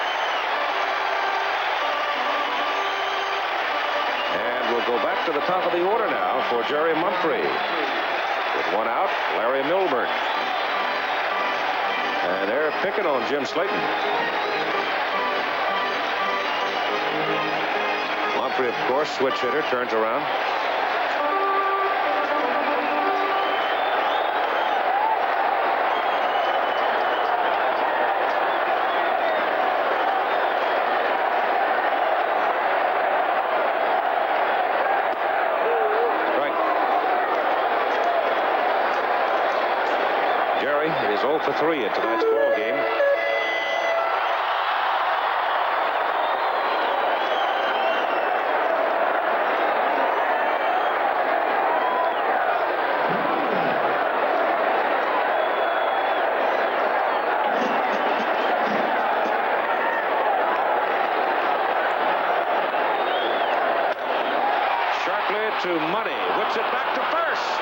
And we'll go back to the top of the order now for Jerry Mumphrey. With 1 out, Larry Milburn. And they're picking on Jim Slayton. Mumphrey, of course, switch hitter, turns around. Is 0 for 3 in tonight's ball game. Sharply to Money, whips it back to first.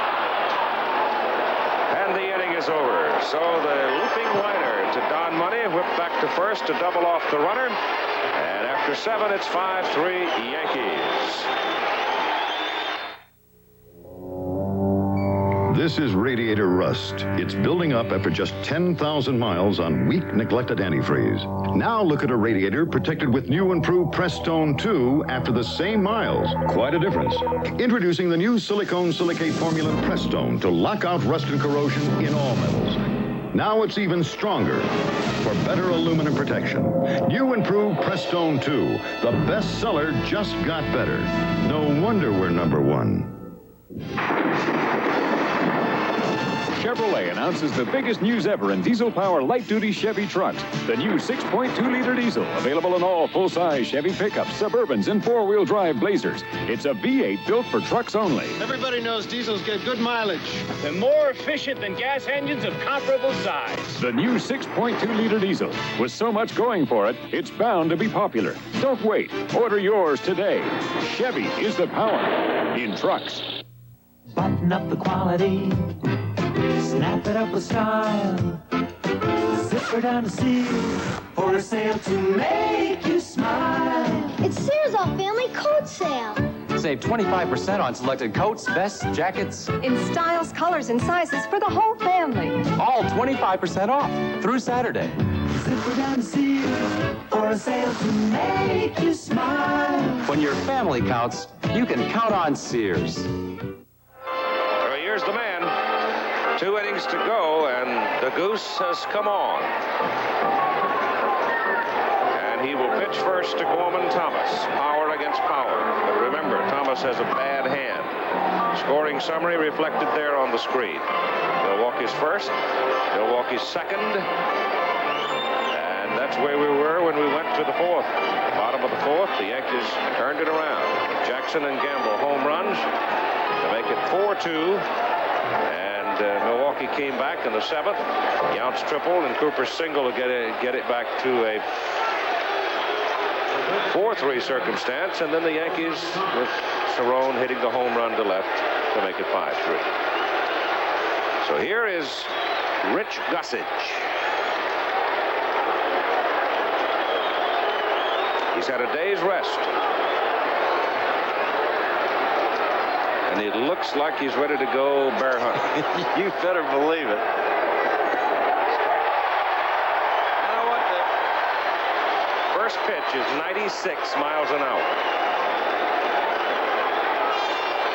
And the inning is over. So the looping liner to Don Money, whipped back to first to double off the runner. And after 7, it's 5-3 Yankees. This is radiator rust. It's building up after just 10,000 miles on weak, neglected antifreeze. Now look at a radiator protected with new improved Prestone 2 after the same miles. Quite a difference. Introducing the new silicone silicate formula Prestone to lock out rust and corrosion in all metals. Now it's even stronger for better aluminum protection. New improved Prestone 2. The best seller just got better. No wonder we're #1. Chevrolet announces the biggest news ever in diesel power light-duty Chevy trucks. The new 6.2-liter diesel, available in all full-size Chevy pickups, Suburbans, and four-wheel drive Blazers. It's a V8 built for trucks only. Everybody knows diesels get good mileage. They're more efficient than gas engines of comparable size. The new 6.2-liter diesel. With so much going for it, it's bound to be popular. Don't wait. Order yours today. Chevy is the power in trucks. Button up the quality. Snap it up with style. Zipper down to Sears for a sale to make you smile. It's Sears All Family Coat Sale. Save 25% on selected coats, vests, jackets. In styles, colors, and sizes for the whole family. All 25% off through Saturday. Zipper down to Sears for a sale to make you smile. When your family counts, you can count on Sears. So here's the man. 2 innings to go, and the Goose has come on. And he will pitch first to Gorman Thomas. Power against power. But remember, Thomas has a bad hand. Scoring summary reflected there on the screen. Milwaukee's first, Milwaukee's second. And that's where we were when we went to the fourth. Bottom of the fourth, the Yankees turned it around. Jackson and Gamble home runs to make it 4-2. And Milwaukee came back in the seventh. Yount's triple and Cooper's single to get it back to a 4-3 circumstance. And then the Yankees with Cerrone hitting the home run to left to make it 5-3. So here is Rich Gossage. He's had a day's rest. And it looks like he's ready to go bear hunting. You better believe it. You know what? The first pitch is 96 miles an hour.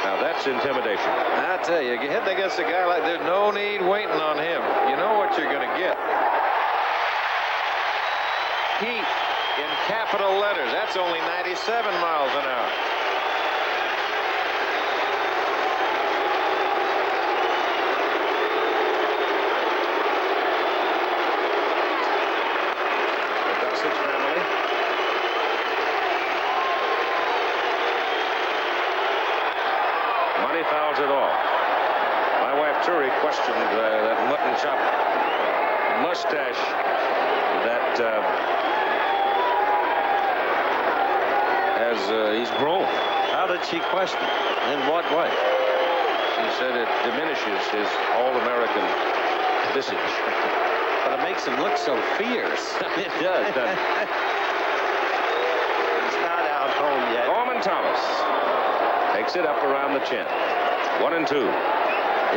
Now that's intimidation. I tell you hitting against a guy like there's no need waiting on him. You know what you're going to get. Heat in capital letters. That's only 97 miles an hour. Fouls it off. My wife Turi questioned that mutton chop mustache that he's grown. How did she question? In what way? She said it diminishes his all-American visage. But it makes him look so fierce. It does, doesn't it? He's not out home yet. Gorman Thomas takes it up around the chin. 1-2.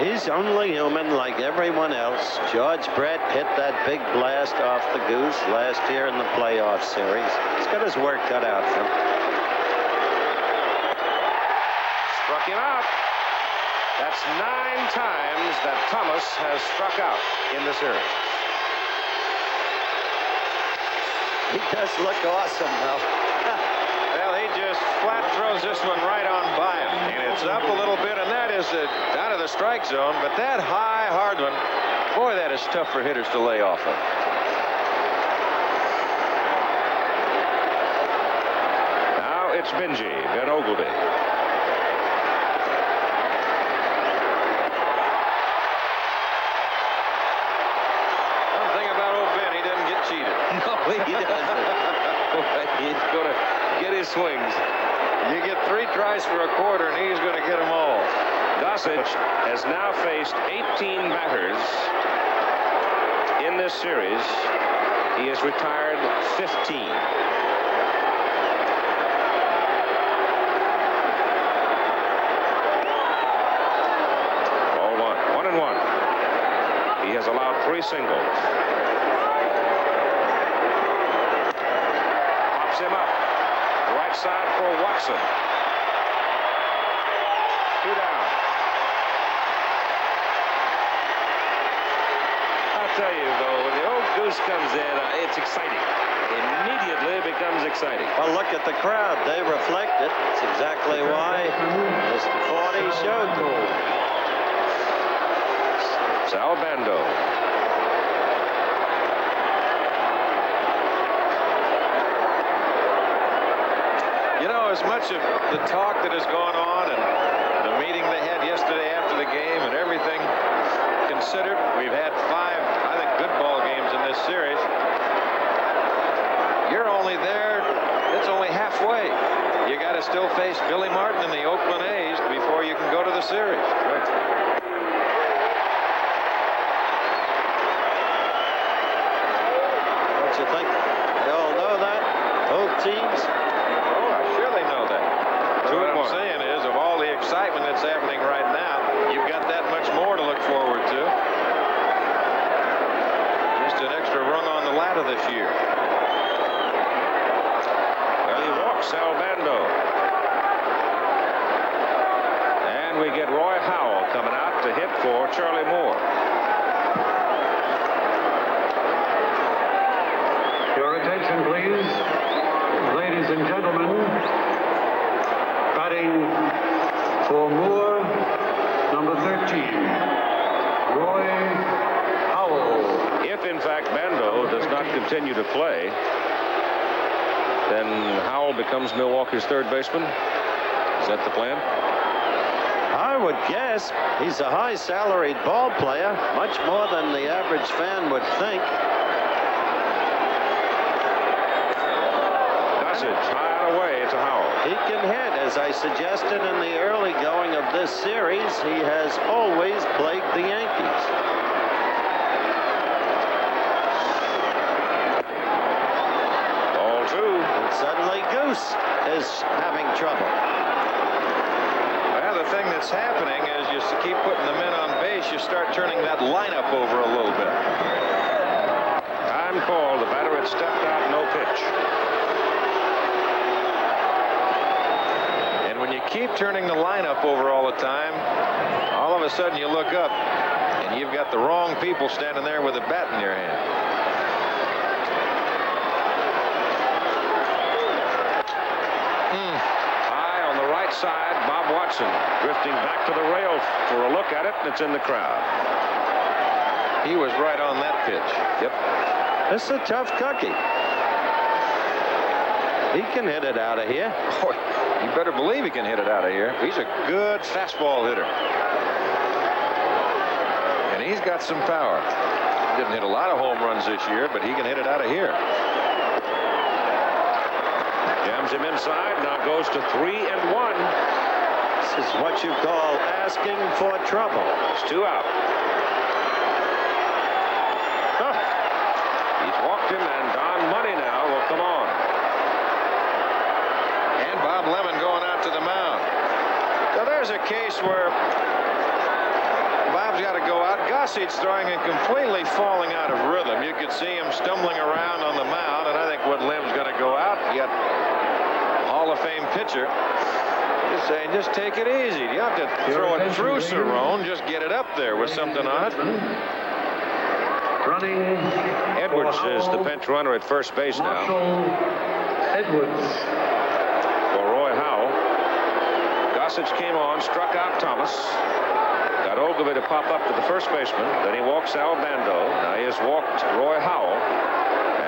He's only human like everyone else. George Brett hit that big blast off the Goose last year in the playoff series. He's got his work cut out for him. Struck him out. That's 9 times that Thomas has struck out in the series. He does look awesome, though. Well, he just flat throws this one right on by him. And it's up a little bit, and that is out of the strike zone. But that high, hard one, boy, that is tough for hitters to lay off of. Now it's Benji, Ben Ogleby. One thing about old Ben, he doesn't get cheated. No, he doesn't. He's going to get his swings. You get 3 tries for a quarter, and he's going to get them all. Gossage has now faced 18 batters in this series. He has retired 15. Ball 1-1. He has allowed 3 singles. Pops him up. Right side for Watson. 2 down. I'll tell you, though, when the old Goose comes in, it's exciting. Immediately it becomes exciting. Well, look at the crowd. They reflect it. It's exactly why Mr. 40 showed to him. Sal Bando. You know, as much of the talk that has gone on and the meeting they had yesterday after the game and everything considered, we've had 5, I think, good ball games in this series. You're only there, it's only halfway. You got to still face Billy Martin and the Oakland A's before you can go to the series. Right. of this year. Well, he walks Sal Bando. And we get Roy Howell coming out to hit for Charlie Moore. Your attention, please. Ladies and gentlemen, batting for Moore, number 13, Roy Howell. If, in fact, Bando does not continue to play, then Howell becomes Milwaukee's third baseman. Is that the plan? I would guess. He's a high salaried ball player, much more than the average fan would think. High and away to Howell. He can hit. As I suggested in the early going of this series, he has always plagued the Yankees. Ball two. And suddenly Goose is having trouble. Well, the thing that's happening is you keep putting the men on base, you start turning that lineup over a little bit. Time called. The batter had stepped out, no pitch. When you keep turning the lineup over all the time, all of a sudden you look up and you've got the wrong people standing there with a bat in your hand. High on the right side, Bob Watson drifting back to the rail for a look at it, and it's in the crowd. He was right on that pitch. Yep. This is a tough cookie. He can hit it out of here. Oh, you better believe he can hit it out of here. He's a good fastball hitter. And he's got some power. He didn't hit a lot of home runs this year, but he can hit it out of here. Jams him inside, now goes to 3-1. This is what you call asking for trouble. It's 2 out. Huh. He's walked him, and Don Money now will come on. Bob Lemon going out to the mound. So there's a case where Bob's got to go out. Gossage throwing and completely falling out of rhythm. You could see him stumbling around on the mound, and I think Wood Lim's going to go out. You got Hall of Fame pitcher just saying, just take it easy. You have to throw it through Cerrone. Just get it up there with something on it. Edwards is the pinch runner at first base now. Edwards. Gossage came on, struck out Thomas. Got Ogilvy to pop up to the first baseman. Then he walks Al Bando. Now he has walked Roy Howell.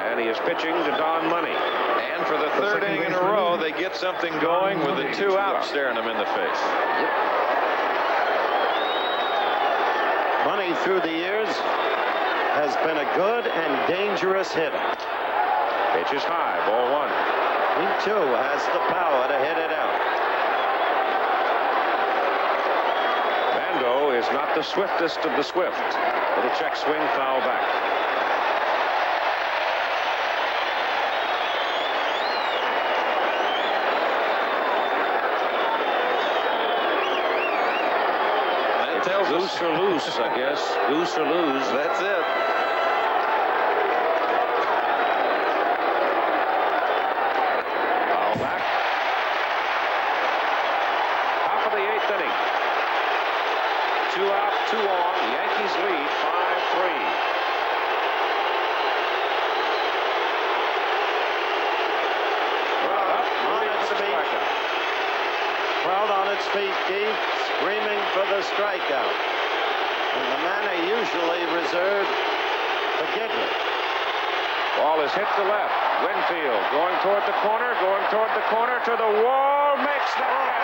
And he is pitching to Don Money. And for the third inning in a row, they get something going with the 2 out staring them in the face. Yep. Money through the years has been a good and dangerous hitter. Pitch is high, ball 1. He too has the power to hit it out. Bando is not the swiftest of the swift. Little check swing, foul back. That tells us goose or loose, I guess. Goose or lose. That's it. Foul back. Top of the 8th inning. 2 out, 2 on. Yankees lead 5-3. Crowd on its feet, Keith, screaming for the strikeout. In the manner usually reserved for Gidley. Ball is hit to left. Winfield going toward the corner, to the wall, makes the catch.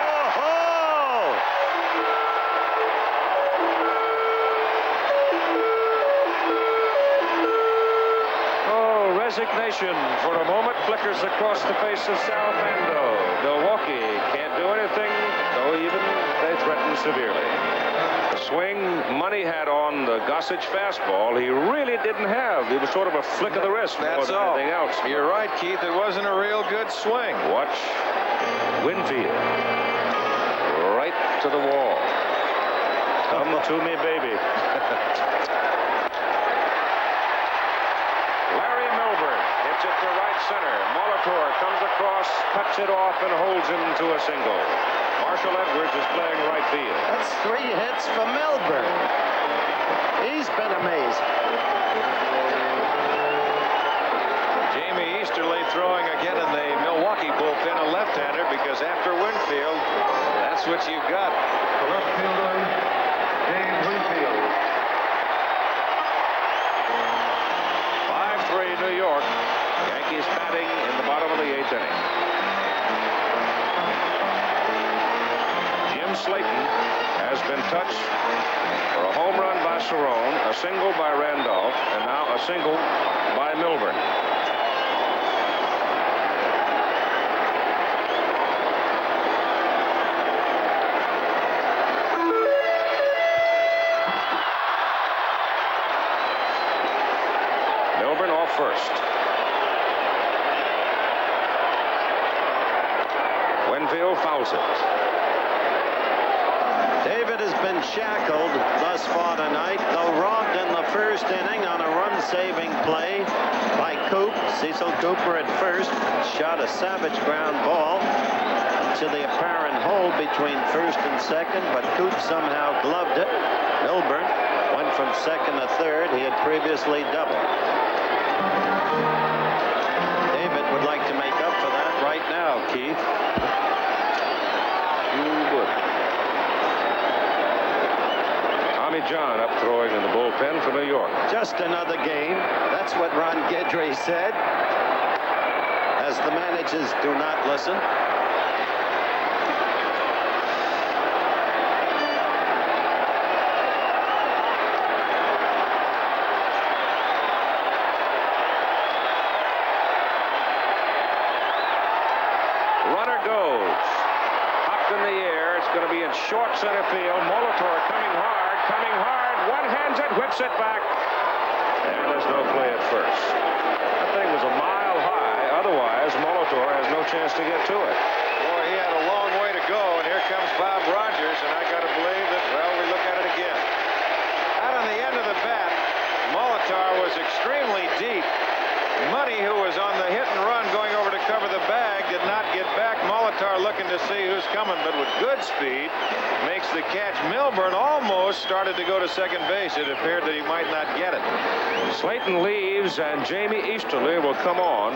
Oh, resignation for a moment flickers across the face of Sal Bando. Milwaukee can't do anything, though even they threaten severely. The swing Money had on the Gossage fastball, he really didn't have. It was sort of a flick of the wrist more That's than all. anything else. You're right, Keith. It wasn't a real good swing. Watch Winfield. Right to the wall. Come to me, baby. Larry Milburn cuts it off and holds him to a single. Marshall Edwards is playing right field. That's 3 hits for Milburn. He's been amazing. Jamie Easterly throwing again in the Milwaukee bullpen, a left-hander, because after Winfield, that's what you've got. The left fielder, Dave Winfield. 5-3 New York. Yankees batting in the bottom of the 8th inning. Jim Slayton has been touched for a home run by Cerrone, a single by Randolph, and now a single by Milburn. Milburn off first. Winfield fouls it. David has been shackled thus far tonight, though robbed in the first inning on a run-saving play by Coop. Cecil Cooper at first shot a savage ground ball to the apparent hole between first and second, but Coop somehow gloved it. Milburn went from second to third. He had previously doubled. David would like to make up for that right now, Keith. Tommy John up throwing in the bullpen for New York. Just another game. That's what Ron Guidry said, as the managers do not listen. Runner goes. Popped in the air. It's going to be in short center field. Molitor coming hard. One hands it, whips it back. And there's no play at first. That thing was a mile high. Otherwise, Molitor has no chance to get to it. Boy, he had a long way to go, and here comes Bob Rogers, and I got to believe that, well, we look at it again. Out on the end of the bat, Molitor was extremely deep. Money, who was on the hit and run going over to cover the bag, did not get back. Molitor looking to see who's coming, but with good speed, makes the catch. Milburn almost started to go to second base. It appeared that he might not get it. Slayton leaves, and Jamie Easterly will come on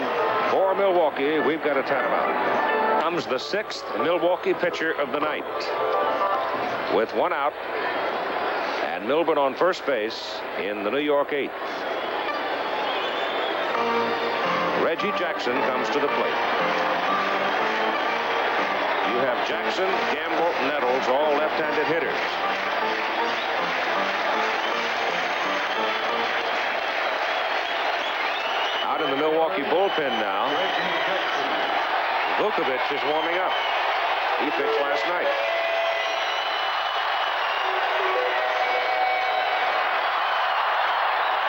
for Milwaukee. We've got a timeout. Comes the 6th Milwaukee pitcher of the night. With 1 out, and Milburn on first base in the New York 8th. Reggie Jackson comes to the plate. You have Jackson, Gamble, Nettles, all left-handed hitters. Out in the Milwaukee bullpen now. Vukovic is warming up. He pitched last night.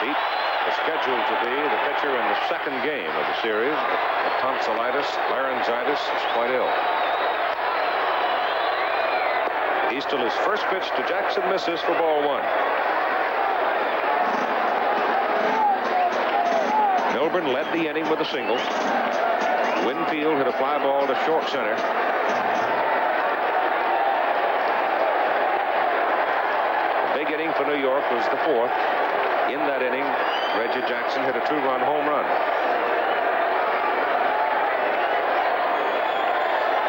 Pete is scheduled to be the pitcher in the second game of the series. The tonsillitis, laryngitis is quite ill. Easterly's first pitch to Jackson misses for ball 1. Milburn led the inning with a single. Winfield hit a fly ball to short center. The big inning for New York was the 4th. In that inning, Reggie Jackson hit a 2-run home run.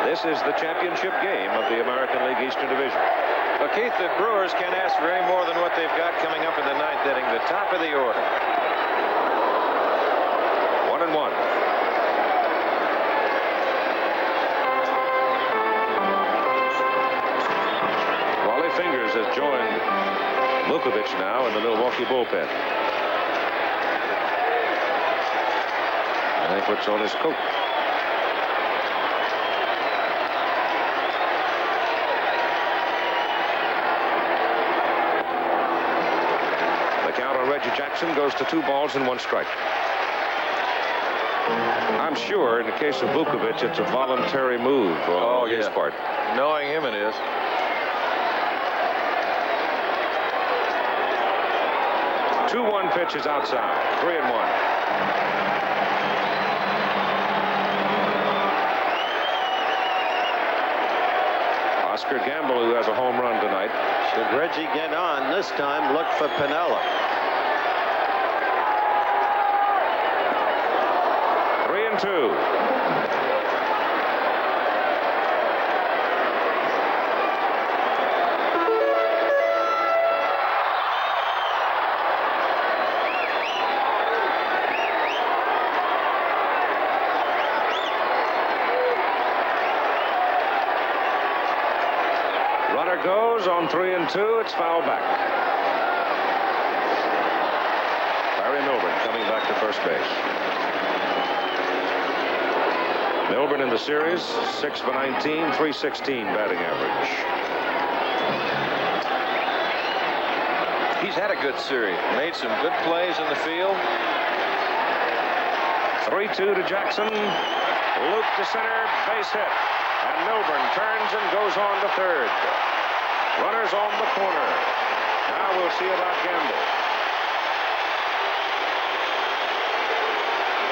This is the championship game of the American League Eastern Division. Well, Keith, the Brewers can't ask for any more than what they've got coming up in the 9th inning, the top of the order. 1-1. Wally Fingers has joined Vukovic now in the Milwaukee bullpen. And he puts on his coat. The count on Reggie Jackson goes to 2 balls and 1 strike. I'm sure in the case of Vukovic, it's a voluntary move on his part. Knowing him, it is. 2-1 pitch is outside. 3-1. Oscar Gamble, who has a home run tonight. Should Reggie get on this time, look for Piniella. 3-2. Runner goes on 3-2. It's foul back. Barry Milburn coming back to first base. Milburn in the series, 6 for 19, 316 batting average. He's had a good series. Made some good plays in the field. 3-2 to Jackson. Loop to center, base hit. And Milburn turns and goes on to third. Runners on the corner. Now we'll see about Gamble.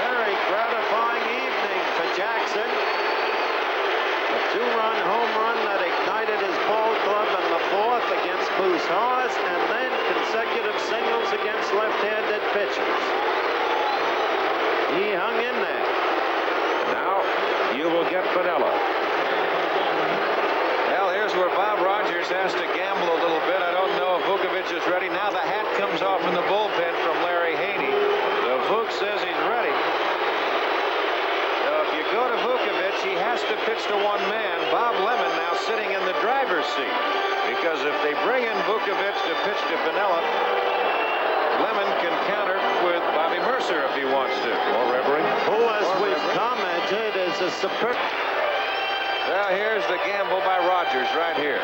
Very gratifying evening for Jackson. A 2-run home run that ignited his ball club in the 4th against Moose Haas, and then consecutive singles against left-handed pitchers. He hung in there. Now you will get Piniella. Well, here's where Bob Rogers has to gamble a little bit. I don't know if Vukovich is ready. Now the hat comes off in the bullpen from Larry Haney. So Vuk says he's ready. So if you go to Vukovich, he has to pitch to one man. Bob Lemon now sitting in the driver's seat. Because if they bring in Vukovich to pitch to Piniella, Lemon can counter with Bobby Mercer if he wants to. Or Reverie. Who, as we've commented, is a superb. Well, here's the gamble by Rogers right here.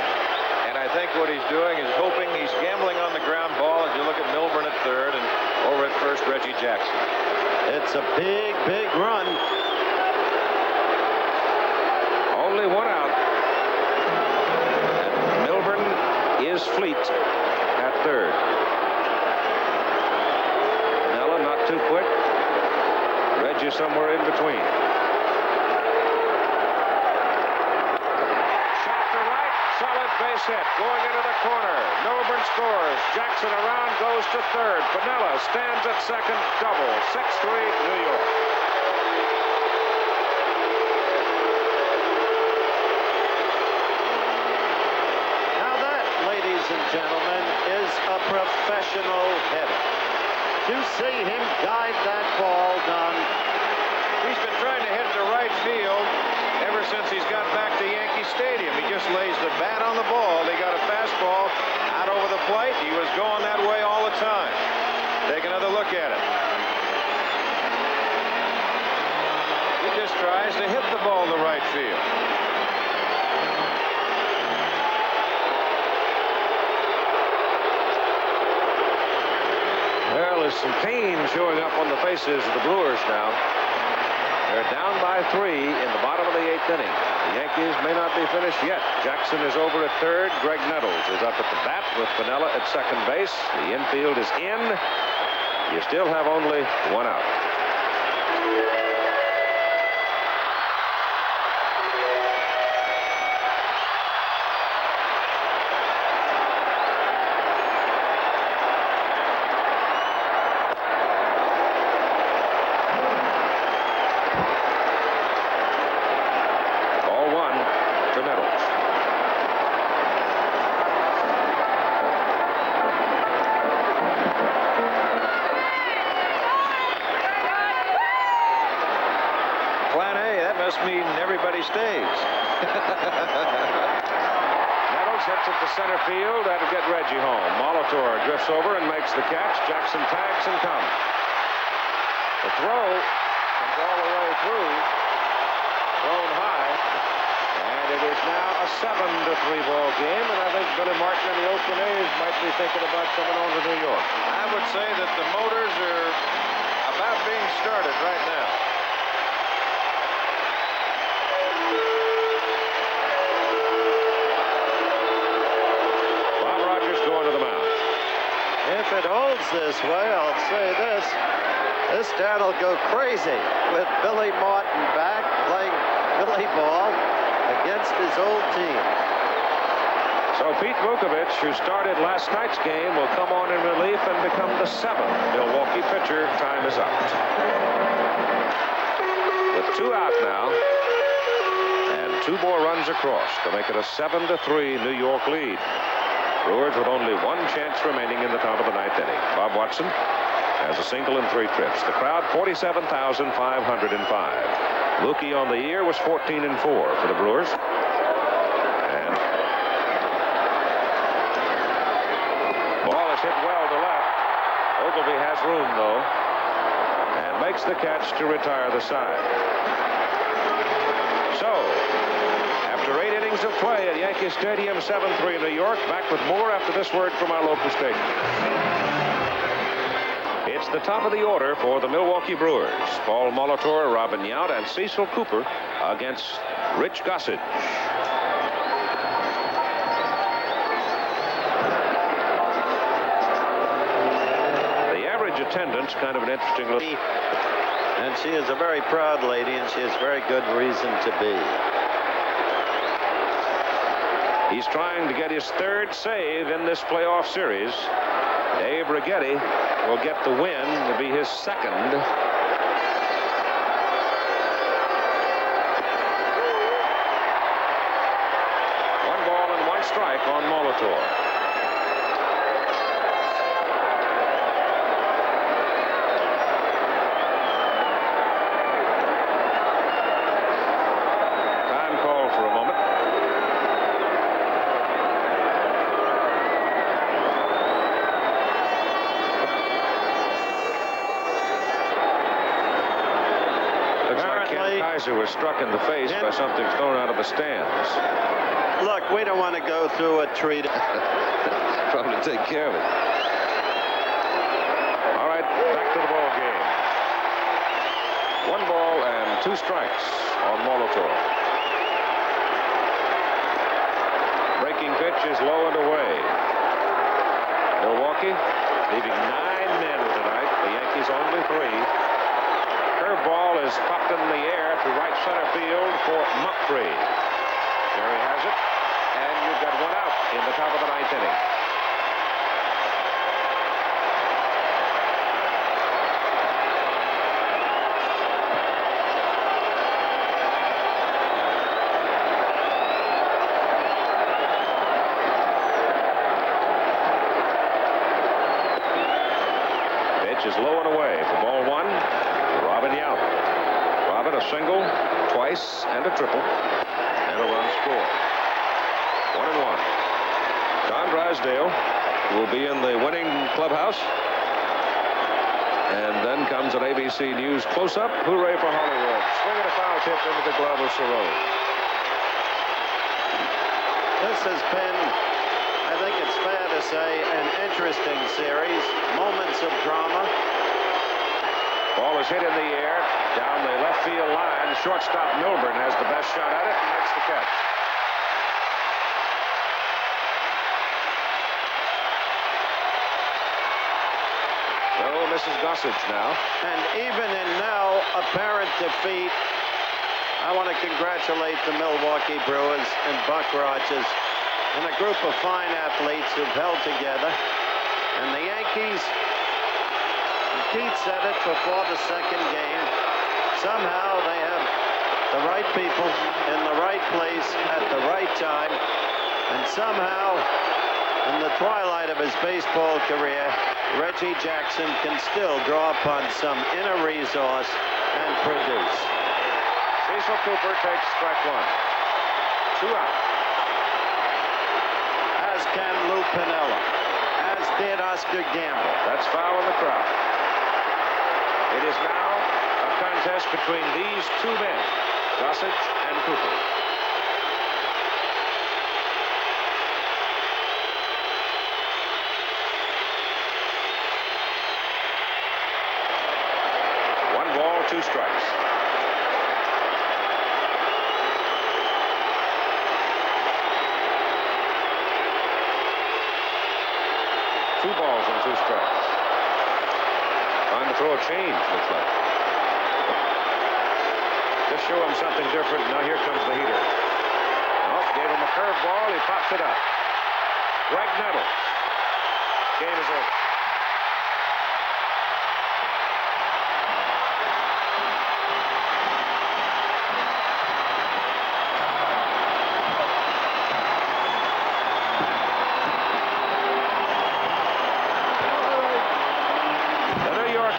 And I think what he's doing is hoping he's gambling on the ground ball as you look at Milburn at third and over at first Reggie Jackson. It's a big, big run. Only one out. And Milburn is fleet at third. Piniella not too quick. Reggie somewhere in between. Base hit, going into the corner. Milburn scores. Jackson around, goes to third. Piniella stands at second, double. 6-3, New York. Now that, ladies and gentlemen, is a professional hitter. To see him guide that ball, Don. He's been trying to hit to right field ever since he's got back to Yankee Stadium. He just lays the bat on the ball. They got a fastball out over the plate. He was going that way all the time. Take another look at it. He just tries to hit the ball to right field. Well, there's some pain showing up on the faces of the Brewers now. They're down by 3 in the bottom of the 8th inning. The Yankees may not be finished yet. Jackson is over at third. Greg Nettles is up at the bat with Piniella at second base. The infield is in. You still have only one out. Mean everybody stays. Nettles hits it to center field. That'll get Reggie home. Molitor drifts over and makes the catch. Jackson tags and comes. The throw comes all the way through. Thrown high. And it is now a 7-3 ball game. And I think Billy Martin and the Oakland A's might be thinking about coming on to New York. I would say that the motors are about being started right now. If it holds this way, I'll say this town will go crazy with Billy Martin back playing Billy ball against his old team. So Pete Vukovich, who started last night's game, will come on in relief and become the 7th Milwaukee pitcher. Time is up. With 2 out now, and 2 more runs across to make it a 7-3 New York lead. Brewers with only 1 chance remaining in the top of the 9th inning. Bob Watson has a single and 3 trips. The crowd 47,505. Mookie on the year was 14-4 for the Brewers. And ball is hit well to left. Ogilvy has room though, and makes the catch to retire the side. So, after 8 innings of play at Yankee Stadium, 7-3 New York. Back with more after this word from our local station. It's the top of the order for the Milwaukee Brewers. Paul Molitor, Robin Yount, and Cecil Cooper against Rich Gossage. The average attendance, kind of an interesting look. And she is a very proud lady, and she has very good reason to be. He's trying to get his 3rd save in this playoff series. Dave Righetti will get the win to be his 2nd. One ball and 1 strike on Molitor. Time called for a moment. Kaiser was struck in the face by something thrown out of the stands. Look, we don't want to go through a treat. Probably take care of it. All right, back to the ball game. 1 ball and 2 strikes on Molitor. Breaking pitch is low and away. Milwaukee leaving 9 men tonight. The Yankees only 3. Curveball is popped in the air to right center field for Mumphrey. There he has it, and you've got 1 out in the top of the 9th inning. Pitch is low and away for ball 1. Robin Yount. Robin a single, twice, and a triple, and a run scored. 1-1. Don Drysdale will be in the winning clubhouse. And then comes an ABC News close-up. Hooray for Hollywood. Swinging a foul tip into the glove of Cerrone. This has been, I think it's fair to say, an interesting series. Moments of drama. Ball is hit in the air down the left field line. Shortstop Milburn has the best shot at it and makes the catch. So Mrs. Gossage now. And even in now apparent defeat, I want to congratulate the Milwaukee Brewers and Buck Rogers and a group of fine athletes who've held together. And the Yankees, Pete said it before the 2nd game, somehow they have the right people in the right place at the right time, and somehow in the twilight of his baseball career, Reggie Jackson can still draw upon some inner resource and produce. Cecil Cooper takes strike 1. 2 out. As can Lou Piniella, as did Oscar Gamble. That's foul in the crowd. It is now a contest between these 2 men, Gossage and Cooper. One ball, 2 strikes. Two balls and 2 strikes. Trying to throw a change, looks like. Just show him something different. Now here comes the heater. Oh, gave him a curveball. He pops it up. Greg Nettles. Game is over.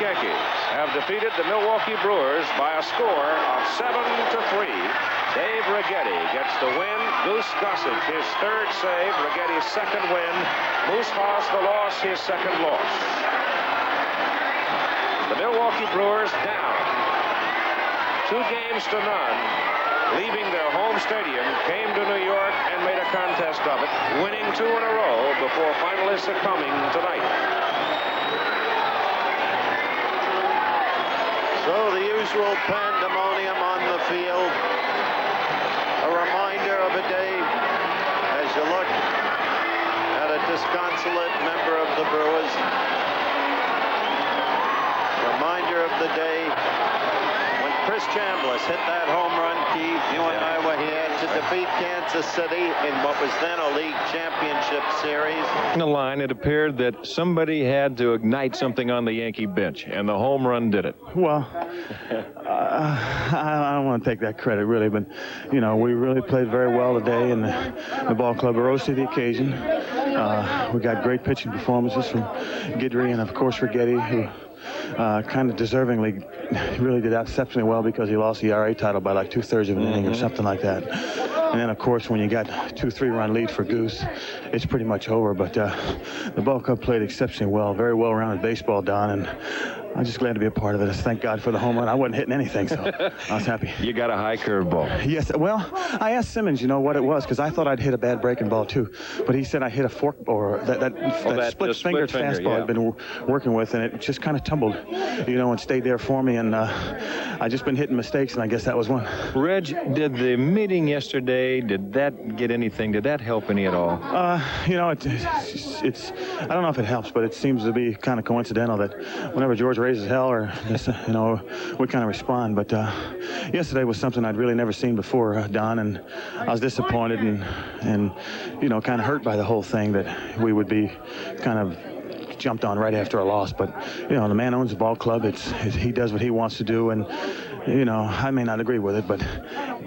Yankees have defeaed the Milwaukee Brewers by a score of 7-3. Dave Righetti gets the win. Goose Gossage, his third save. Righetti's second win. Moose Haas, the loss, his second loss. The Milwaukee Brewers down 2-0, leaving their home stadium, came to New York and made a contest of it, winning 2 in a row before finally succumbing tonight. So the usual pandemonium on the field. A reminder of a day as you look at a disconsolate member of the Brewers. Reminder of the day when Chris Chambliss hit that home run, Keith. You and I were here to defeat Kansas City in what was then a league championship series. In the line, it appeared that somebody had to ignite something on the Yankee bench, and the home run did it. Well, I don't want to take that credit, really, but, you know, we really played very well today, and the ball club rose to the occasion. We got great pitching performances from Guidry and, of course, Righetti, who kind of deservingly really did exceptionally well because he lost the ERA title by like 2/3 of an inning or something like that. And then, of course, when you got 2-3-run lead for Goose, it's pretty much over. But the ball club played exceptionally well, very well-rounded baseball, Don, and I'm just glad to be a part of it. Thank God for the home run. I wasn't hitting anything, so I was happy. You got a high curveball. Yes. Well, I asked Simmons, you know, what it was, because I thought I'd hit a bad breaking ball, too. But he said I hit a fork, or that split-fingered fastball I'd been working with, and it just kind of tumbled, you know, and stayed there for me. And I just been hitting mistakes, and I guess that was one. Reg, did the meeting yesterday, did that get anything? Did that help any at all? You know, it's I don't know if it helps, but it seems to be kind of coincidental that whenever George raises hell, or just, you know, we kind of respond. But yesterday was something I'd really never seen before, Don, and I was disappointed and you know, kind of hurt by the whole thing that we would be kind of jumped on right after a loss. But you know, the man owns the ball club. He does what he wants to do, and you know, I may not agree with it, but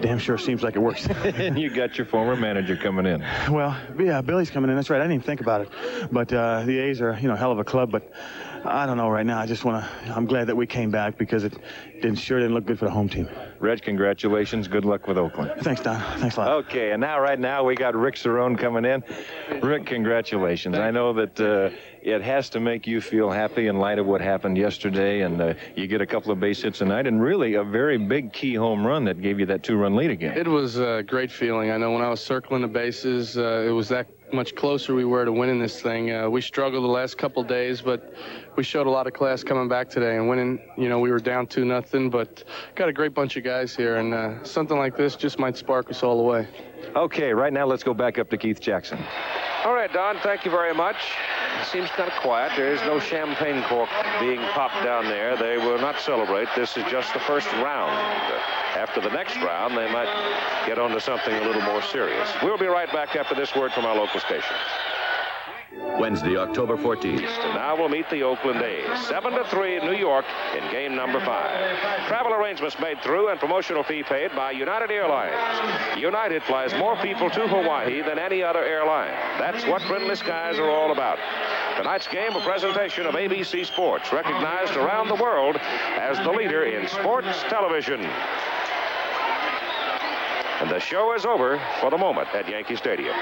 damn sure seems like it works. And you got your former manager coming in. Well, yeah, Billy's coming in. That's right. I didn't even think about it. But the A's are, you know, hell of a club. But I don't know right now. I'm glad that we came back because it sure didn't look good for the home team. Reg, congratulations. Good luck with Oakland. Thanks, Don. Thanks a lot. Okay, and right now we got Rick Cerrone coming in. Rick, congratulations. I know that it has to make you feel happy in light of what happened yesterday, and you get a couple of base hits tonight, and really a very big key home run that gave you that 2-run lead again. It was a great feeling. I know when I was circling the bases, it was that much closer we were to winning this thing. We struggled the last couple days, but we showed a lot of class coming back today and winning. You know, we were down 2-0, but got a great bunch of guys here, and something like this just might spark us all the way. Okay, right now let's go back up to Keith Jackson. All right, Don, thank you very much. It seems kind of quiet. There is no champagne cork being popped down there. They will not celebrate. This is just the first round. After the next round, they might get on to something a little more serious. We'll be right back after this word from our local stations. Wednesday, October 14th. And now we'll meet the Oakland A's. 7-3 in New York in game number 5. Travel arrangements made through and promotional fee paid by United Airlines. United flies more people to Hawaii than any other airline. That's what Friendly Skies are all about. Tonight's game, a presentation of ABC Sports, recognized around the world as the leader in sports television. And the show is over for the moment at Yankee Stadium.